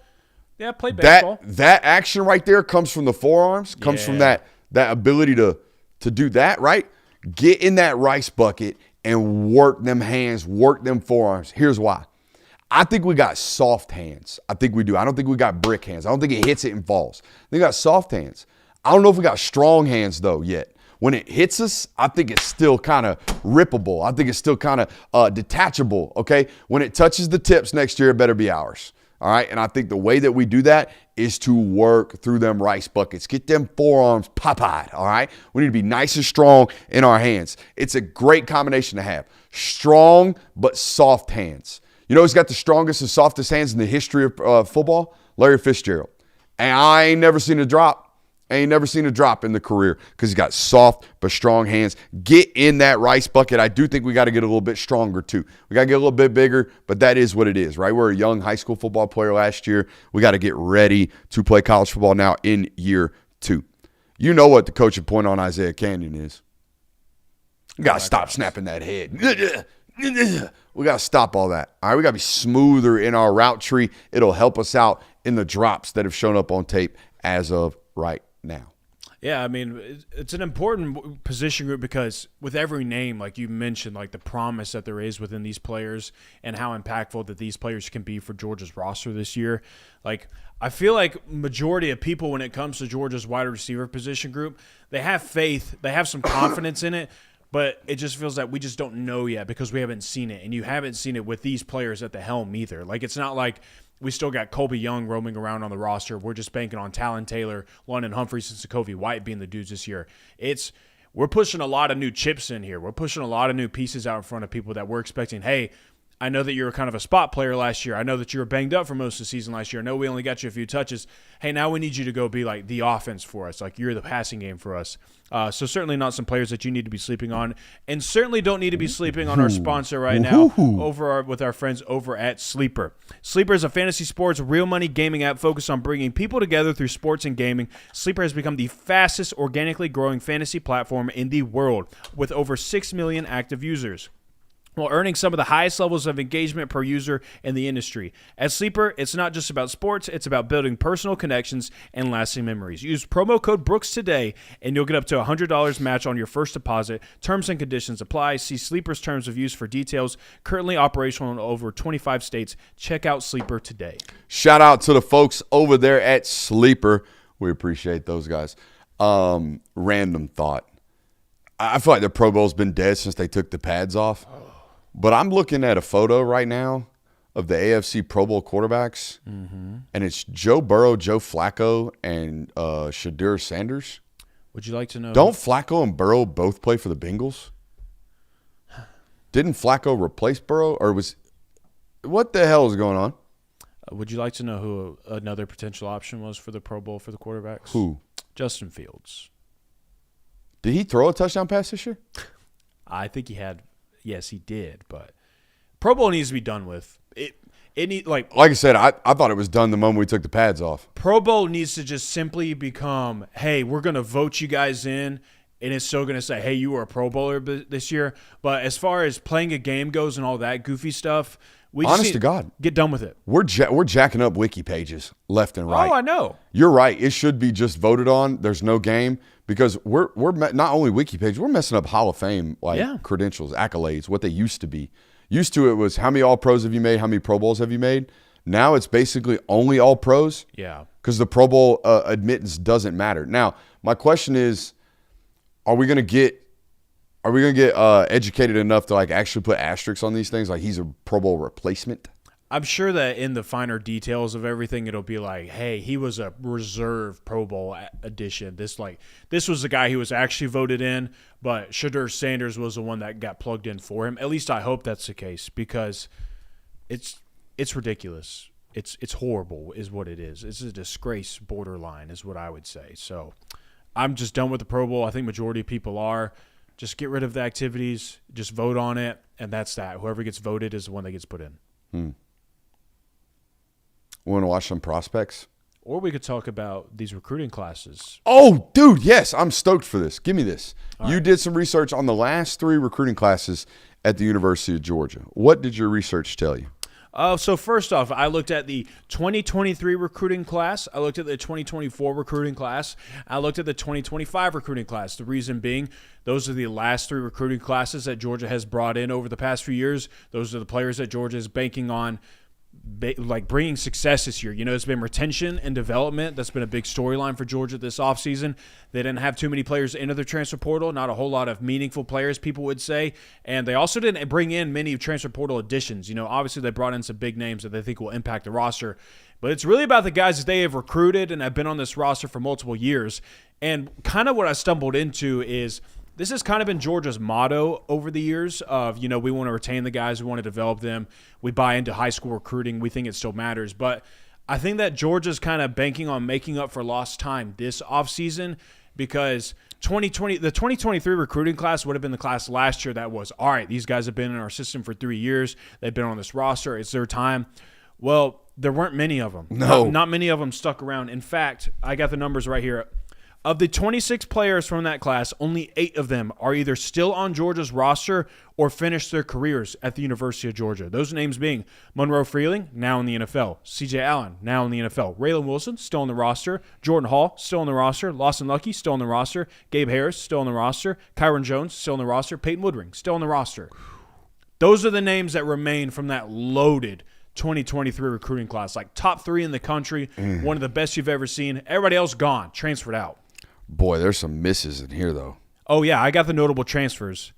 Yeah, I played baseball. That action right there comes from the forearms, comes from that ability to do that, right? Get in that rice bucket and work them hands, work them forearms. Here's why. I think we got soft hands. I think we do. I don't think we got brick hands. I don't think it hits it and falls. I think we got soft hands. I don't know if we got strong hands, though, yet. When it hits us, I think it's still kind of rippable. I think it's still kind of detachable, okay? When it touches the tips next year, it better be ours, all right? And I think the way that we do that is to work through them rice buckets. Get them forearms pop-eyed, all right? We need to be nice and strong in our hands. It's a great combination to have. Strong but soft hands. You know who's got the strongest and softest hands in the history of football? Larry Fitzgerald. And I ain't never seen a drop. In the career because he's got soft but strong hands. Get in that rice bucket. I do think we got to get a little bit stronger too. We got to get a little bit bigger, but that is what it is, right? We're a young high school football player last year. We got to get ready to play college football now in year 2. You know what the coaching point on Isaiah Canyon is. We got to stop snapping that head. We got to stop all that. All right, we got to be smoother in our route tree. It'll help us out in the drops that have shown up on tape as of right now. Yeah, I mean, it's an important position group because with every name, like you mentioned, like the promise that there is within these players and how impactful that these players can be for Georgia's roster this year. Like, I feel like majority of people when it comes to Georgia's wide receiver position group, they have faith, they have some confidence in it, but it just feels like we just don't know yet because we haven't seen it. And you haven't seen it with these players at the helm either. Like, it's not like we still got Colby Young roaming around on the roster. We're just banking on Talon Taylor, London Humphreys, and Jacoby White being the dudes this year. We're pushing a lot of new chips in here. We're pushing a lot of new pieces out in front of people that we're expecting, hey, I know that you were kind of a spot player last year. I know that you were banged up for most of the season last year. I know we only got you a few touches. Hey, now we need you to go be like the offense for us. Like you're the passing game for us. So certainly not some players that you need to be sleeping on, and certainly don't need to be sleeping on our sponsor right now with our friends over at Sleeper. Sleeper is a fantasy sports real money gaming app focused on bringing people together through sports and gaming. Sleeper has become the fastest organically growing fantasy platform in the world with over 6 million active users. while earning some of the highest levels of engagement per user in the industry. At Sleeper, it's not just about sports, it's about building personal connections and lasting memories. Use promo code Brooks today, and you'll get up to $100 match on your first deposit. Terms and conditions apply. See Sleeper's terms of use for details. Currently operational in over 25 states. Check out Sleeper today. Shout out to the folks over there at Sleeper. We appreciate those guys. Random thought. I feel like the Pro Bowl's been dead since they took the pads off. But I'm looking at a photo right now of the AFC Pro Bowl quarterbacks, and it's Joe Burrow, Joe Flacco, and Shadur Sanders. Would you like to know? Don't Flacco and Burrow both play for the Bengals? Didn't Flacco replace Burrow, or was what the hell is going on? Would you like to know who another potential option was for the Pro Bowl for the quarterbacks? Who? Justin Fields. Did he throw a touchdown pass this year? I think he had. Yes, he did, but Pro Bowl needs to be done with. It need like I said, I thought it was done the moment we took the pads off. Pro Bowl needs to just simply become, hey, we're going to vote you guys in, and it's still going to say, hey, you were a Pro Bowler this year. But as far as playing a game goes and all that goofy stuff, we just honest to God, get done with it. We're jacking up wiki pages left and right. Oh, I know. You're right. It should be just voted on. There's no game. Because we're not only wiki page, we're messing up Hall of Fame credentials, accolades, what they used to be. Used to it was how many All-Pros have you made, how many Pro Bowls have you made. Now it's basically only All-Pros. Yeah. Because the Pro Bowl admittance doesn't matter. Now, my question is, are we gonna get educated enough to like actually put asterisks on these things? Like he's a Pro Bowl replacement. I'm sure that in the finer details of everything, it'll be like, hey, he was a reserve Pro Bowl edition. This was the guy who was actually voted in, but Shadur Sanders was the one that got plugged in for him. At least I hope that's the case because it's ridiculous. It's horrible is what it is. It's a disgrace borderline is what I would say. So I'm just done with the Pro Bowl. I think majority of people are. Just get rid of the activities. Just vote on it, and that's that. Whoever gets voted is the one that gets put in. We want to watch some prospects? Or we could talk about these recruiting classes. Oh, dude, yes. I'm stoked for this. Give me this. All you right. did some research on the last 3 recruiting classes at the University of Georgia. What did your research tell you? So first off, I looked at the 2023 recruiting class. I looked at the 2024 recruiting class. I looked at the 2025 recruiting class. The reason being, those are the last 3 recruiting classes that Georgia has brought in over the past few years. Those are the players that Georgia is banking on like bringing success this year. You know, it's been retention and development. That's been a big storyline for Georgia this offseason. They didn't have too many players into the transfer portal, not a whole lot of meaningful players, people would say. And they also didn't bring in many transfer portal additions. You know, obviously they brought in some big names that they think will impact the roster. But it's really about the guys that they have recruited and have been on this roster for multiple years. And kind of what I stumbled into is this has kind of been Georgia's motto over the years of, you know, we want to retain the guys, we want to develop them. We buy into high school recruiting. We think it still matters. But I think that Georgia's kind of banking on making up for lost time this offseason because the 2023 recruiting class would have been the class last year that was, all right, these guys have been in our system for 3 years. They've been on this roster. It's their time. Well, there weren't many of them. No. Not many of them stuck around. In fact, I got the numbers right here. Of the 26 players from that class, only 8 of them are either still on Georgia's roster or finished their careers at the University of Georgia. Those names being Monroe Freeling, now in the NFL. C.J. Allen, now in the NFL. Raylan Wilson, still on the roster. Jordan Hall, still on the roster. Lawson Lucky, still on the roster. Gabe Harris, still on the roster. Kyron Jones, still on the roster. Peyton Woodring, still on the roster. Those are the names that remain from that loaded 2023 recruiting class. Like top 3 in the country, one of the best you've ever seen. Everybody else gone, transferred out. Boy, there's some misses in here, though. Oh, yeah, I got the notable transfers.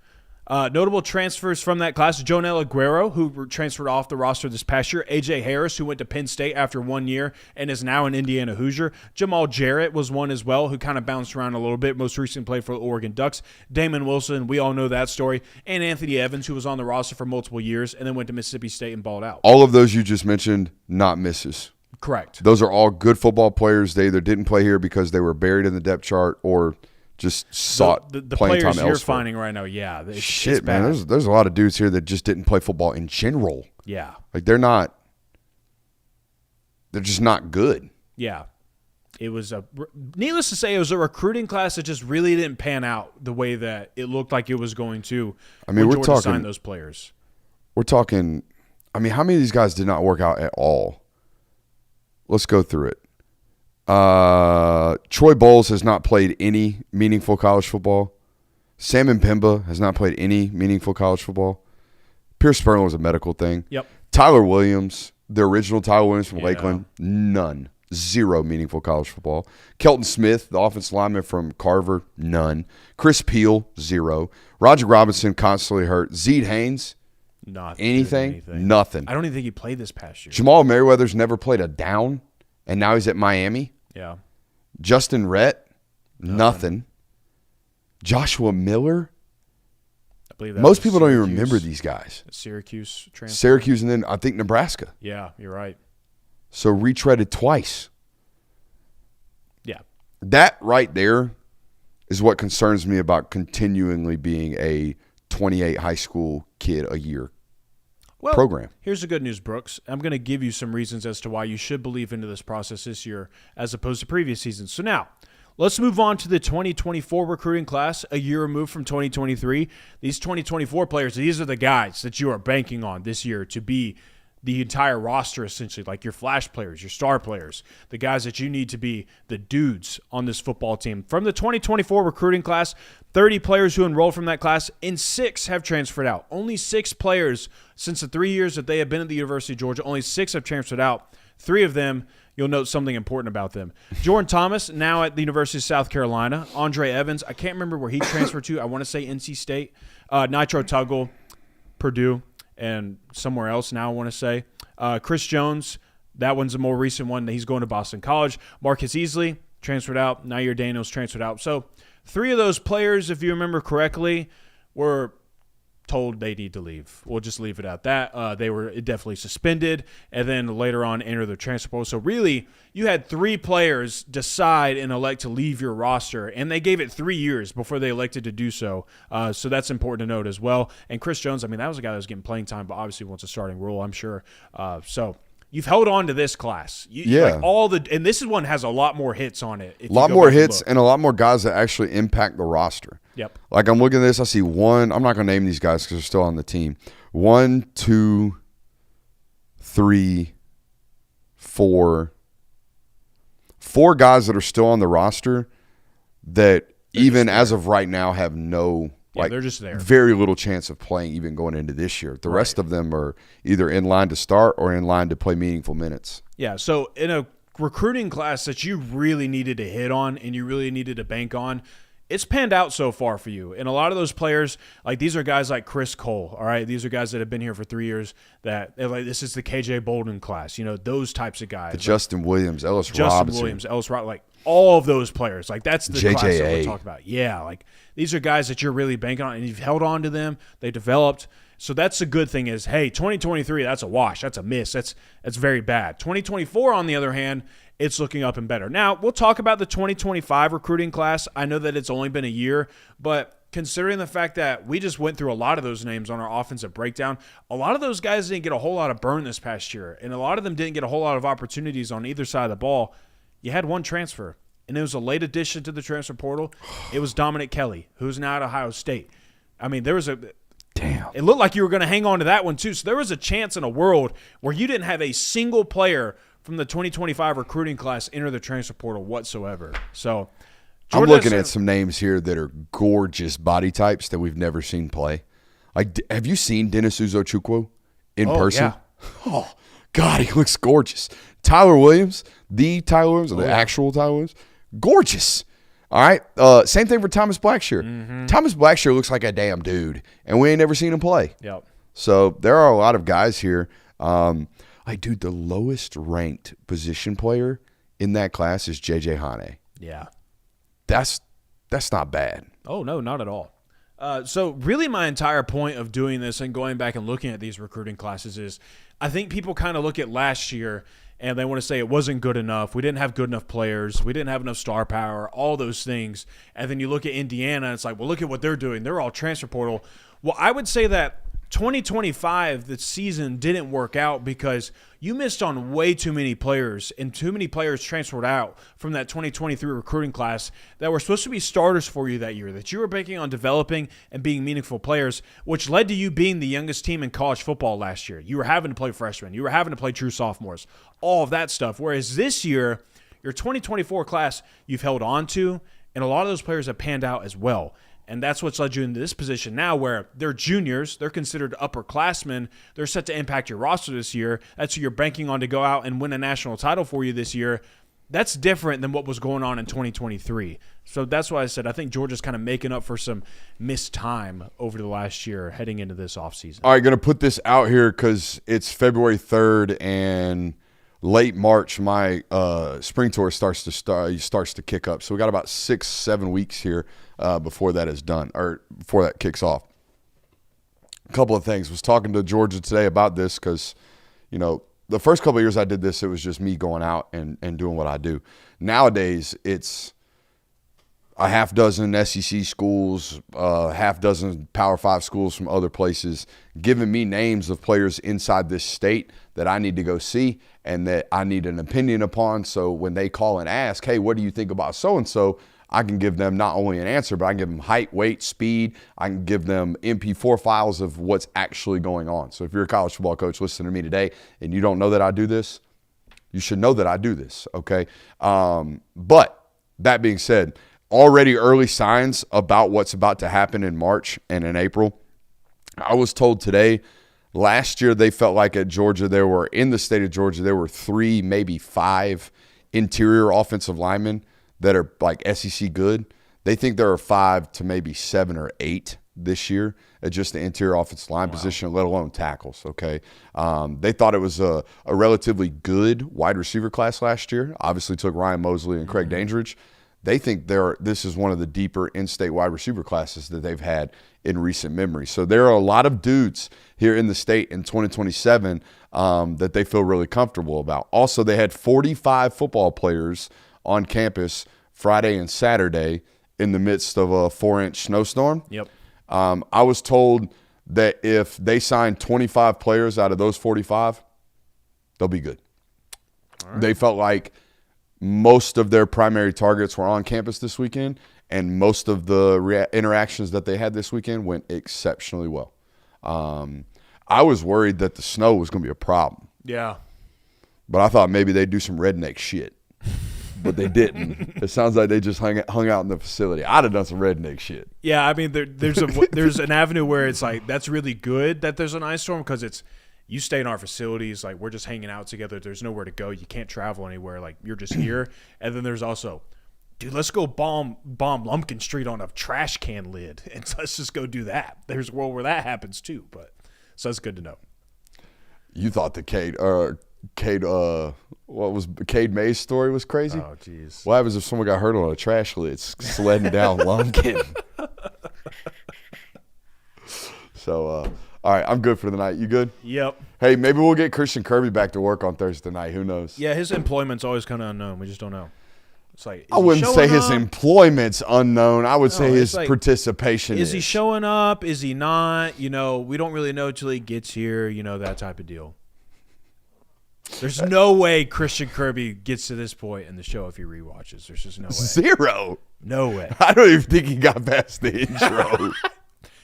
Notable transfers from that class, Jonel Aguero, who transferred off the roster this past year. A.J. Harris, who went to Penn State after 1 year and is now an Indiana Hoosier. Jamal Jarrett was one as well, who kind of bounced around a little bit. Most recently played for the Oregon Ducks. Damon Wilson, we all know that story. And Anthony Evans, who was on the roster for multiple years and then went to Mississippi State and balled out. All of those you just mentioned, not misses. Correct. Those are all good football players. They either didn't play here because they were buried in the depth chart or just sought the playing players time you're elsewhere. finding right now, yeah. Shit, it's man. bad. There's a lot of dudes here that just didn't play football in general. Yeah. Like they're just not good. Yeah. It was needless to say, it was a recruiting class that just really didn't pan out the way that it looked like it was going to. I mean, when we're Georgia talking signed those players. we're talking, I mean, how many of these guys did not work out at all? Let's go through it. Troy Bowles has not played any meaningful college football. Sam Mpemba has not played any meaningful college football. Pierce Spurlin was a medical thing. Yep. Tyler Williams, the original Tyler Williams from Yeah. Lakeland, none. 0 meaningful college football. Kelton Smith, the offensive lineman from Carver, none. Chris Peel, 0. Roger Robinson, constantly hurt. Zede Haynes, Nothing. anything? Nothing. I don't even think he played this past year. Jamal Merriweather's never played a down, and now he's at Miami. Yeah. Justin Rhett, nothing. Joshua Miller, I believe that most was people don't even Syracuse. remember these guys. Syracuse transfer. Syracuse and then I think Nebraska. Yeah, you're right. So retreaded twice. Yeah. That right there is what concerns me about continually being a 28 high school kid a year Well, program. Here's the good news, Brooks. I'm going to give you some reasons as to why you should believe into this process this year as opposed to previous seasons. So now, let's move on to the 2024 recruiting class, a year removed from 2023. These 2024 players, these are the guys that you are banking on this year to be the entire roster, essentially, like your flash players, your star players, the guys that you need to be the dudes on this football team. From the 2024 recruiting class, 30 players who enrolled from that class, and 6 have transferred out. Only 6 players since the 3 years that they have been at the University of Georgia, only 6 have transferred out. 3 of them, you'll note something important about them. Jordan Thomas, now at the University of South Carolina. Andre Evans, I can't remember where he transferred to. I want to say NC State. Nitro Tuggle, Purdue, and somewhere else now I want to say. Chris Jones, that one's a more recent one. He's going to Boston College. Marcus Easley, transferred out. Nair Daniels, transferred out. So 3 of those players, if you remember correctly, were told they need to leave. We'll just leave it at that. They were definitely suspended and then later on enter the transfer portal. So really, you had 3 players decide and elect to leave your roster, and they gave it 3 years before they elected to do so. So that's important to note as well. And Chris Jones, I mean, that was a guy that was getting playing time, but obviously wants a starting role, I'm sure. So you've held on to this class. Yeah. Like and this one has a lot more hits on it. A lot more hits and a lot more guys that actually impact the roster. Yep. Like I'm looking at this, I see one. I'm not going to name these guys because they're still on the team. 1, 2, 3, 4. 4 guys that are still on the roster that even as of right now have no, they're just there. Very little chance of playing even going into this year. The rest of them are either in line to start or in line to play meaningful minutes. Yeah, so in a recruiting class that you really needed to hit on and you really needed to bank on, it's panned out so far for you. And a lot of those players, like these are guys like Chris Cole, all right? These are guys that have been here for 3 years that like this is the KJ Bolden class, those types of guys. The Justin Williams, Ellis Justin Robinson. Williams, Ellis Robinson, like all of those players. Like that's the class that JJA. we're talking about. Yeah, like these are guys that you're really banking on and you've held on to them. They developed. So that's the good thing is, hey, 2023, that's a wash. That's a miss. That's very bad. 2024, on the other hand, it's looking up and better. Now, we'll talk about the 2025 recruiting class. I know that it's only been a year, but considering the fact that we just went through a lot of those names on our offensive breakdown, a lot of those guys didn't get a whole lot of burn this past year, and a lot of them didn't get a whole lot of opportunities on either side of the ball. You had one transfer, and it was a late addition to the transfer portal. It was Dominic Kelly, who's now at Ohio State. I mean, there was a – Damn. It looked like you were going to hang on to that one too. So there was a chance in a world where you didn't have a single player from the 2025 recruiting class enter the transfer portal whatsoever. So I'm looking at some names here that are gorgeous body types that we've never seen play. Like, have you seen Dennis Uzochukwu in person? Yeah. Oh, God, he looks gorgeous. Tyler Williams, the Tyler Williams, or the actual Tyler Williams, gorgeous. All right. Same thing for Thomas Blackshear. Mm-hmm. Thomas Blackshear looks like a damn dude, and we ain't never seen him play. Yep. So there are a lot of guys here. Dude, the lowest ranked position player in that class is J.J. Hane. Yeah. That's not bad. Oh, no, not at all. So really my entire point of doing this and going back and looking at these recruiting classes is I think people kind of look at last year and they want to say it wasn't good enough. We didn't have good enough players. We didn't have enough star power, all those things. And then you look at Indiana, it's like, well, look at what they're doing. They're all transfer portal. Well, I would say that 2025, the season didn't work out because you missed on way too many players, and too many players transferred out from that 2023 recruiting class that were supposed to be starters for you that year, that you were banking on developing and being meaningful players, which led to you being the youngest team in college football last year. You were having to play freshmen. You were having to play true sophomores, all of that stuff. Whereas this year, your 2024 class, you've held on to, and a lot of those players have panned out as well. And that's what's led you into this position now where they're juniors. They're considered upperclassmen. They're set to impact your roster this year. That's who you're banking on to go out and win a national title for you this year. That's different than what was going on in 2023. So that's why I said I think Georgia's kind of making up for some missed time over the last year heading into this offseason. All right, going to put this out here because it's February 3rd and late March, my spring tour starts to kick up. So we got about 6-7 weeks here before that is done, or before that kicks off. A couple of things. Was talking to Georgia today about this because, you know, the first couple of years I did this, it was just me going out and doing what I do. Nowadays, it's a half dozen SEC schools, half dozen Power 5 schools from other places giving me names of players inside this state that I need to go see and that I need an opinion upon. So when they call and ask, hey, what do you think about so-and-so, I can give them not only an answer, but I can give them height, weight, speed. I can give them MP4 files of what's actually going on. So if you're a college football coach listening to me today and you don't know that I do this, you should know that I do this, okay? But that being said, already early signs about what's about to happen in March and in April. I was told today, last year they felt like at Georgia in the state of Georgia, there were 3, maybe 5 interior offensive linemen that are like SEC good. They think there are 5 to maybe 7 or 8 this year at just the interior offensive line position, let alone tackles, okay? They thought it was a relatively good wide receiver class last year. Obviously took Ryan Mosley and Craig Dandridge. They think this is one of the deeper in-state wide receiver classes that they've had in recent memory. So there are a lot of dudes here in the state in 2027 that they feel really comfortable about. Also, they had 45 football players on campus Friday and Saturday in the midst of a 4-inch snowstorm. Yep. I was told that if they sign 25 players out of those 45, they'll be good. Right. They felt like most of their primary targets were on campus this weekend, and most of the interactions that they had this weekend went exceptionally well. I was worried that the snow was going to be a problem. Yeah. But I thought maybe they'd do some redneck shit. But they didn't. It sounds like they just hung out in the facility. I'd have done some redneck shit. Yeah, I mean, there's an avenue where it's like that's really good that there's an ice storm because it's you stay in our facilities, like we're just hanging out together. There's nowhere to go. You can't travel anywhere. Like you're just here. And then there's also, dude, let's go bomb Lumpkin Street on a trash can lid, and so let's just go do that. There's a world where that happens too. But so that's good to know. You thought the Cade Mays story was crazy? Oh, jeez. What happens if someone got hurt on a trash lid sledding down Lumpkin? So, all right, I'm good for the night. You good? Yep. Hey, maybe we'll get Christian Kirby back to work on Thursday night. Who knows? Yeah, his employment's always kind of unknown. We just don't know. It's like I wouldn't say his employment's unknown. I would say his participation is. Is he showing up? Is he not? You know, we don't really know till he gets here. You know, that type of deal. There's no way Christian Kirby gets to this point in the show if he rewatches. There's just no way. 0. No way. I don't even think he got past the intro.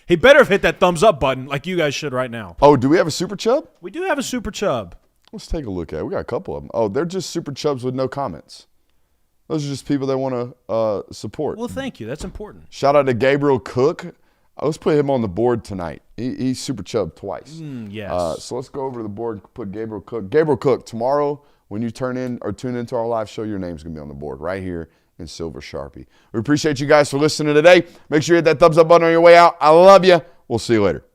He better have hit that thumbs up button like you guys should right now. Oh, do we have a Super Chub? We do have a Super Chub. Let's take a look at it. We got a couple of them. Oh, they're just Super Chubs with no comments. Those are just people that want to support. Well, thank you. That's important. Shout out to Gabriel Cook. Let's put him on the board tonight. He's Super Chubbed twice. Yes. So let's go over to the board and put Gabriel Cook. Gabriel Cook, tomorrow when you tune into our live show, your name's going to be on the board right here in Silver Sharpie. We appreciate you guys for listening today. Make sure you hit that thumbs up button on your way out. I love you. We'll see you later.